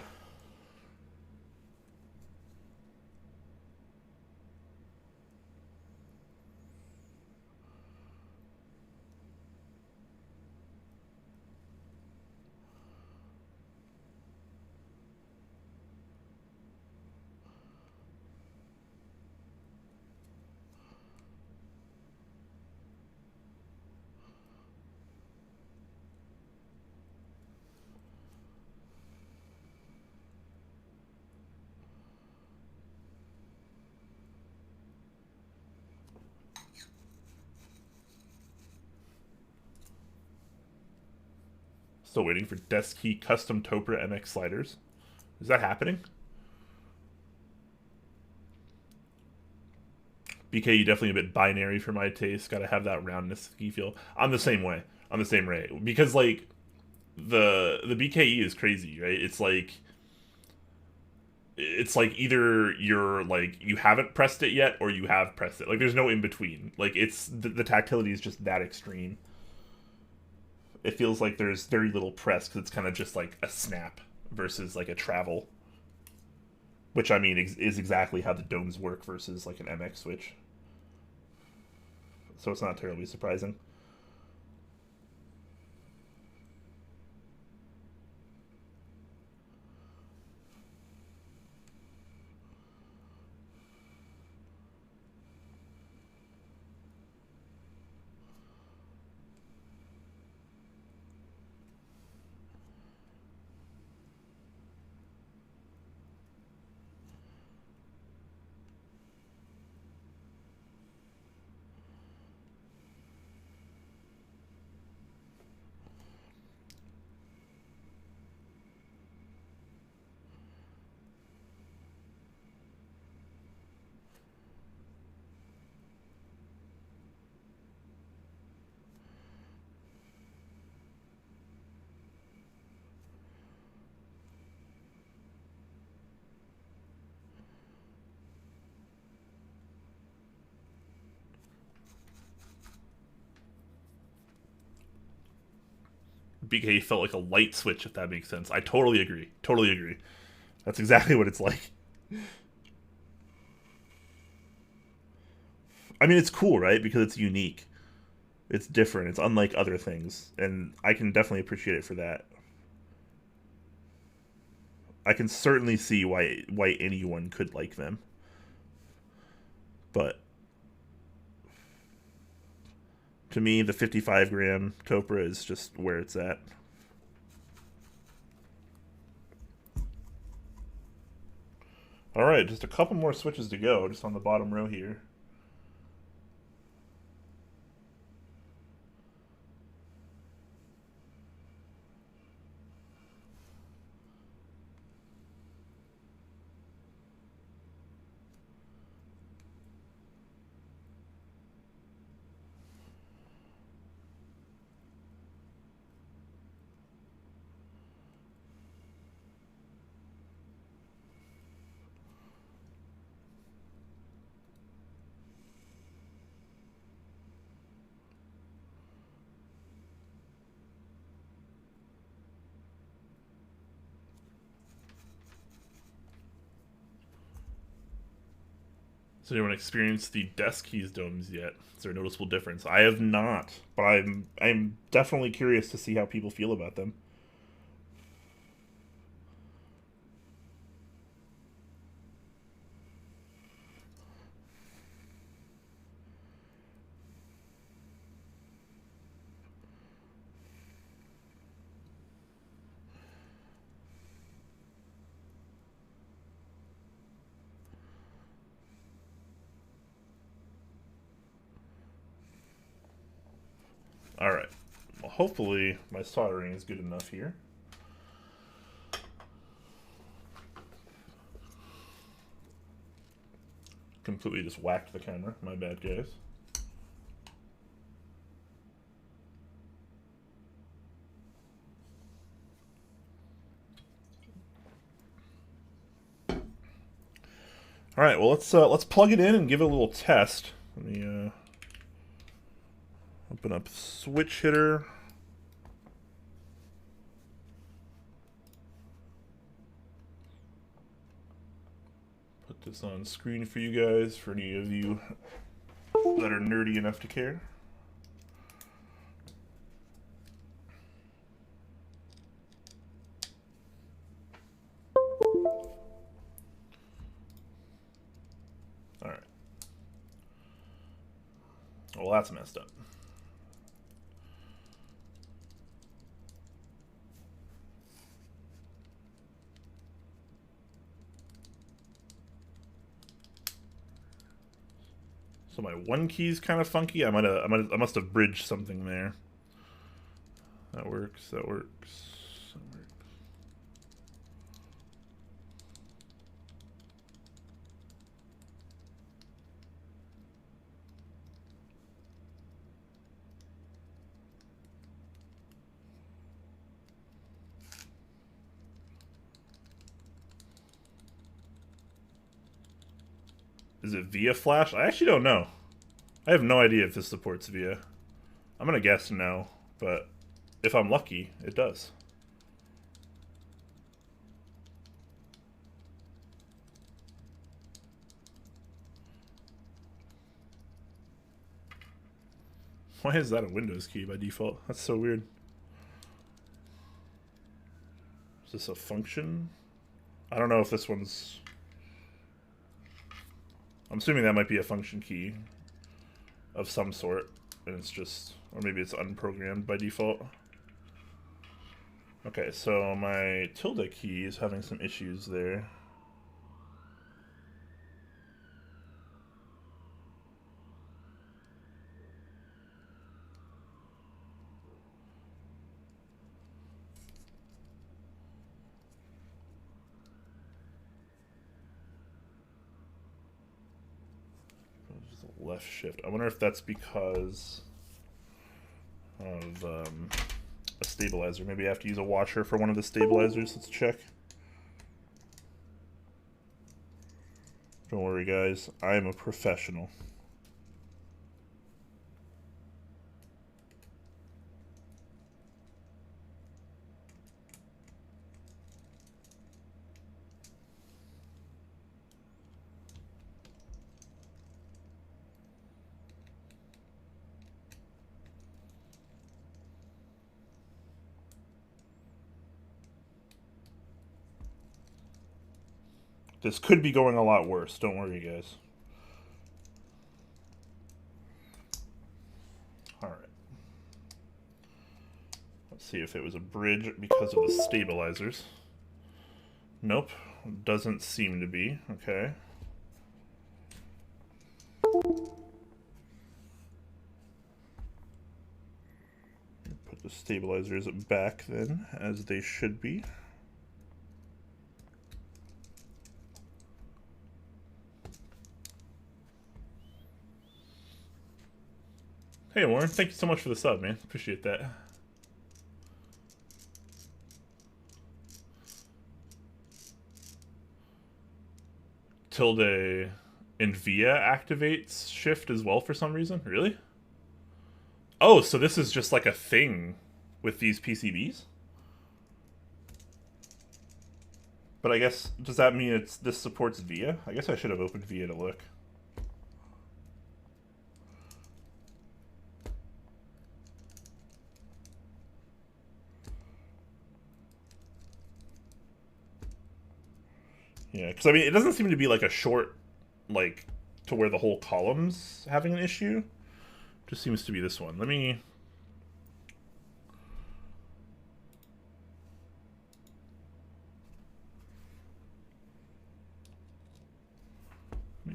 Still waiting for Desk Key custom Topra MX sliders. Is that happening? BKE definitely a bit binary for my taste. Got to have that roundness ski feel. I'm the same way. I'm the same way because like the BKE is crazy, right? It's like either you're like you haven't pressed it yet or you have pressed it. Like there's no in between. Like it's the tactility is just that extreme. It feels like there's very little press because it's kind of just like a snap versus like a travel, which I mean is exactly how the domes work versus like an MX switch. So it's not terribly surprising. BK felt like a light switch, if that makes sense. I totally agree. Totally agree. That's exactly what it's like. I mean, it's cool, right? Because it's unique. It's different. It's unlike other things, and I can definitely appreciate it for that. I can certainly see why anyone could like them, but to me, the 55-gram Topra is just where it's at. All right, just a couple more switches to go, just on the bottom row here. Has anyone experienced the desk keys domes yet? Is there a noticeable difference? I have not, but I'm definitely curious to see how people feel about them. All right. Well, hopefully my soldering is good enough here. Completely just whacked the camera. My bad, guys. All right. Well, let's plug it in and give it a little test. Let me open up Switch Hitter. Put this on screen for you guys, for any of you that are nerdy enough to care. All right. Well, that's messed up. So my one key is kind of funky. I must have bridged something there. That works. That works. That works. Is it via flash? I actually don't know. I have no idea if this supports via. I'm gonna guess no, but if I'm lucky, it does. Why is that a Windows key by default? That's so weird. Is this a function? I don't know if this one's... I'm assuming that might be a function key of some sort, and it's just... Or maybe it's unprogrammed by default. Okay, so my tilde key is having some issues there. Left shift. I wonder if that's because of a stabilizer. Maybe I have to use a washer for one of the stabilizers. Let's check. Don't worry, guys. I am a professional. This could be going a lot worse. Don't worry, guys. All right. Let's see if it was a bridge because of the stabilizers. Nope. Doesn't seem to be. Okay. Put the stabilizers back then, as they should be. Hey, Warren. Thank you so much for the sub, man. Appreciate that. Tilde and Via activates shift as well for some reason. Really? Oh, so this is just like a thing with these PCBs? But I guess, does that mean this supports Via? I guess I should have opened Via to look. Yeah, because I mean, it doesn't seem to be like a short, like, to where the whole column's having an issue. It just seems to be this one. Let me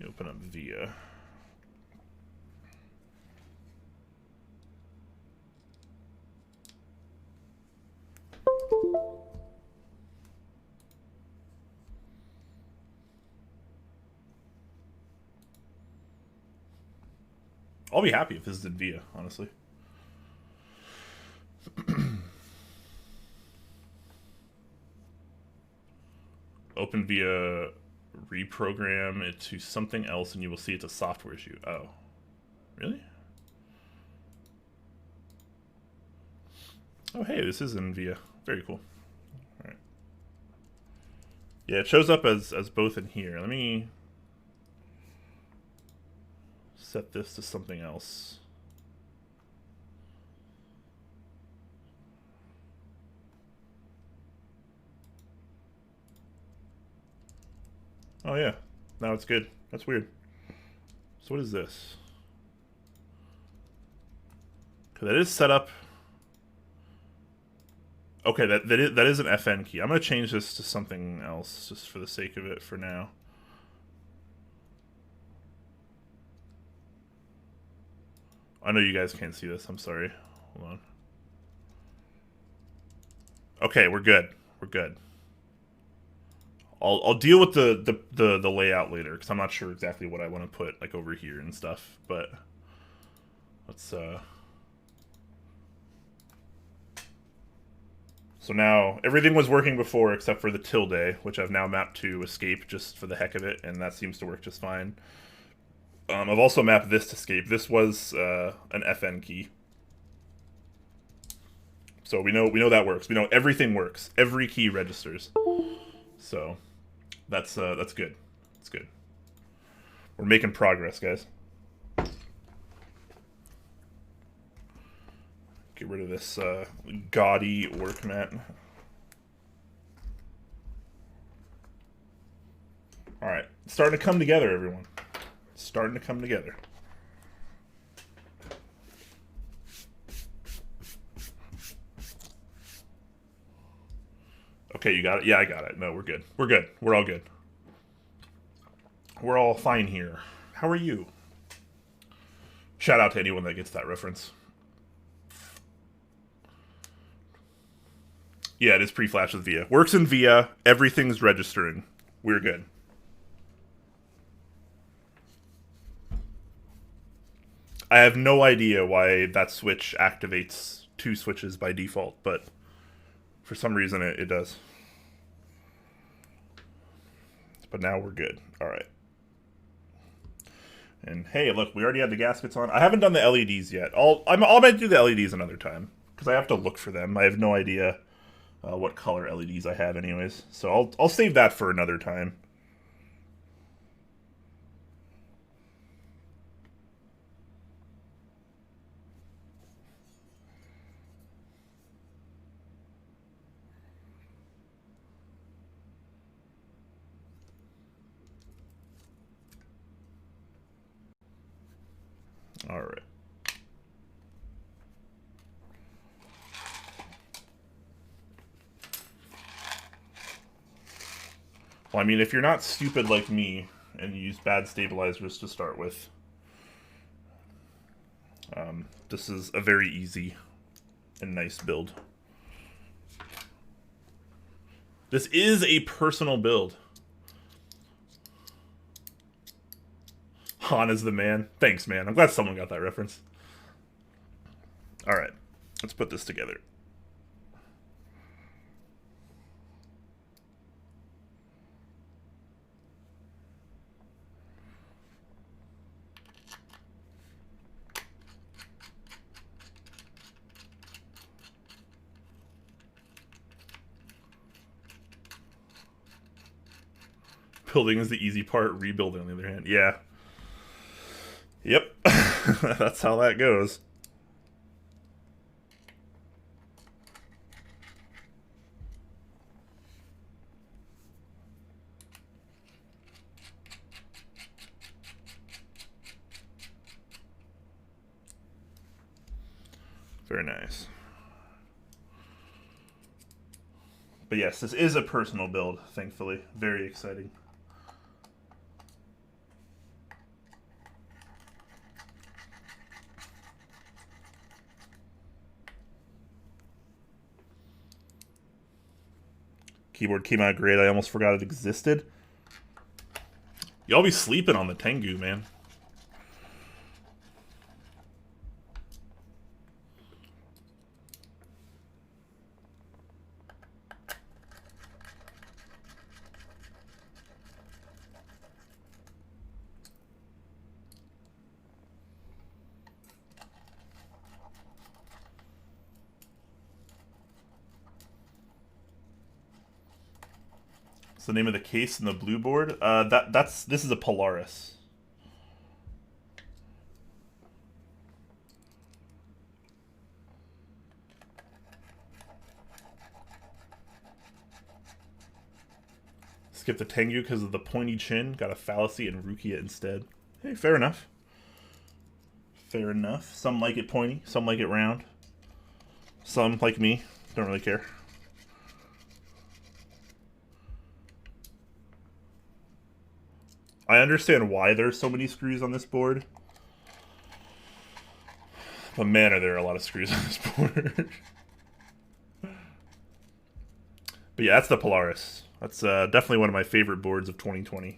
open up Via. I'll be happy if this is in Via, honestly. Open Via, reprogram it to something else, and you will see it's a software issue. Oh. Really? Oh, hey, this is in Via. Very cool. All right. Yeah, it shows up as both in here. Let me set this to something else. Oh yeah, now it's good. That's weird. So what is this? Okay, that is set up. Okay, that is an FN key. I'm gonna change this to something else just for the sake of it for now. I know you guys can't see this. I'm sorry. Hold on. Okay, we're good. We're good. I'll deal with the layout later because I'm not sure exactly what I want to put like over here and stuff. But let's So now everything was working before except for the tilde, which I've now mapped to escape just for the heck of it, and that seems to work just fine. I've also mapped this to escape. This was an FN key. So we know that works. We know everything works. Every key registers. So that's good. That's good. We're making progress, guys. Get rid of this gaudy work mat. All right, it's starting to come together, everyone. It's starting to come together. Okay, you got it? Yeah, I got it. No, we're good. We're good. We're all good. We're all fine here. How are you? Shout out to anyone that gets that reference. Yeah, it is pre-flash with Via. Works in Via. Everything's registering. We're good. I have no idea why that switch activates 2 switches by default, but for some reason it does. But now we're good. All right. And hey, look, we already had the gaskets on. I haven't done the LEDs yet. I'll maybe do the LEDs another time because I have to look for them. I have no idea what color LEDs I have, anyways. So I'll save that for another time. All right. Well, I mean, if you're not stupid like me and you use bad stabilizers to start with, this is a very easy and nice build. This is a personal build. Han is the man. Thanks, man. I'm glad someone got that reference. All right, let's put this together. Building is the easy part. Rebuilding, on the other hand. Yeah. Yep. That's how that goes. Very nice. But yes, this is a personal build, thankfully. Very exciting. Keyboard came out great. I almost forgot it existed. Y'all be sleeping on the Tengu, man. What's the name of the case in the blue board? This is a Polaris. Skip the Tengu because of the pointy chin. Got a fallacy and Rukia instead. Hey, fair enough. Fair enough. Some like it pointy, some like it round. Some, like me, don't really care. I understand why there's so many screws on this board. But man, are there a lot of screws on this board. But yeah, that's the Polaris. That's definitely one of my favorite boards of 2020.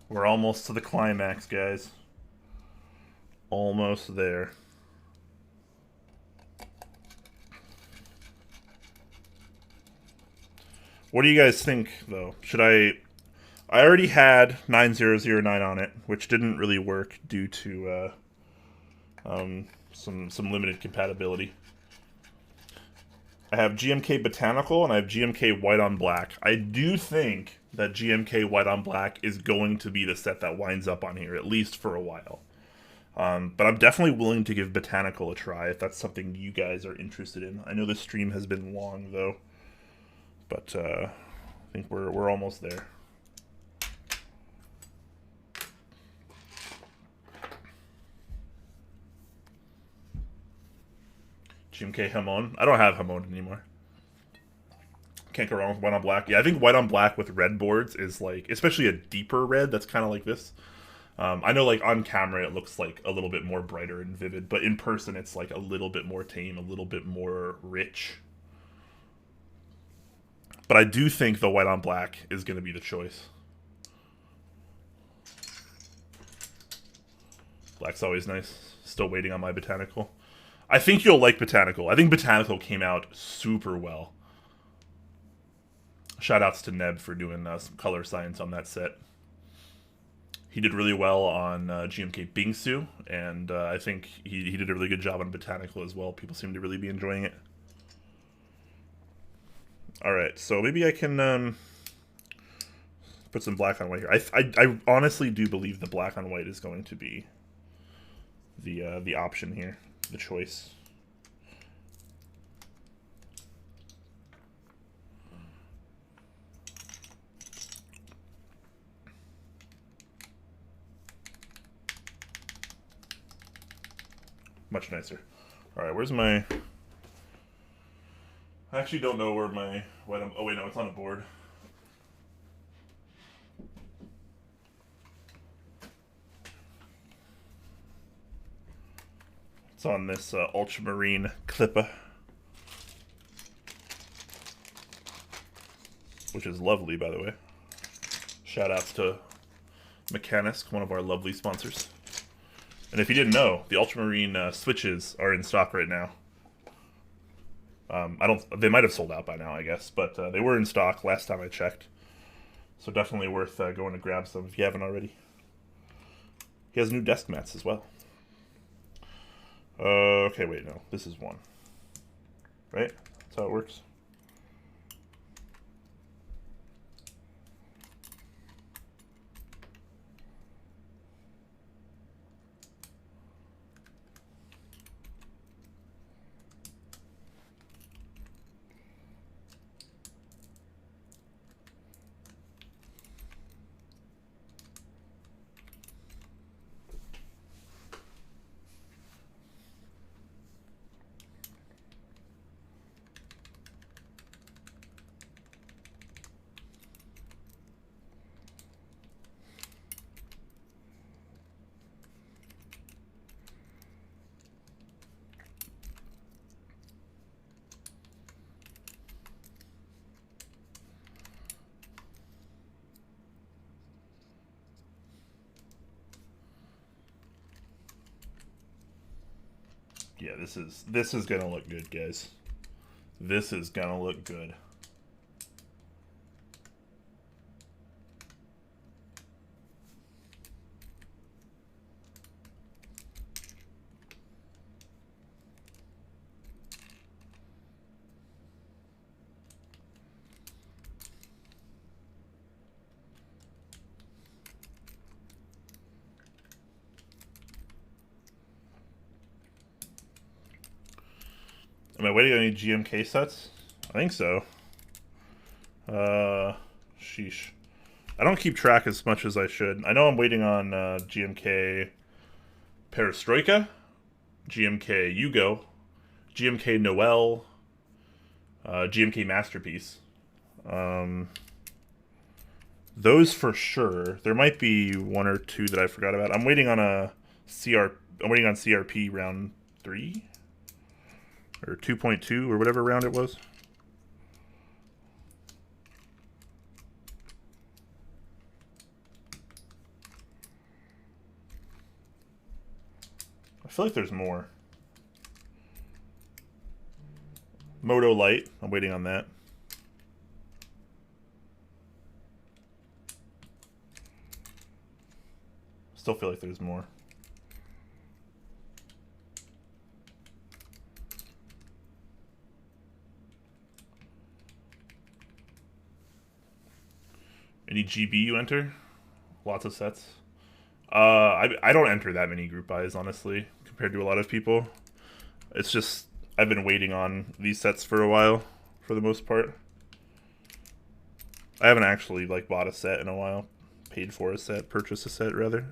We're almost to the climax, guys. Almost there. What do you guys think, though? Should I already had 9009 on it, which didn't really work due to some limited compatibility. I have GMK Botanical and I have GMK White on Black. I do think that GMK White on Black is going to be the set that winds up on here, at least for a while. But I'm definitely willing to give Botanical a try if that's something you guys are interested in. I know the stream has been long, though. But I think we're almost there. GMK Hamon. I don't have Hamon anymore. Can't go wrong with White on Black. Yeah, I think White on Black with red boards is like, especially a deeper red that's kind of like this. I know like on camera it looks like a little bit more brighter and vivid, but in person it's like a little bit more tame, a little bit more rich. But I do think the white on black is going to be the choice. Black's always nice. Still waiting on my Botanical. I think you'll like Botanical. I think Botanical came out super well. Shoutouts to Neb for doing some color science on that set. He did really well on GMK Bingsu, and I think he did a really good job on Botanical as well. People seem to really be enjoying it. Alright, so maybe I can put some black on white here. I honestly do believe the black on white is going to be the option here, the choice. Much nicer. Alright, where's my... I actually don't know where my white... Oh wait, no, it's on a board. It's on this ultramarine Clippa, which is lovely, by the way. Shoutouts to Mechanisk, one of our lovely sponsors. And if you didn't know, the ultramarine switches are in stock right now. They might have sold out by now, I guess, but they were in stock last time I checked. So definitely worth going to grab some if you haven't already. He has new desk mats as well. Okay, wait, no. This is one. Right? That's how it works. Yeah, this is gonna look good, guys. This is gonna look good. Am I waiting on any GMK sets? I think so. Sheesh. I don't keep track as much as I should. I know I'm waiting on GMK Perestroika, GMK Yugo, GMK Noel, GMK Masterpiece. Those for sure. There might be one or two that I forgot about. I'm waiting on I'm waiting on CRP round 3 or 2.2 or whatever round it was. I feel like there's more. Moto Light. I'm waiting on that. Still feel like there's more. Any GB you enter? Lots of sets. I don't enter that many group buys, honestly, compared to a lot of people. It's just I've been waiting on these sets for a while, for the most part. I haven't actually like bought a set in a while. Paid for a set, purchased a set rather.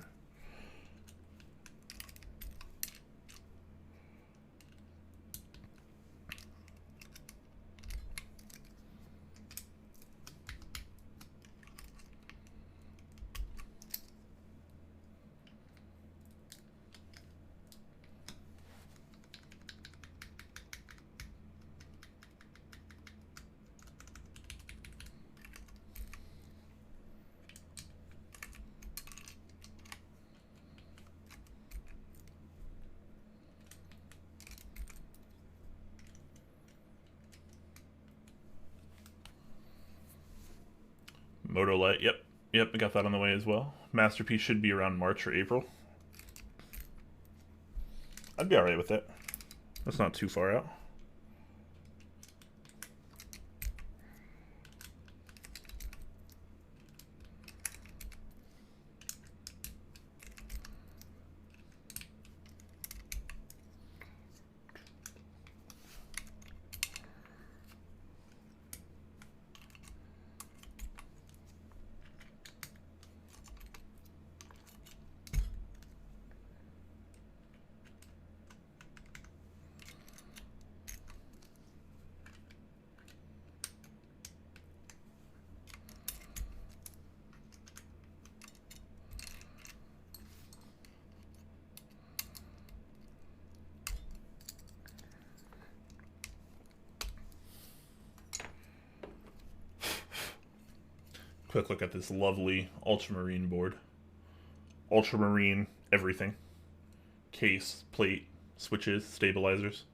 Moto Light, yep. Yep, I got that on the way as well. Masterpiece should be around March or April. I'd be alright with it. That's not too far out. Quick look at this lovely ultramarine board. Ultramarine everything. Case, plate, switches, stabilizers.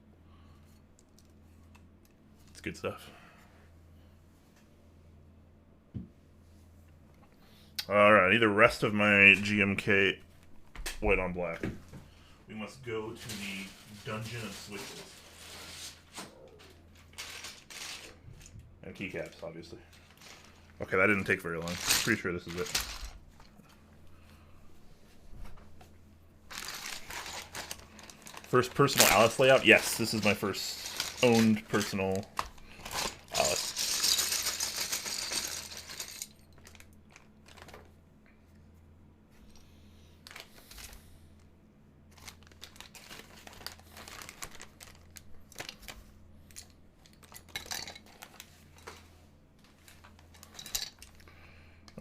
It's good stuff. Alright, the rest of my GMK white on black. We must go to the Dungeon of Switches. And keycaps, obviously. Okay, that didn't take very long. Pretty sure this is it. First personal Alice layout? Yes, this is my first owned personal Alice.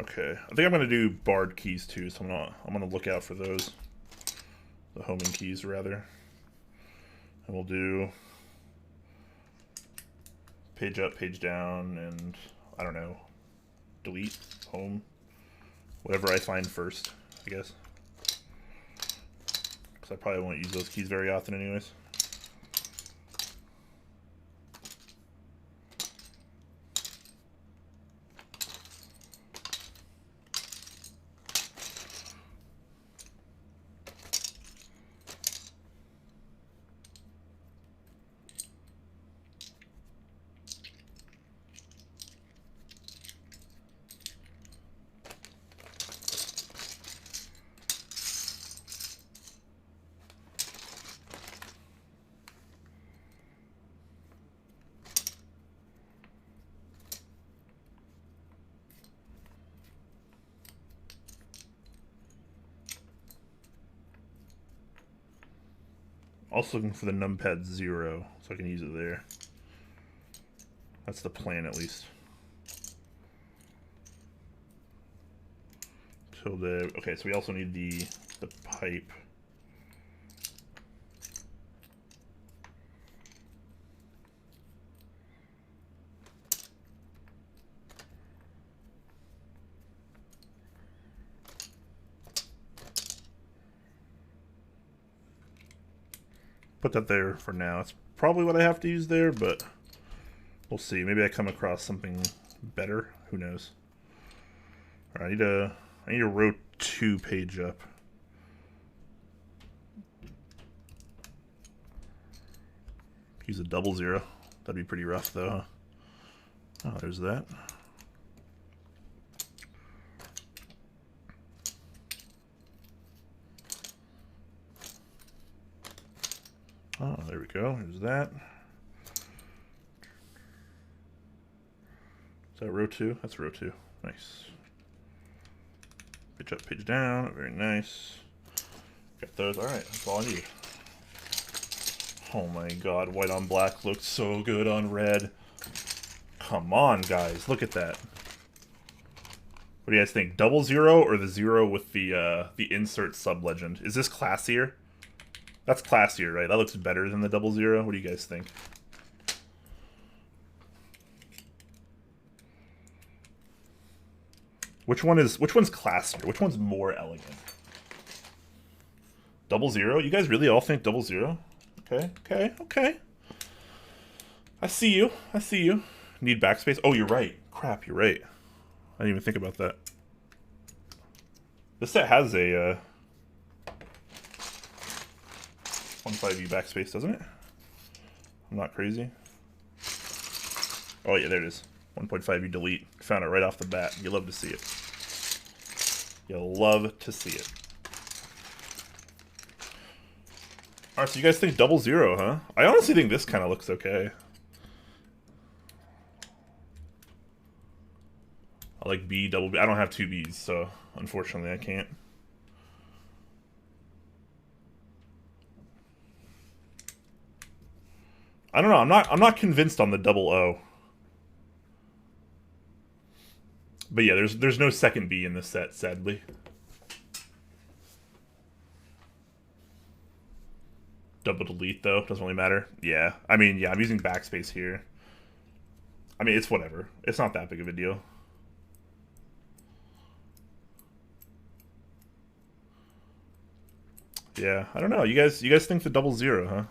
Okay, I think I'm gonna do barred keys too, so I'm gonna look out for those. The homing keys rather. And we'll do page up, page down, and I don't know, delete, home, whatever I find first, I guess. Because I probably won't use those keys very often anyways. Also looking for the numpad 0, so I can use it there. That's the plan, at least. Tilde. Okay, so we also need the pipe. Put that there for now. It's probably what I have to use there, but we'll see. Maybe I come across something better. Who knows? All right, I need a row 2 page up. Use a 00. That'd be pretty rough, though. Huh? Oh, there's that. Oh, there we go. Here's that. Is that row 2? That's row 2. Nice. Page up, page down. Very nice. Got those. All right, that's all I need. Oh my god, white on black looks so good on red. Come on, guys. Look at that. What do you guys think? 00 or the 0 with the insert sub-legend? Is this classier? That's classier, right? That looks better than the 00. What do you guys think? Which one's classier? Which one's more elegant? 00? You guys really all think 00? Okay. I see you. Need backspace. Oh, you're right. Crap, you're right. didn't even think about that. This set has a 1.5U backspace, doesn't it? I'm not crazy. Oh yeah, there it is. 1.5U delete. Found it right off the bat. You love to see it. You'll love to see it. Alright, so you guys think 00, huh? I honestly think this kind of looks okay. I like B, double B. I don't have two Bs, so unfortunately I can't. I don't know. I'm not convinced on the 00. But yeah, there's no second B in this set, sadly. Double delete though, doesn't really matter. Yeah, I mean, yeah, I'm using backspace here. I mean, it's whatever. It's not that big of a deal. Yeah, I don't know. You guys think the 00, huh?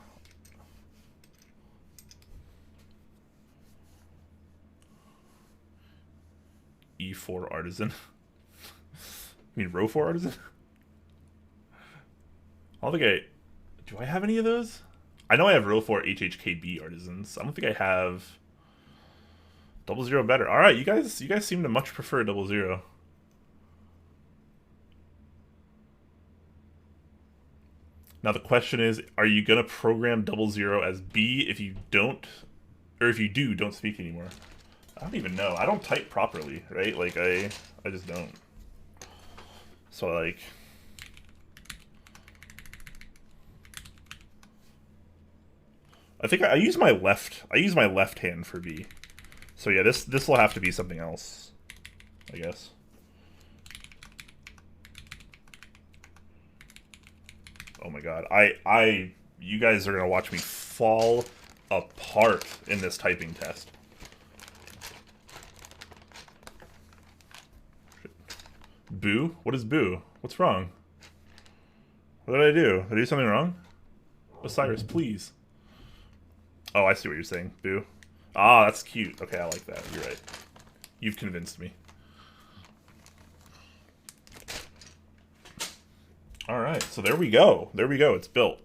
E4 artisan. I mean, row 4 artisan. I don't think I. Do I have any of those? I know I have row 4 HHKB artisans. I don't think I have 00 better. All right, you guys seem to much prefer 00. Now the question is, are you gonna program 00 as B if you don't, or if you do, don't speak anymore? I don't even know. I don't type properly, right? Like I just don't. So like, I think I use my left. I use my left hand for B. So yeah, this will have to be something else, I guess. Oh my god, you guys are gonna watch me fall apart in this typing test. Boo? What is boo? What's wrong? What did I do? Did I do something wrong? Osiris, please. Oh, I see what you're saying. Boo. Ah, that's cute. Okay, I like that. You're right. You've convinced me. Alright, so there we go. There we go. It's built.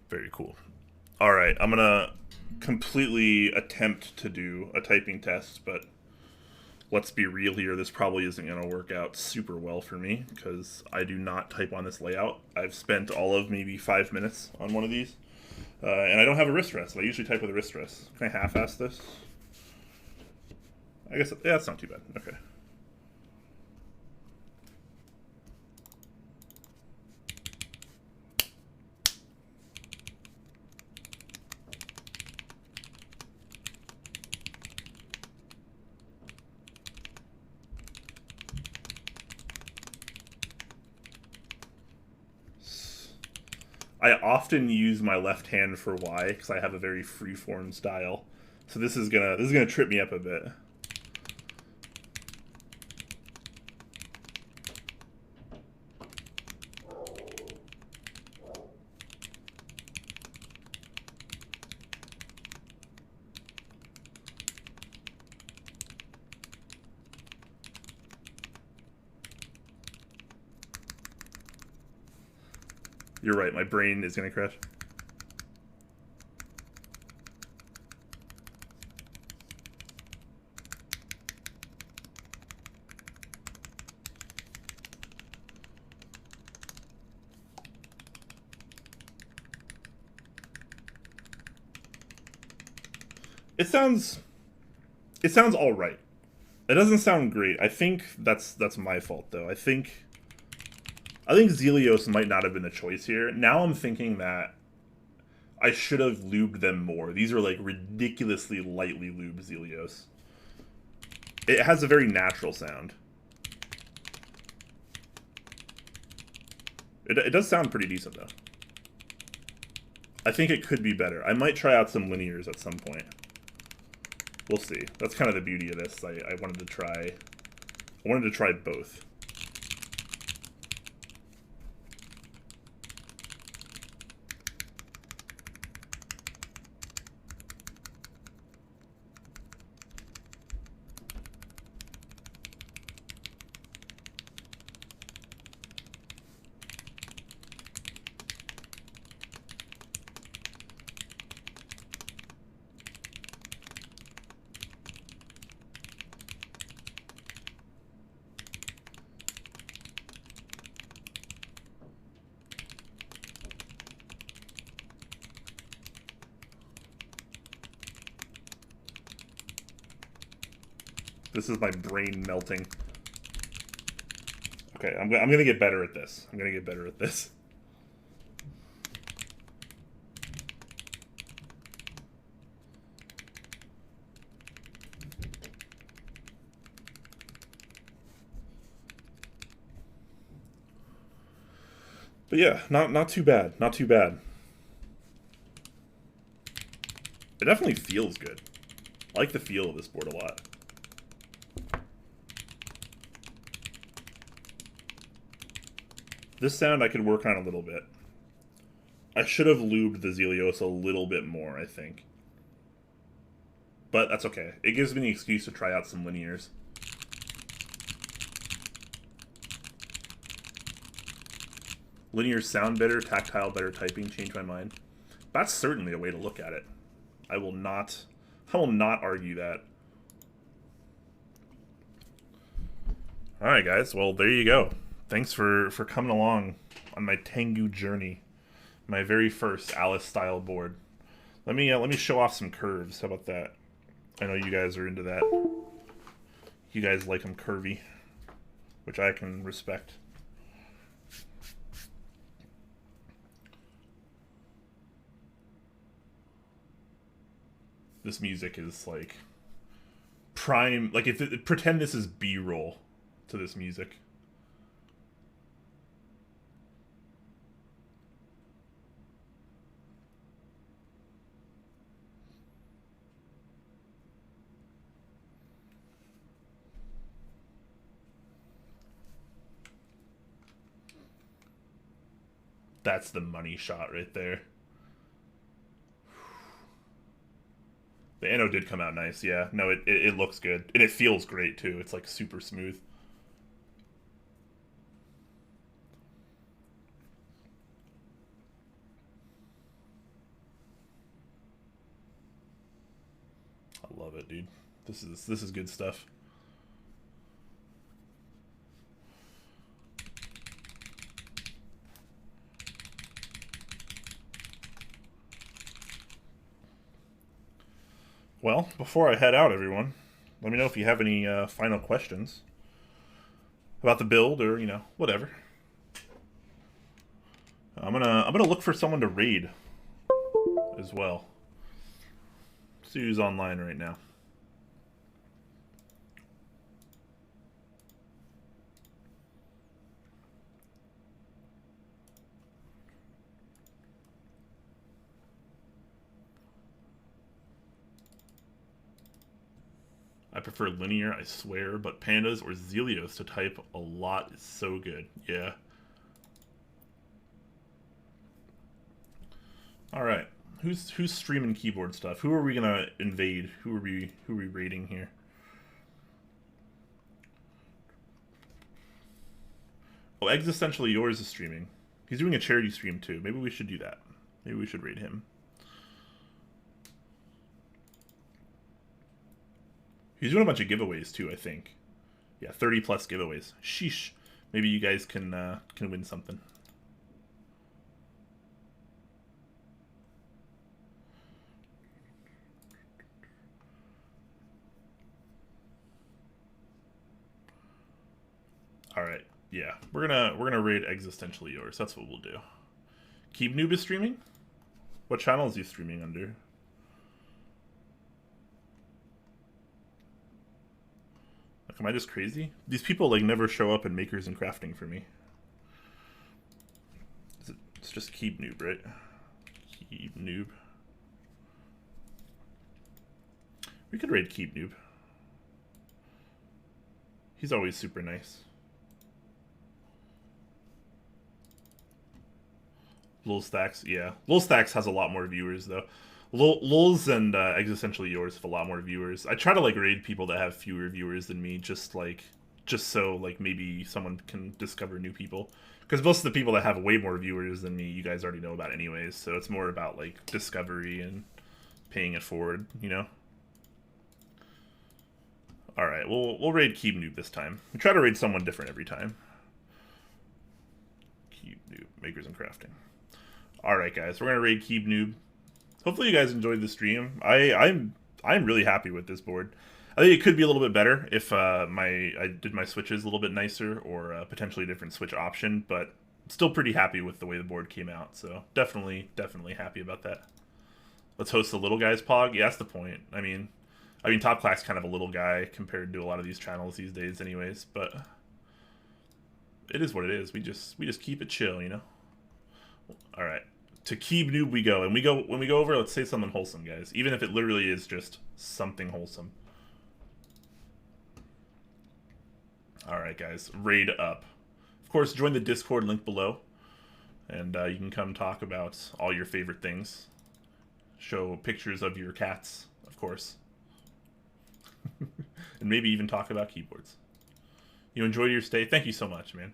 Very cool. Alright, I'm gonna completely attempt to do a typing test, but let's be real here, this probably isn't going to work out super well for me, because I do not type on this layout. I've spent all of maybe 5 minutes on one of these, and I don't have a wrist rest. I usually type with a wrist rest. Can I half-ass this? I guess, yeah, that's not too bad. Okay. I often use my left hand for Y because I have a very free-form style. So this is gonna trip me up a bit. You're right, my brain is gonna crash. It sounds all right. It doesn't sound great. I think that's my fault though. I think Zelios might not have been the choice here. Now I'm thinking that I should have lubed them more. These are like ridiculously lightly lubed Zelios. It has a very natural sound. It does sound pretty decent though. I think it could be better. I might try out some linears at some point. We'll see. That's kind of the beauty of this. I wanted to try both. This is my brain melting. Okay, I'm gonna get better at this. I'm gonna get better at this. But yeah, not too bad. Not too bad. It definitely feels good. I like the feel of this board a lot. This sound I could work on a little bit. I should have lubed the Zelios a little bit more, I think. But that's okay. It gives me the excuse to try out some linears. Linears sound better, tactile better typing, change my mind. That's certainly a way to look at it. I will not argue that. Alright guys, well there you go. Thanks for coming along on my Tengu journey. My very first Alice style board. Let me show off some curves. How about that? I know you guys are into that. You guys like them curvy, which I can respect. This music is like prime, like if pretend this is B-roll to this music. That's the money shot right there. The Anno did come out nice, yeah. No, it looks good. And it feels great, too. It's, like, super smooth. I love it, dude. This is good stuff. Well, before I head out, everyone, let me know if you have any final questions about the build or, you know, whatever. I'm gonna look for someone to raid as well. See who's online right now. I prefer linear, I swear, but pandas or Zelios to type a lot is so good. Yeah. All right. Who's streaming keyboard stuff? Who are we gonna invade? Who are we raiding here? Oh, Existentially Yours is streaming. He's doing a charity stream too. Maybe we should do that. Maybe we should raid him. He's doing a bunch of giveaways too, I think. Yeah, 30 plus giveaways. Sheesh. Maybe you guys can win something. All right. Yeah, we're gonna raid Existentially Yours. That's what we'll do. Keep Noob is streaming. What channel is he streaming under? Like, am I just crazy? These people like never show up in Makers and Crafting for me. It's just Keep Noob, right? Keep Noob. We could raid Keep Noob. He's always super nice. Lul Stacks, yeah. Lul Stacks has a lot more viewers, though. Lulz and Existentially Yours have a lot more viewers. I try to, like, raid people that have fewer viewers than me, just so, like, maybe someone can discover new people. Because most of the people that have way more viewers than me, you guys already know about anyways, so it's more about, like, discovery and paying it forward, you know? Alright, we'll raid Keep Noob this time. We try to raid someone different every time. Keep Noob, Makers and Crafting. Alright, guys, we're going to raid Keep Noob. Hopefully you guys enjoyed the stream. I'm really happy with this board. I think it could be a little bit better if I did my switches a little bit nicer, or potentially a different switch option, but still pretty happy with the way the board came out, so definitely happy about that. Let's host the little guys pog. Yeah, that's the point. I mean Top Clack's kind of a little guy compared to a lot of these channels these days anyways, but it is what it is. We just keep it chill, you know? Alright. To Keep Noob we go. And when we go over, let's say something wholesome, guys. Even if it literally is just something wholesome. Alright, guys. Raid up. Of course, join the Discord link below. And you can come talk about all your favorite things. Show pictures of your cats, of course. And maybe even talk about keyboards. You enjoyed your stay? Thank you so much, man.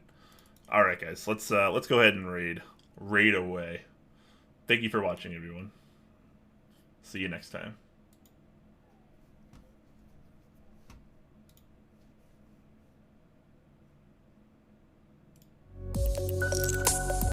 Alright, guys. Let's go ahead and raid. Raid away. Thank you for watching, everyone. See you next time.